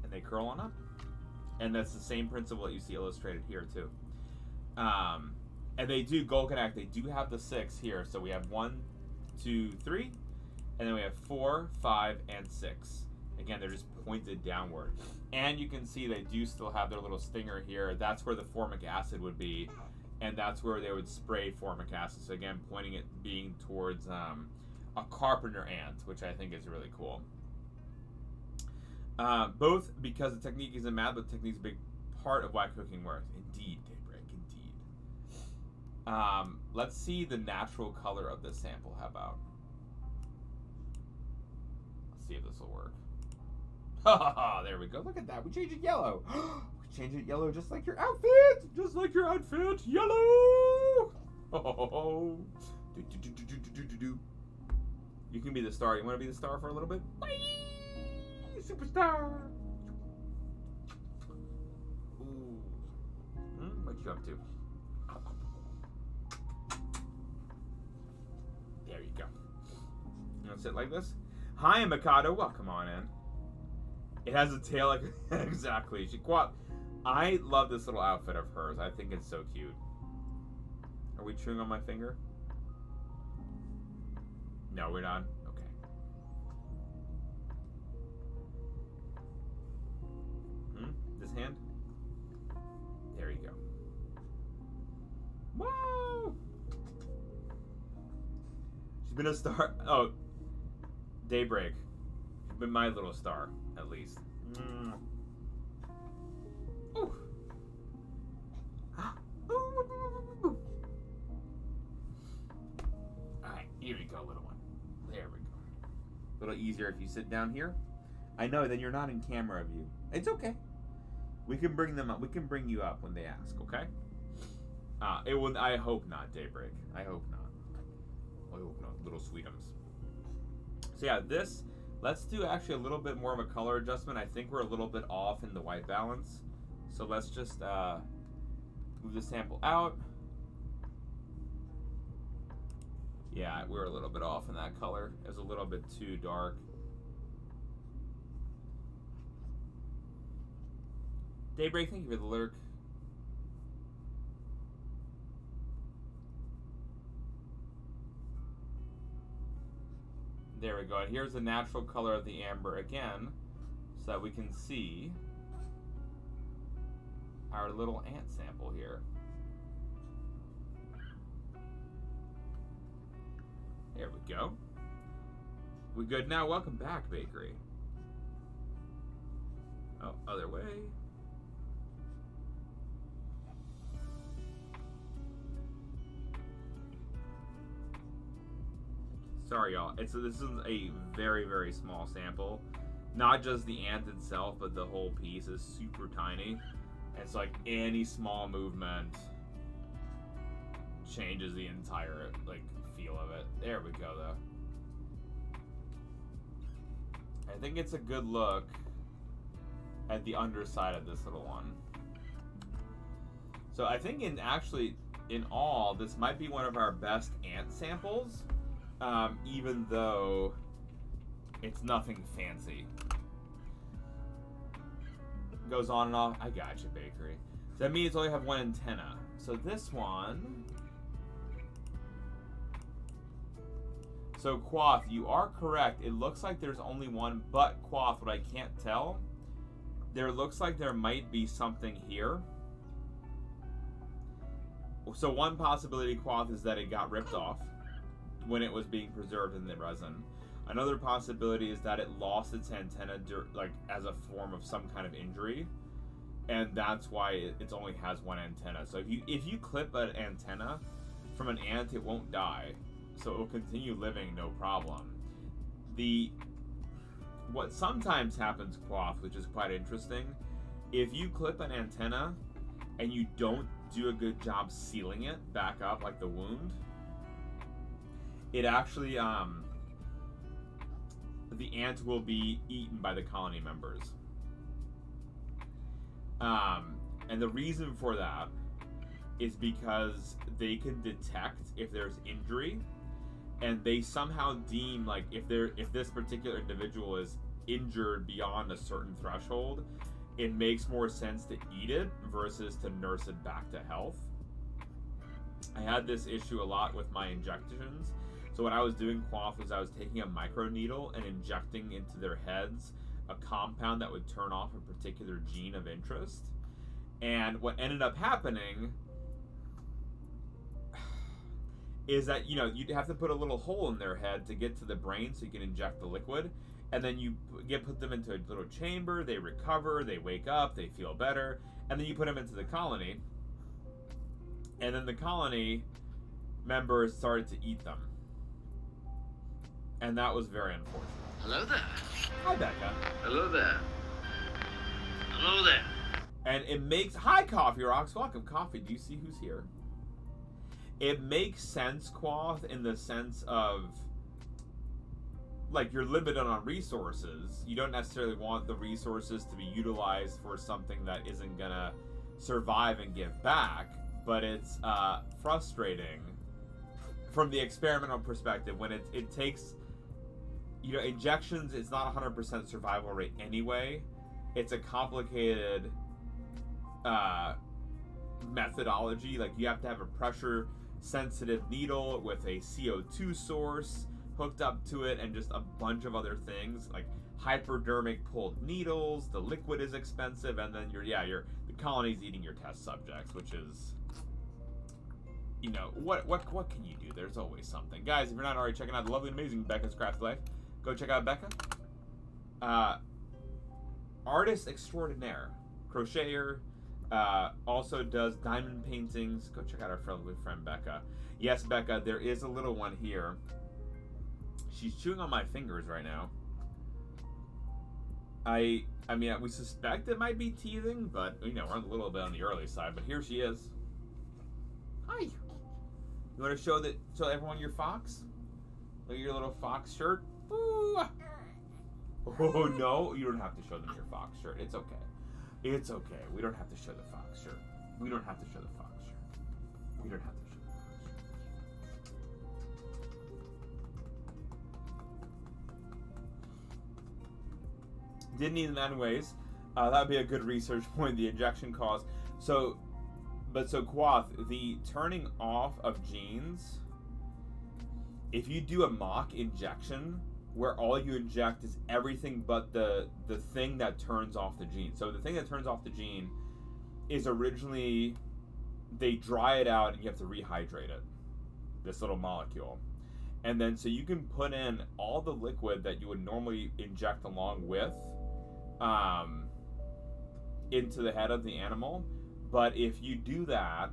and they curl on up, and that's the same principle that you see illustrated here too. And they do Golcanac. They do have the 6 here, so we have 1, 2, 3, and then we have 4, 5, and 6. Again, they're just pointed downward. And you can see they do still have their little stinger here. That's where the formic acid would be, and that's where they would spray formic acid. So again, pointing it being towards a carpenter ant, which I think is really cool. Both because the technique isn't mad, but the technique is a big part of why cooking works. Indeed, Daybreak, indeed. Let's see the natural color of this sample. How about? Let's see if this will work. There we go. Look at that. We changed it yellow. We changed it yellow just like your outfit. Just like your outfit. Yellow. You can be the star. You want to be the star for a little bit? Bye. Superstar. Ooh. What you up to? There you go. You want to sit like this? Hi, Mikado. Welcome on in. It has a tail like exactly. I love this little outfit of hers. I think it's so cute. Are we chewing on my finger? No, we're not. Okay. This hand? There you go. Whoa! She's been a star. Oh, Daybreak. She's been my little star, at least. Ooh. Alright, here we go, little one. There we go. A little easier if you sit down here. I know, then you're not in camera view. It's okay. We can bring them up. We can bring you up when they ask, okay? It will. I hope not, Daybreak. I hope not. I hope not, little sweetums. So yeah, this. Let's do actually a little bit more of a color adjustment. I think we're a little bit off in the white balance. So let's just move the sample out. Yeah, we're a little bit off in that color. It was a little bit too dark. Daybreak, thank you for the lurk. There we go. And here's the natural color of the amber again, so that we can see our little ant sample here. There we go. We good now? Welcome back, Bakery. Oh, other way. Sorry, y'all. This is a very, very small sample. Not just the ant itself, but the whole piece is super tiny. It's like any small movement changes the entire feel of it. There we go, though. I think it's a good look at the underside of this little one. So I think in all, this might be one of our best ant samples. Even though it's nothing fancy. Goes on and off. I got you, Bakery. So that means only have one antenna. So this one. So Quoth, you are correct. It looks like there's only one, but Quoth, what I can't tell, there looks like there might be something here. So one possibility, Quoth, is that it got ripped off when it was being preserved in the resin. Another possibility is that it lost its antenna as a form of some kind of injury, and that's why it only has one antenna. So if you clip an antenna from an ant, it won't die, so it will continue living no problem. What sometimes happens, Quoth, which is quite interesting, if you clip an antenna and you don't do a good job sealing it back up, like the wound, it actually, the ant will be eaten by the colony members. And the reason for that is because they can detect if there's injury, and they somehow deem if this particular individual is injured beyond a certain threshold, it makes more sense to eat it versus to nurse it back to health. I had this issue a lot with my injections. So what I was doing, Quoth, was I was taking a microneedle and injecting into their heads a compound that would turn off a particular gene of interest. And what ended up happening is that, you'd have to put a little hole in their head to get to the brain so you can inject the liquid. And then you put them into a little chamber, they recover, they wake up, they feel better. And then you put them into the colony. And then the colony members started to eat them. And that was very unfortunate. Hello there. Hi, Becca. Hello there. Hello there. And it makes... Hi, Coffee Rocks. Welcome, Coffee. Do you see who's here? It makes sense, Quoth, in the sense of... you're limited on resources. You don't necessarily want the resources to be utilized for something that isn't gonna survive and give back. But it's frustrating from the experimental perspective when it takes... injections, it's not 100% survival rate anyway. It's a complicated methodology. You have to have a pressure-sensitive needle with a CO2 source hooked up to it, and just a bunch of other things like hypodermic pulled needles. The liquid is expensive, and then the colony's eating your test subjects, which is, you know, what can you do? There's always something. Guys, if you're not already checking out the lovely and amazing Becca's Craft Life, go check out Becca. Artist extraordinaire, crocheter, also does diamond paintings. Go check out our lovely friend Becca. Yes, Becca, there is a little one here. She's chewing on my fingers right now. I mean, we suspect it might be teething, but, you know, we're a little bit on the early side. But here she is. Hi. You want to show everyone your fox? Look at your little fox shirt. Ooh. Oh, no. You don't have to show them your fox shirt. It's okay. It's okay. We don't have to show the fox shirt. We don't have to show the fox shirt. We don't have to show the fox shirt. Didn't need them anyways. That would be a good research point, the injection cost. So Quoth, the turning off of genes, if you do a mock injection where all you inject is everything but the thing that turns off the gene. So the thing that turns off the gene is originally, they dry it out and you have to rehydrate it, this little molecule. And then so you can put in all the liquid that you would normally inject along with into the head of the animal. But if you do that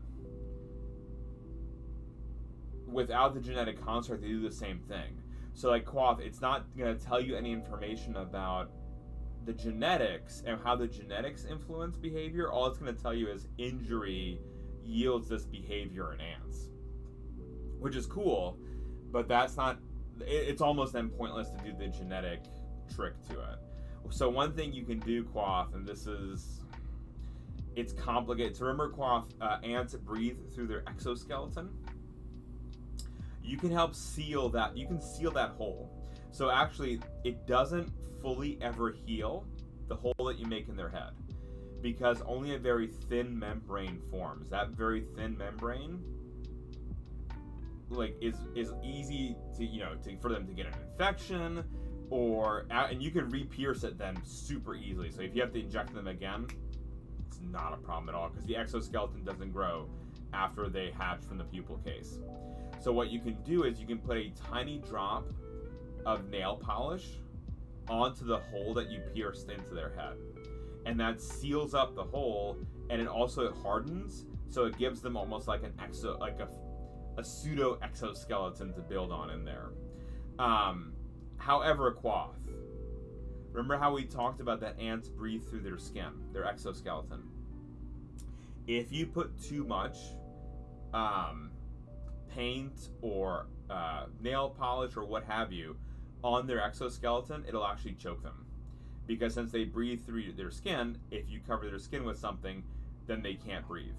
without the genetic construct, they do the same thing. So like Quoth, it's not going to tell you any information about the genetics and how the genetics influence behavior. All it's going to tell you is injury yields this behavior in ants, which is cool, but that's not, it's almost then pointless to do the genetic trick to it. So one thing you can do, Quoth, and this is, it's complicated. So remember, Quoth, ants breathe through their exoskeleton. You can help seal that. You can seal that hole. So actually, it doesn't fully ever heal the hole that you make in their head, because only a very thin membrane forms. That very thin membrane, like, is easy to for them to get an infection, and you can re-pierce it then super easily. So if you have to inject them again, it's not a problem at all, because the exoskeleton doesn't grow after they hatch from the pupal case. So what you can do is you can put a tiny drop of nail polish onto the hole that you pierced into their head, and that seals up the hole, and it also hardens, so it gives them almost like a pseudo exoskeleton to build on in there. However, Quoth, remember how we talked about that ants breathe through their skin, their exoskeleton? If you put too much paint or nail polish or what have you on their exoskeleton, it'll actually choke them. Because since they breathe through their skin, if you cover their skin with something, then they can't breathe.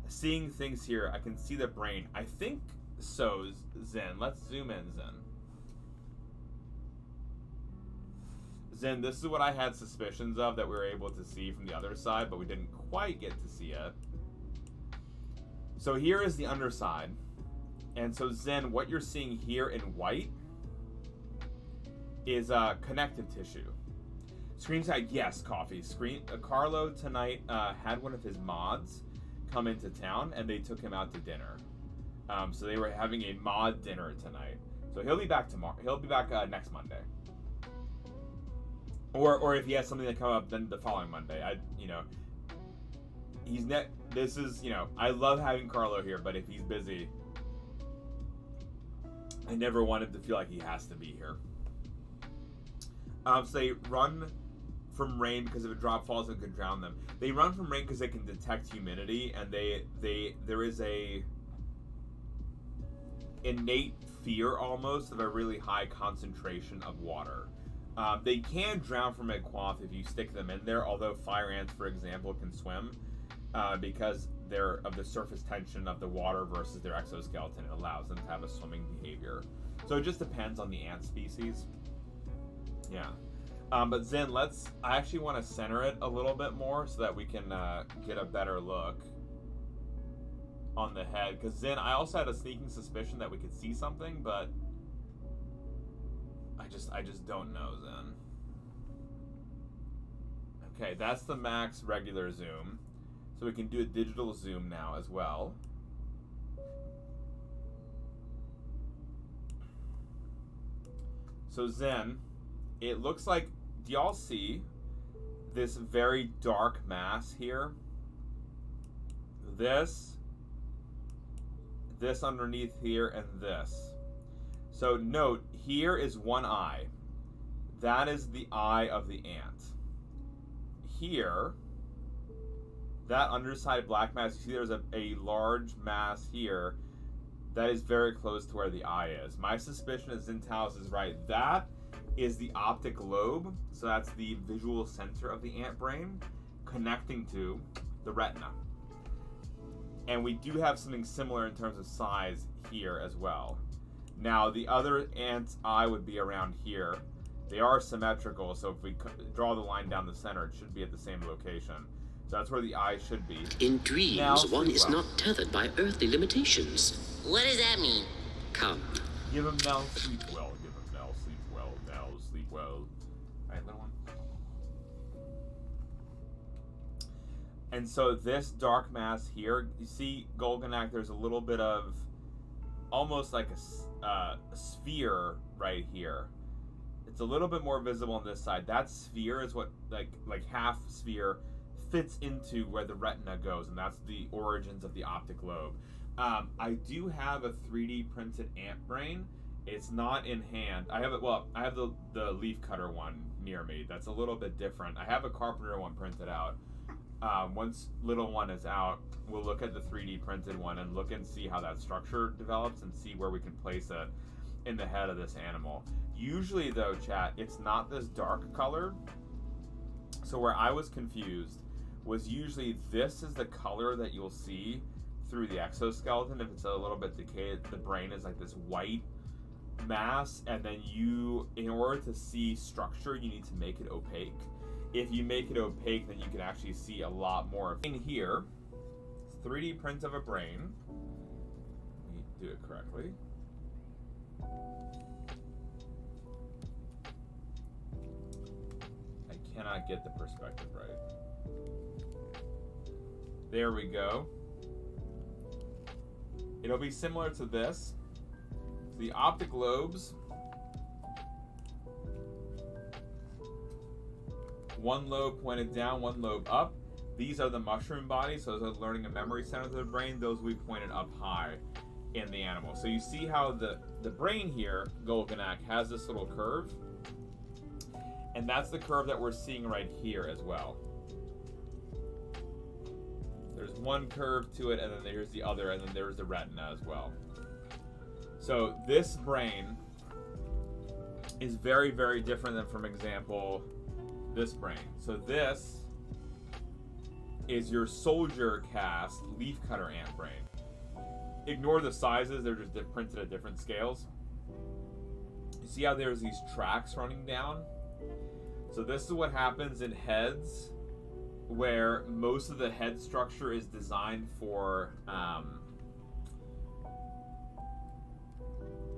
Seeing things here, I can see the brain. I think so, Zen. Let's zoom in, Zen. Zen, this is what I had suspicions of that we were able to see from the other side, but we didn't quite get to see it. So here is the underside. And so Zen, what you're seeing here in white is connective tissue. Screenside, yes, coffee. Carlo tonight had one of his mods come into town, and they took him out to dinner. So they were having a mod dinner tonight. So he'll be back tomorrow. He'll be back next Monday. Or if he has something that come up, then the following Monday. I love having Carlo here, but if he's busy, I never want him to feel like he has to be here. So they run from rain because if a drop falls, it could drown them. They run from rain because they can detect humidity, and there is a innate fear almost of a really high concentration of water. They can drown from a Quoth if you stick them in there, although fire ants, for example, can swim because they're of the surface tension of the water versus their exoskeleton. It allows them to have a swimming behavior. So it just depends on the ant species. Yeah. But Zen, I actually want to center it a little bit more so that we can get a better look on the head. Because Zen, I also had a sneaking suspicion that we could see something, but I just don't know, Zen. Okay, that's the max regular zoom. So we can do a digital zoom now as well. So Zen, it looks like, do y'all see this very dark mass here? This underneath here, and this. So note, here is one eye. That is the eye of the ant. Here, that underside black mass, you see there's a large mass here that is very close to where the eye is. My suspicion is Zintaus is right. That is the optic lobe, so that's the visual center of the ant brain connecting to the retina. And we do have something similar in terms of size here as well. Now, the other ant's eye would be around here. They are symmetrical, so if we draw the line down the center, it should be at the same location. So that's where the eye should be. In dreams, one is not tethered by earthly limitations. What does that mean? Come. Give him now, sleep well. Give him now, sleep well. Now, sleep well. Alright, little one. And so this dark mass here, you see Golganak, there's a little bit of almost like a sphere right here. It's a little bit more visible on this side. That sphere is what, like half sphere, fits into where the retina goes, and that's the origins of the optic lobe. I do have a 3D printed ant brain. It's not in hand. I have it. Well, I have the leaf cutter one near me. That's a little bit different. I have a carpenter one printed out. Once little one is out, we'll look at the 3D printed one and look and see how that structure develops and see where we can place it in the head of this animal. Usually though, chat, it's not this dark color. So where I was confused was usually this is the color that you'll see through the exoskeleton. If it's a little bit decayed, the brain is like this white mass, and then you, in order to see structure, you need to make it opaque. If you make it opaque, then you can actually see a lot more. In here, 3D print of a brain. Let me do it correctly. I cannot get the perspective right. There we go. It'll be similar to this. So the optic lobes, one lobe pointed down, one lobe up. These are the mushroom bodies, so those are learning and memory centers of the brain. Those will be pointed up high in the animal. So you see how the brain here, Golganak, has this little curve. And that's the curve that we're seeing right here as well. There's one curve to it, and then there's the other, and then there's the retina as well. So this brain is very, very different than, for example, this brain. So this is your soldier cast leafcutter ant brain. Ignore the sizes, they're just printed at different scales. You see how there's these tracks running down? So this is what happens in heads, where most of the head structure is designed for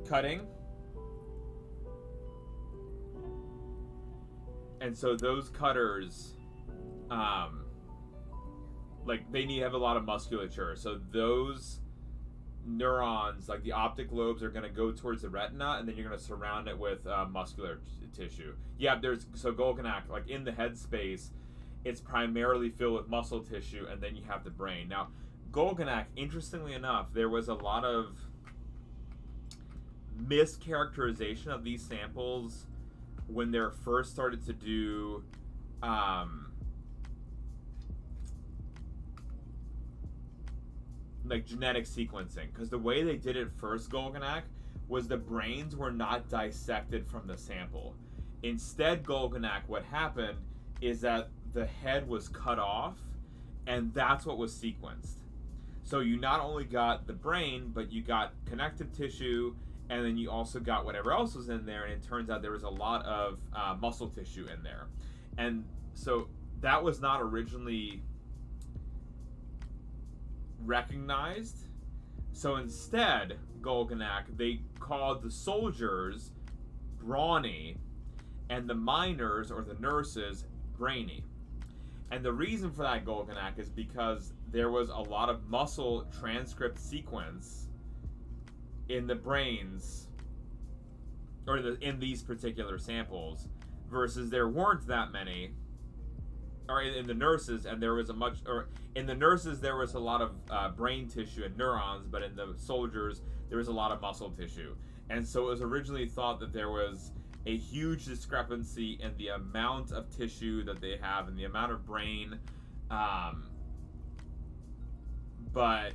cutting. And so those cutters, like they need to have a lot of musculature. So those neurons, like the optic lobes, are going to go towards the retina, and then you're going to surround it with muscular tissue. Yeah, so Golganak, like in the head space, it's primarily filled with muscle tissue, and then you have the brain. Now, Golganak, interestingly enough, there was a lot of mischaracterization of these samples when they're first started to do like genetic sequencing, because the way they did it first, Golganak, was the brains were not dissected from the sample. Instead, Golganak, what happened is that the head was cut off, and that's what was sequenced. So you not only got the brain, but you got connective tissue, and then you also got whatever else was in there, and it turns out there was a lot of muscle tissue in there. And so that was not originally recognized. So instead, Golganak, they called the soldiers scrawny, and the miners, or the nurses, brainy. And the reason for that, Golganak, is because there was a lot of muscle transcript sequence in the brains, or in these particular samples, versus there weren't that many, or in the nurses, and there was in the nurses there was a lot of brain tissue and neurons, but in the soldiers there was a lot of muscle tissue. And so it was originally thought that there was a huge discrepancy in the amount of tissue that they have and the amount of brain, but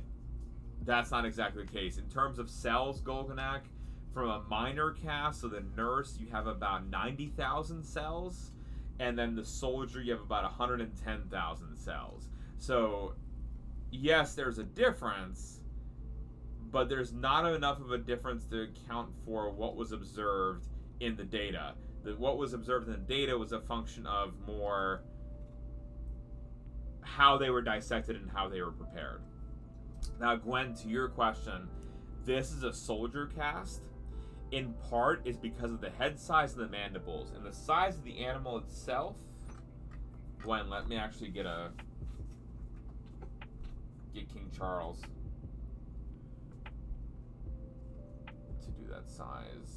that's not exactly the case. In terms of cells, Golganak, from a minor cast, so the nurse, you have about 90,000 cells, and then the soldier, you have about 110,000 cells. So, yes, there's a difference, but there's not enough of a difference to account for what was observed in the data. What was observed in the data was a function of more how they were dissected and how they were prepared. Now, Gwen, to your question, this is a soldier cast. In part is because of the head size and the mandibles. And the size of the animal itself, Gwen, let me actually get King Charles to do that size.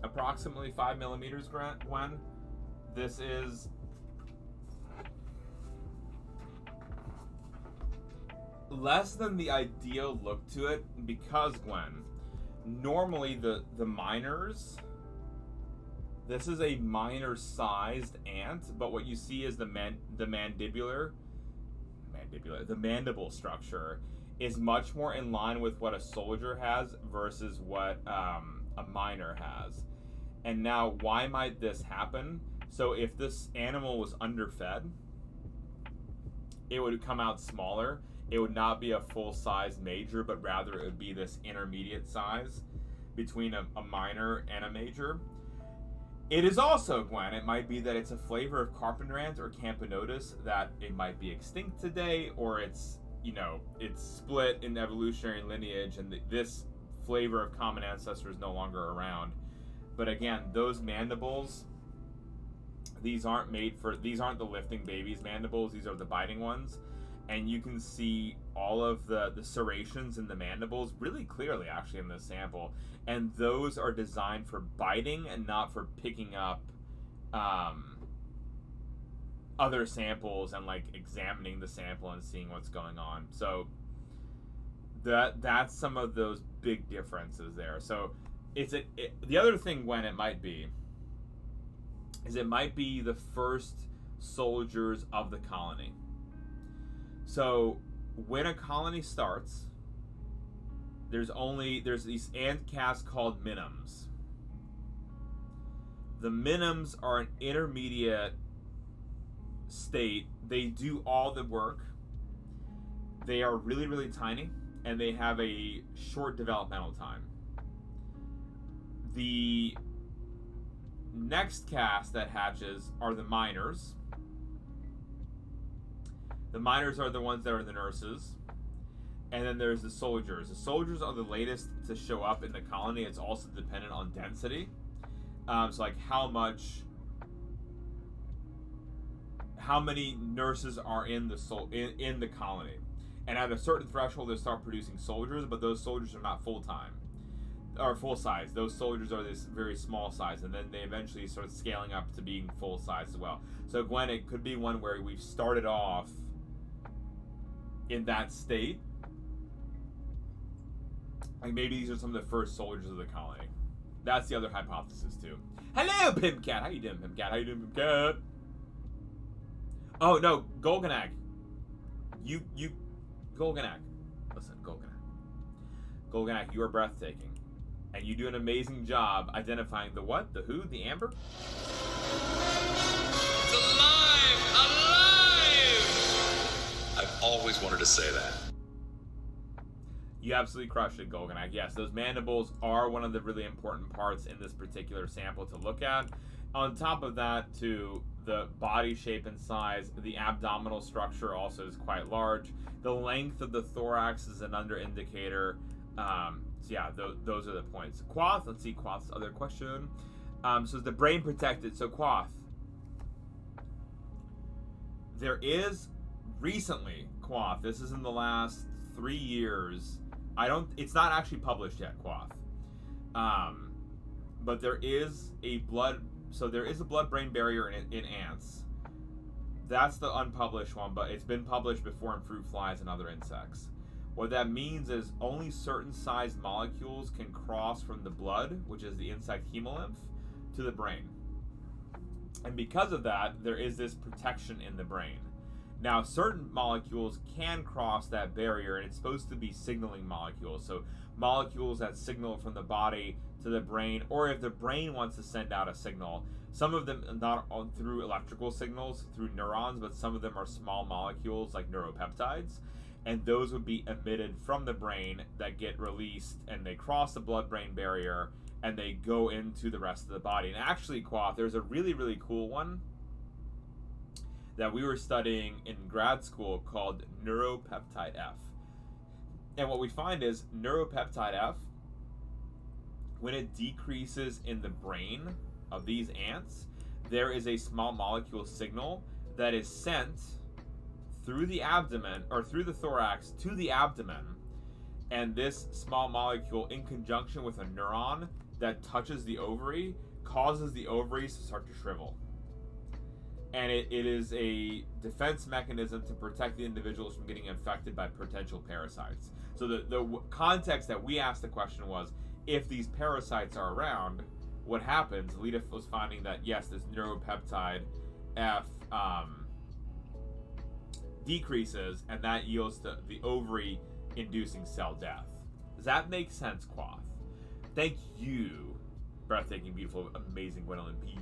Approximately 5 millimeters, Gwen. This is less than the ideal look to it because, Gwen, normally the miners, this is a minor sized ant, but what you see is the mandible structure is much more in line with what a soldier has versus what a miner has. And now, why might this happen? So if this animal was underfed, it would come out smaller. It would not be a full-size major, but rather it would be this intermediate size between a minor and a major. It is also, Gwen, it might be that it's a flavor of carpenter ant or Camponotus that it might be extinct today, or it's split in evolutionary lineage, and this flavor of common ancestor is no longer around. But again, those mandibles, these aren't the lifting babies mandibles, these are the biting ones. And you can see all of the serrations in the mandibles really clearly, actually, in this sample. And those are designed for biting and not for picking up other samples and like examining the sample and seeing what's going on. So that's some of those big differences there. So the other thing, Gwen, it might be the first soldiers of the colony. So when a colony starts, there's these ant casts called minims. The minims are an intermediate state. They do all the work. They are really, really tiny, and they have a short developmental time. The next caste that hatches are the miners. The miners are the ones that are the nurses. And then there's the soldiers. The soldiers are the latest to show up in the colony. It's also dependent on density. So like how many nurses are in the colony. And at a certain threshold, they start producing soldiers, but those soldiers are not full-time. Or full size. Those soldiers are this very small size, and then they eventually start scaling up to being full size as well. So Gwen, it could be one where we've started off in that state. Like maybe these are some of the first soldiers of the colony. That's the other hypothesis too. Hello, Pimp Cat. How you doing, Pimp Cat? How you doing, Pimp Cat? Oh no, Golganak. You Golganak. Listen, Golganak, you are breathtaking. And you do an amazing job identifying the what, the who, the amber? It's alive! Alive! always wanted to say that. You absolutely crushed it, Golganak. Yes, those mandibles are one of the really important parts in this particular sample to look at. On top of that, too, the body shape and size, the abdominal structure also is quite large. The length of the thorax is another indicator. So yeah, those are the points. Quoth, let's see Quoth's other question. So is the brain protected? So Quoth, there is recently, Quoth, this is in the last 3 years. It's not actually published yet, Quoth. But there is a blood-brain barrier in ants. That's the unpublished one, but it's been published before in fruit flies and other insects. What that means is only certain sized molecules can cross from the blood, which is the insect hemolymph, to the brain. And because of that, there is this protection in the brain. Now, certain molecules can cross that barrier, and it's supposed to be signaling molecules. So molecules that signal from the body to the brain, or if the brain wants to send out a signal. Some of them not through electrical signals, through neurons, but some of them are small molecules like neuropeptides. And those would be emitted from the brain that get released, and they cross the blood-brain barrier, and they go into the rest of the body. And actually, Quoth, there's a really, really cool one that we were studying in grad school called neuropeptide F. And what we find is neuropeptide F, when it decreases in the brain of these ants, there is a small molecule signal that is sent through the abdomen, or through the thorax to the abdomen. And this small molecule, in conjunction with a neuron that touches the ovary, causes the ovaries to start to shrivel. And it is a defense mechanism to protect the individuals from getting infected by potential parasites. So the context that we asked the question was, if these parasites are around, what happens? Lita was finding that, yes, this neuropeptide F decreases, and that yields to the ovary-inducing cell death. Does that make sense, Quoth? Thank you, breathtaking, beautiful, amazing Gwendolyn P.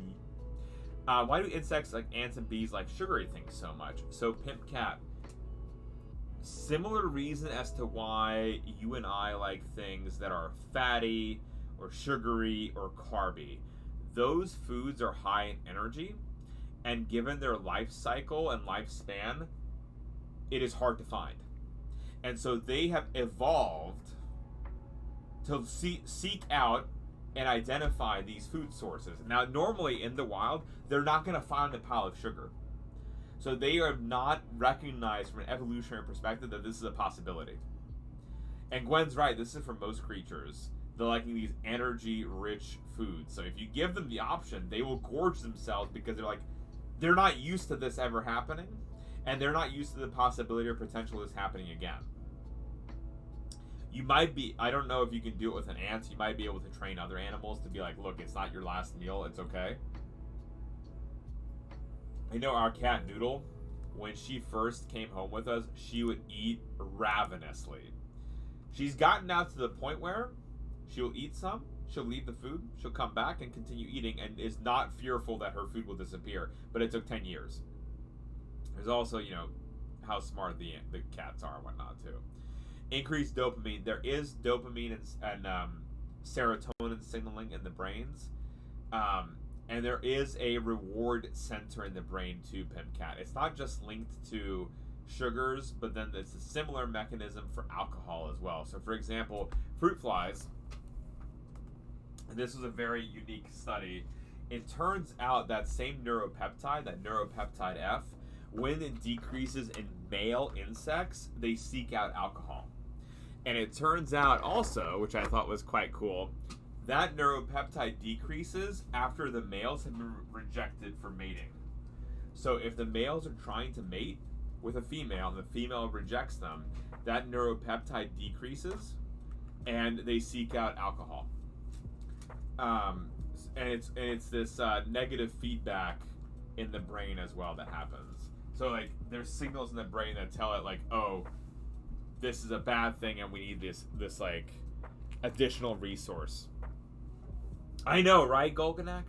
Why do insects like ants and bees like sugary things so much? So, Pimp Cat, similar reason as to why you and I like things that are fatty or sugary or carby. Those foods are high in energy, and given their life cycle and lifespan, it is hard to find. And so they have evolved to seek out and identify these food sources. Now, normally in the wild, they're not going to find a pile of sugar. So they are not recognized from an evolutionary perspective that this is a possibility. And Gwen's right, this is for most creatures. They're liking these energy-rich foods. So if you give them the option, they will gorge themselves because they're not used to this ever happening. And they're not used to the possibility or potential of this happening again. You might be, I don't know if you can do it with an ant, you might be able to train other animals to be like, look, it's not your last meal, it's okay. I know our cat Noodle, when she first came home with us, she would eat ravenously. She's gotten now to the point where she'll eat some, she'll leave the food, she'll come back and continue eating, and is not fearful that her food will disappear. But it took 10 years. There's also, how smart the cats are and whatnot, too. Increased dopamine. There is dopamine and serotonin signaling in the brains. And there is a reward center in the brain to Pimp Cat. It's not just linked to sugars, but then it's a similar mechanism for alcohol as well. So, for example, fruit flies, and this was a very unique study, it turns out that same neuropeptide, that neuropeptide F, when it decreases in male insects, they seek out alcohol. And it turns out also, which I thought was quite cool, that neuropeptide decreases after the males have been rejected for mating. So if the males are trying to mate with a female and the female rejects them, that neuropeptide decreases and they seek out alcohol. And it's this negative feedback in the brain as well that happens. So there's signals in the brain that tell it oh, this is a bad thing and we need this additional resource. I know, right, Golganak?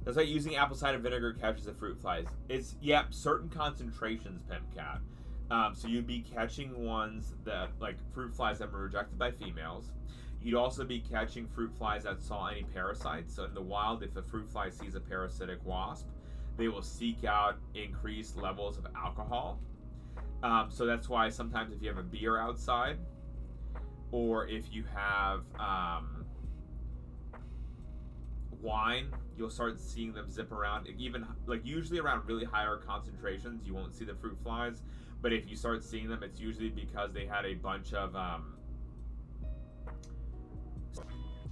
That's like using apple cider vinegar catches the fruit flies. It's, certain concentrations, Pimp Cat. So you'd be catching ones that, like fruit flies that were rejected by females. You'd also be catching fruit flies that saw any parasites. So in the wild, if a fruit fly sees a parasitic wasp, they will seek out increased levels of alcohol. So that's why sometimes if you have a beer outside, or if you have wine, you'll start seeing them zip around. Even like usually around really higher concentrations, you won't see the fruit flies. But if you start seeing them, it's usually because they had a bunch of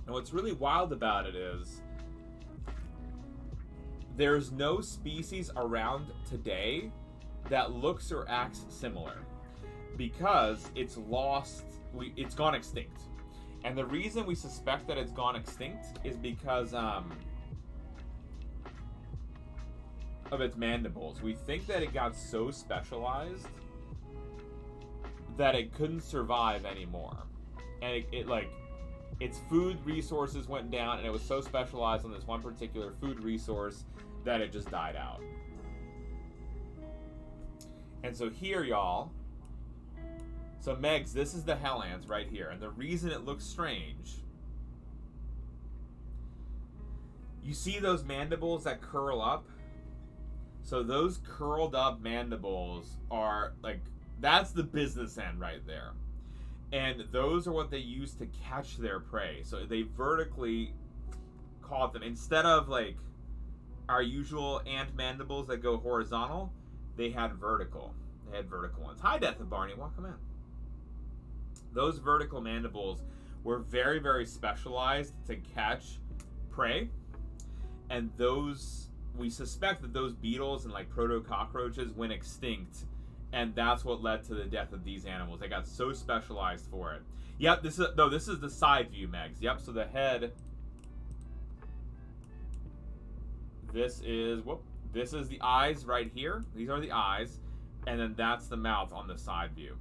and what's really wild about it is there's no species around today that looks or acts similar, because it's gone extinct. And the reason we suspect that it's gone extinct is because of its mandibles. We think that it got so specialized that it couldn't survive anymore, and it like its food resources went down, and it was so specialized on this one particular food resource that it just died out. And so here, y'all, so Megs, this is the hell ants right here, and the reason it looks strange, you see those mandibles that curl up? So those curled up mandibles are like, that's the business end right there. And those are what they use to catch their prey. So they vertically caught them. Instead of like our usual ant mandibles that go horizontal, they had vertical. They had vertical ones. Hi, Death and Barney. Welcome in. Those vertical mandibles were very, very specialized to catch prey. And those, we suspect that those beetles and like proto-cockroaches went extinct. And that's what led to the death of these animals. They got so specialized for it. Yep, this is the side view, Megs. Yep, so the head. This is the eyes right here. These are the eyes. And then that's the mouth on the side view.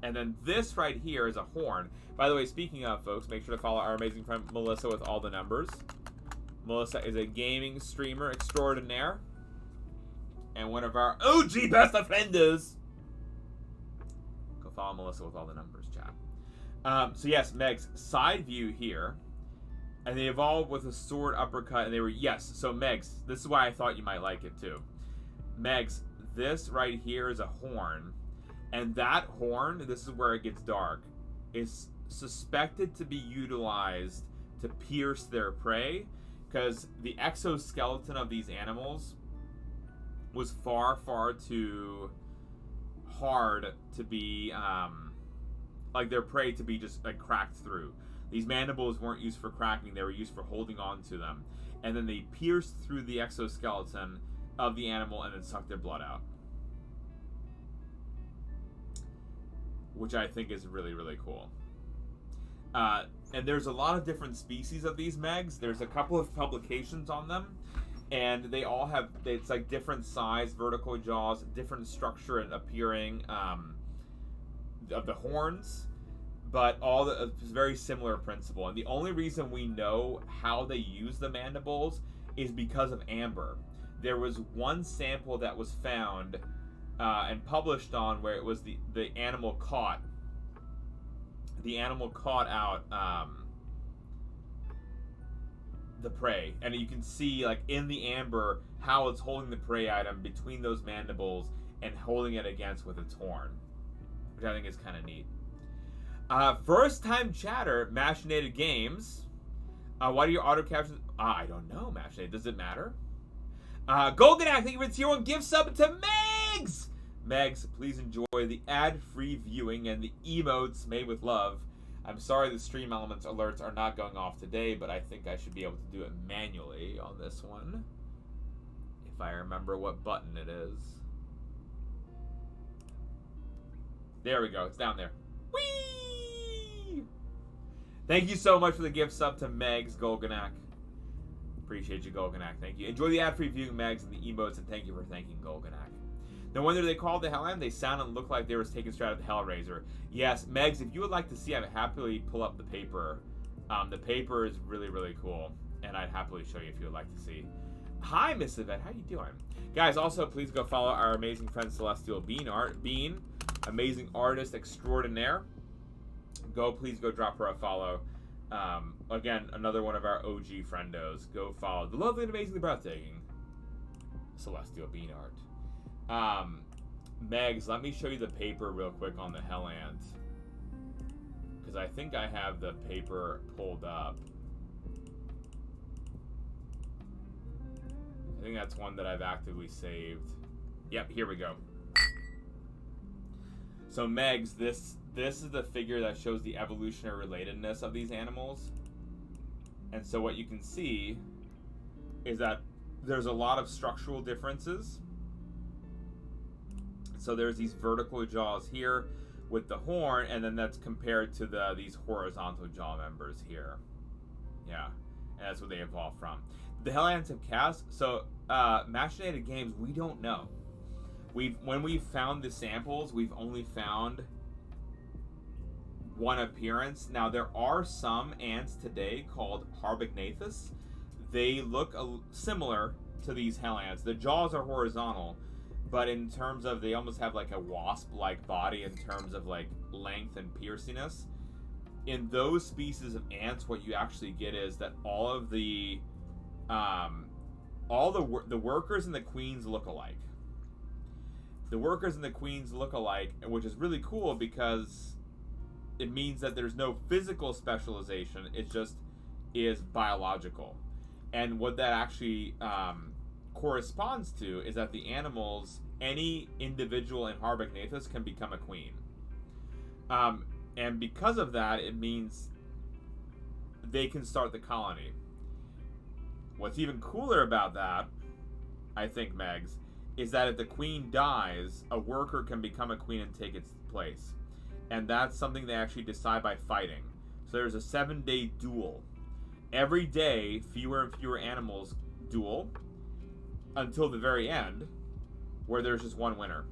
And then this right here is a horn. By the way, speaking of, folks, make sure to follow our amazing friend Melissa with all the numbers. Melissa is a gaming streamer extraordinaire. And one of our OG best offenders. Follow Melissa with all the numbers, chat. So yes, Megs, side view here. And they evolved with a sword uppercut, and they were, yes. So Megs, this is why I thought you might like it too. Megs, this right here is a horn. And that horn, this is where it gets dark, is suspected to be utilized to pierce their prey. Because the exoskeleton of these animals was far, far too hard to be like their prey to be just like cracked through. These mandibles weren't used for cracking, they were used for holding on to them, and then they pierced through the exoskeleton of the animal and then sucked their blood out, which I think is really, really cool. And there's a lot of different species of these Megs. There's a couple of publications on them, and they all have, it's like different size vertical jaws, different structure and appearing of the horns, but all it's very similar principle. And the only reason we know how they use the mandibles is because of amber. There was one sample that was found and published on where it was the animal caught. The animal caught out the prey, and you can see like in the amber how it's holding the prey item between those mandibles and holding it against with its horn, which I think is kind of neat. First time chatter, Machinated Games. Why do your auto captions? I don't know, Machinated. Does it matter? Golganak, thank you for the tier 1 gift sub to Megs. Megs, please enjoy the ad-free viewing and the emotes made with love. I'm sorry the stream elements alerts are not going off today, but I think I should be able to do it manually on this one. If I remember what button it is. There we go, it's down there. Whee! Thank you so much for the gift sub to Megs, Golganak. Appreciate you, Golganak, thank you. Enjoy the ad-free viewing, Megs, and the emotes, and thank you for thanking Golganak. No wonder they called the Hellhound. They sound and look like they were taken straight out of the Hellraiser. Yes, Megs, if you would like to see, I'd happily pull up the paper. The paper is really, really cool, and I'd happily show you if you would like to see. Hi, Miss Yvette. How you doing? Guys, also, please go follow our amazing friend Celestial Bean Art. Bean, amazing artist extraordinaire. Please go drop her a follow. Again, another one of our OG friendos. Go follow the lovely and amazingly breathtaking Celestial Bean Art. Megs, let me show you the paper real quick on the Hell Ant. Because I think I have the paper pulled up. I think that's one that I've actively saved. Yep, here we go. So Megs, this is the figure that shows the evolutionary relatedness of these animals. And so what you can see is that there's a lot of structural differences. So there's these vertical jaws here with the horn, and then that's compared to these horizontal jaw members here. Yeah, and that's what they evolved from. The Hell Ants have cast. So Machinated Games, we don't know. When we've found the samples, we've only found one appearance. Now there are some ants today called Harbignathus. They look similar to these Hell Ants. The jaws are horizontal, but in terms of, they almost have like a wasp-like body in terms of like length and pierciness. In those species of ants, what you actually get is that all the workers and the queens look alike. The workers and the queens look alike, which is really cool because it means that there's no physical specialization. It just is biological. And what that actually corresponds to is that the animals, any individual in Harbignathus can become a queen. And because of that, it means they can start the colony. What's even cooler about that, I think, Megs, is that if the queen dies, a worker can become a queen and take its place. And that's something they actually decide by fighting. So there's a 7-day duel. Every day, fewer and fewer animals duel until the very end, where there's just one winner.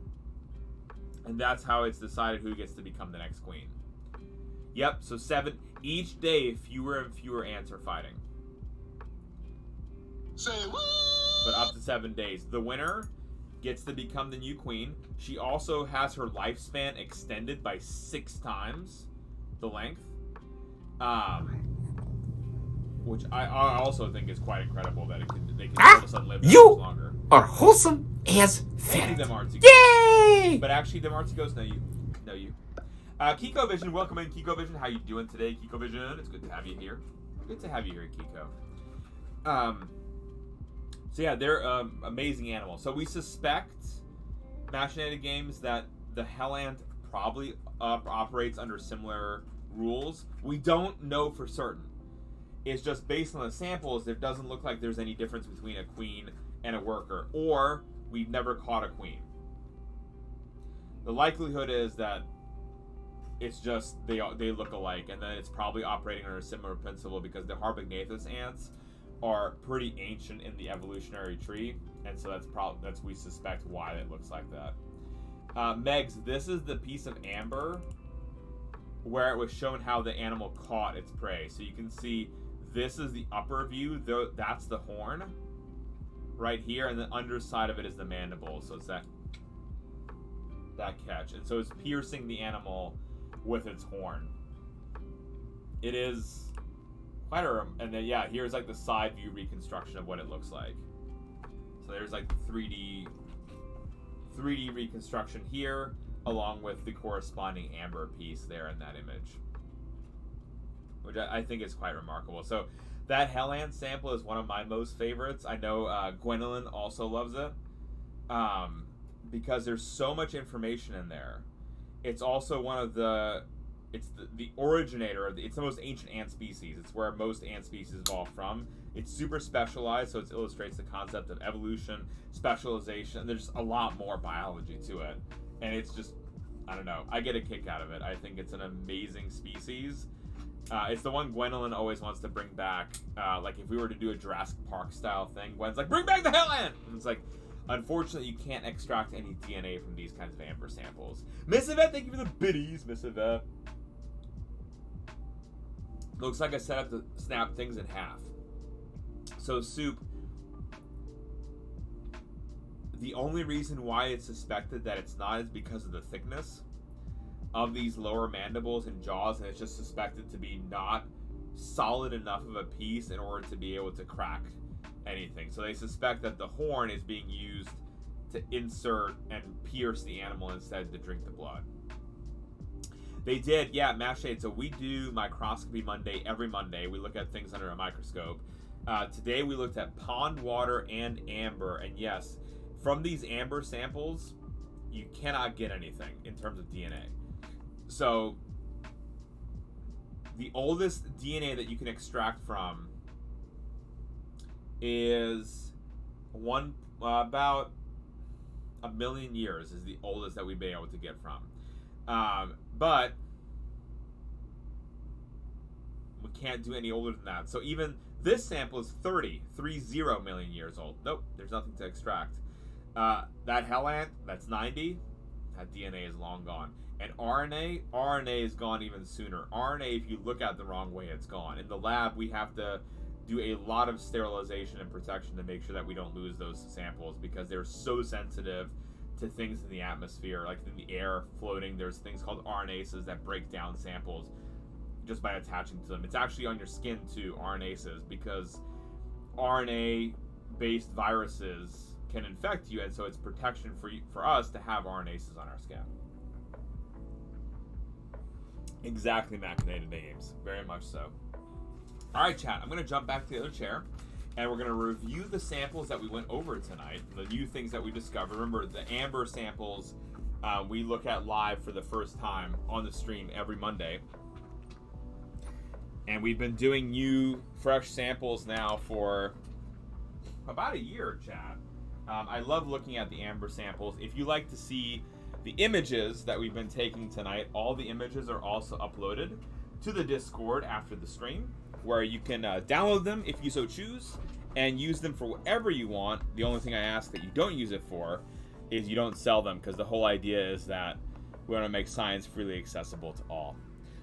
And that's how it's decided who gets to become the next queen. Yep, so each day, fewer and fewer ants are fighting. Say what? But up to 7 days. The winner gets to become the new queen. She also has her lifespan extended by 6 times the length. Which I also think is quite incredible that they can all of a sudden live that much longer. Are wholesome as Thank you, fat. Demartigos. Yay! But actually, Demartigos, no you. Kiko Vision, welcome in, Kiko Vision. How you doing today, Kiko Vision? It's good to have you here. Good to have you here, Kiko. So yeah, they're amazing animals. So we suspect, Machinated Games, that the Hell Ant probably operates under similar rules. We don't know for certain. It's just based on the samples, it doesn't look like there's any difference between a queen and a worker, or we've never caught a queen. The likelihood is that it's just they look alike, and then it's probably operating under a similar principle because the Harbignathus ants are pretty ancient in the evolutionary tree, and so that's we suspect why it looks like that. Megs, this is the piece of amber where it was shown how the animal caught its prey. So you can see this is the upper view, that's the horn right here, and the underside of it is the mandible. So it's that catch, and so it's piercing the animal with its horn. It is quite and then yeah, here's like the side view reconstruction of what it looks like. So there's like 3D reconstruction here, along with the corresponding amber piece there in that image, which I think is quite remarkable. So that Hell Ant sample is one of my most favorites. I know Gwendolyn also loves it because there's so much information in there. It's also one of the originator of it's the most ancient ant species. It's where most ant species evolved from. It's super specialized, so it illustrates the concept of evolution, specialization, and there's a lot more biology to it. And it's just, I don't know, I get a kick out of it. I think it's an amazing species. It's the one Gwendolyn always wants to bring back. Like if we were to do a Jurassic Park style thing, Gwen's like, bring back the Hell Ant! And it's like, unfortunately, you can't extract any DNA from these kinds of amber samples. Miss Yvette, thank you for the biddies, Miss Yvette. Looks like I set up to snap things in half. So, Soup, the only reason why it's suspected that it's not is because of the thickness of these lower mandibles and jaws, and it's just suspected to be not solid enough of a piece in order to be able to crack anything. So they suspect that the horn is being used to insert and pierce the animal instead to drink the blood. They did, yeah, Mashade. So we do Microscopy Monday every Monday. We look at things under a microscope. Today we looked at pond water and amber, and yes, from these amber samples, you cannot get anything in terms of DNA. So the oldest DNA that you can extract from is about 1 million years is the oldest that we've been able to get from. But we can't do any older than that. So even this sample is 30 million years old. Nope, there's nothing to extract. That hell ant, that's 90. That DNA is long gone. And RNA is gone even sooner. RNA, if you look at it the wrong way, it's gone. In the lab, we have to do a lot of sterilization and protection to make sure that we don't lose those samples, because they're so sensitive to things in the atmosphere, like in the air floating. There's things called RNases that break down samples just by attaching to them. It's actually on your skin too, RNases, because RNA-based viruses can infect you, and so it's protection for us to have RNases on our skin. Exactly, machinated names. Very much so. All right, chat. I'm going to jump back to the other chair, and we're going to review the samples that we went over tonight, the new things that we discovered. Remember, the amber samples we look at live for the first time on the stream every Monday. And we've been doing new, fresh samples now for about a year, chat. I love looking at the amber samples. If you like to see the images that we've been taking tonight, all the images are also uploaded to the Discord after the stream, where you can download them if you so choose and use them for whatever you want. The only thing I ask that you don't use it for is you don't sell them, because the whole idea is that we want to make science freely accessible to all.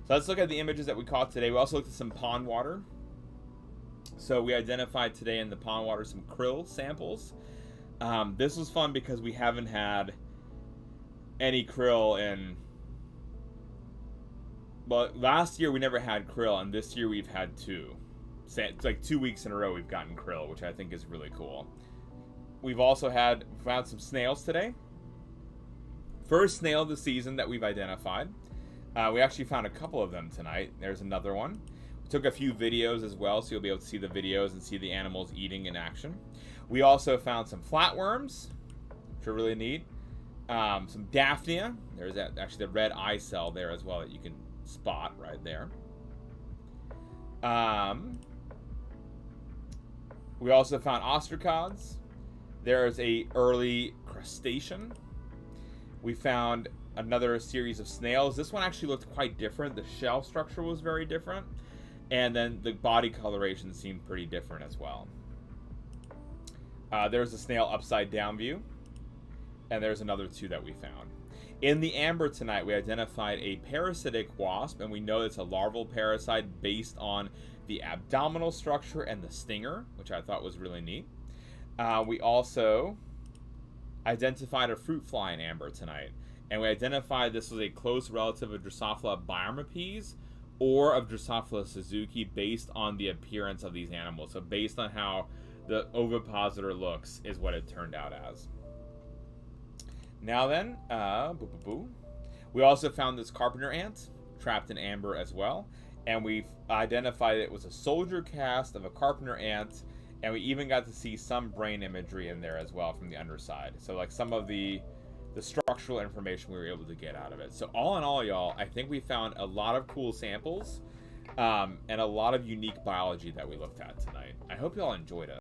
So let's look at the images that we caught today. We also looked at some pond water. So we identified today in the pond water some krill samples. This was fun because we haven't had any krill in... Well, last year we never had krill, and this year we've had 2. It's like 2 weeks in a row we've gotten krill, which I think is really cool. We've also found some snails today. First snail of the season that we've identified. We actually found a couple of them tonight. There's another one. We took a few videos as well, so you'll be able to see the videos and see the animals eating in action. We also found some flatworms, which are really neat. Some Daphnia. There's actually the red eye cell there as well that you can spot right there. We also found Ostracods. There's a early crustacean. We found another series of snails. This one actually looked quite different. The shell structure was very different, and then the body coloration seemed pretty different as well. There's a snail upside down view, and there's another 2 that we found. In the amber tonight, we identified a parasitic wasp, and we know it's a larval parasite based on the abdominal structure and the stinger, which I thought was really neat. We also identified a fruit fly in amber tonight, and we identified this was a close relative of Drosophila biarmapes or of Drosophila suzuki based on the appearance of these animals. So based on how the ovipositor looks is what it turned out as. Now then, we also found this carpenter ant trapped in amber as well, and we've identified it was a soldier cast of a carpenter ant, and we even got to see some brain imagery in there as well from the underside. So like some of the structural information we were able to get out of it. So all in all, y'all, I think we found a lot of cool samples and a lot of unique biology that we looked at tonight. I hope y'all enjoyed it.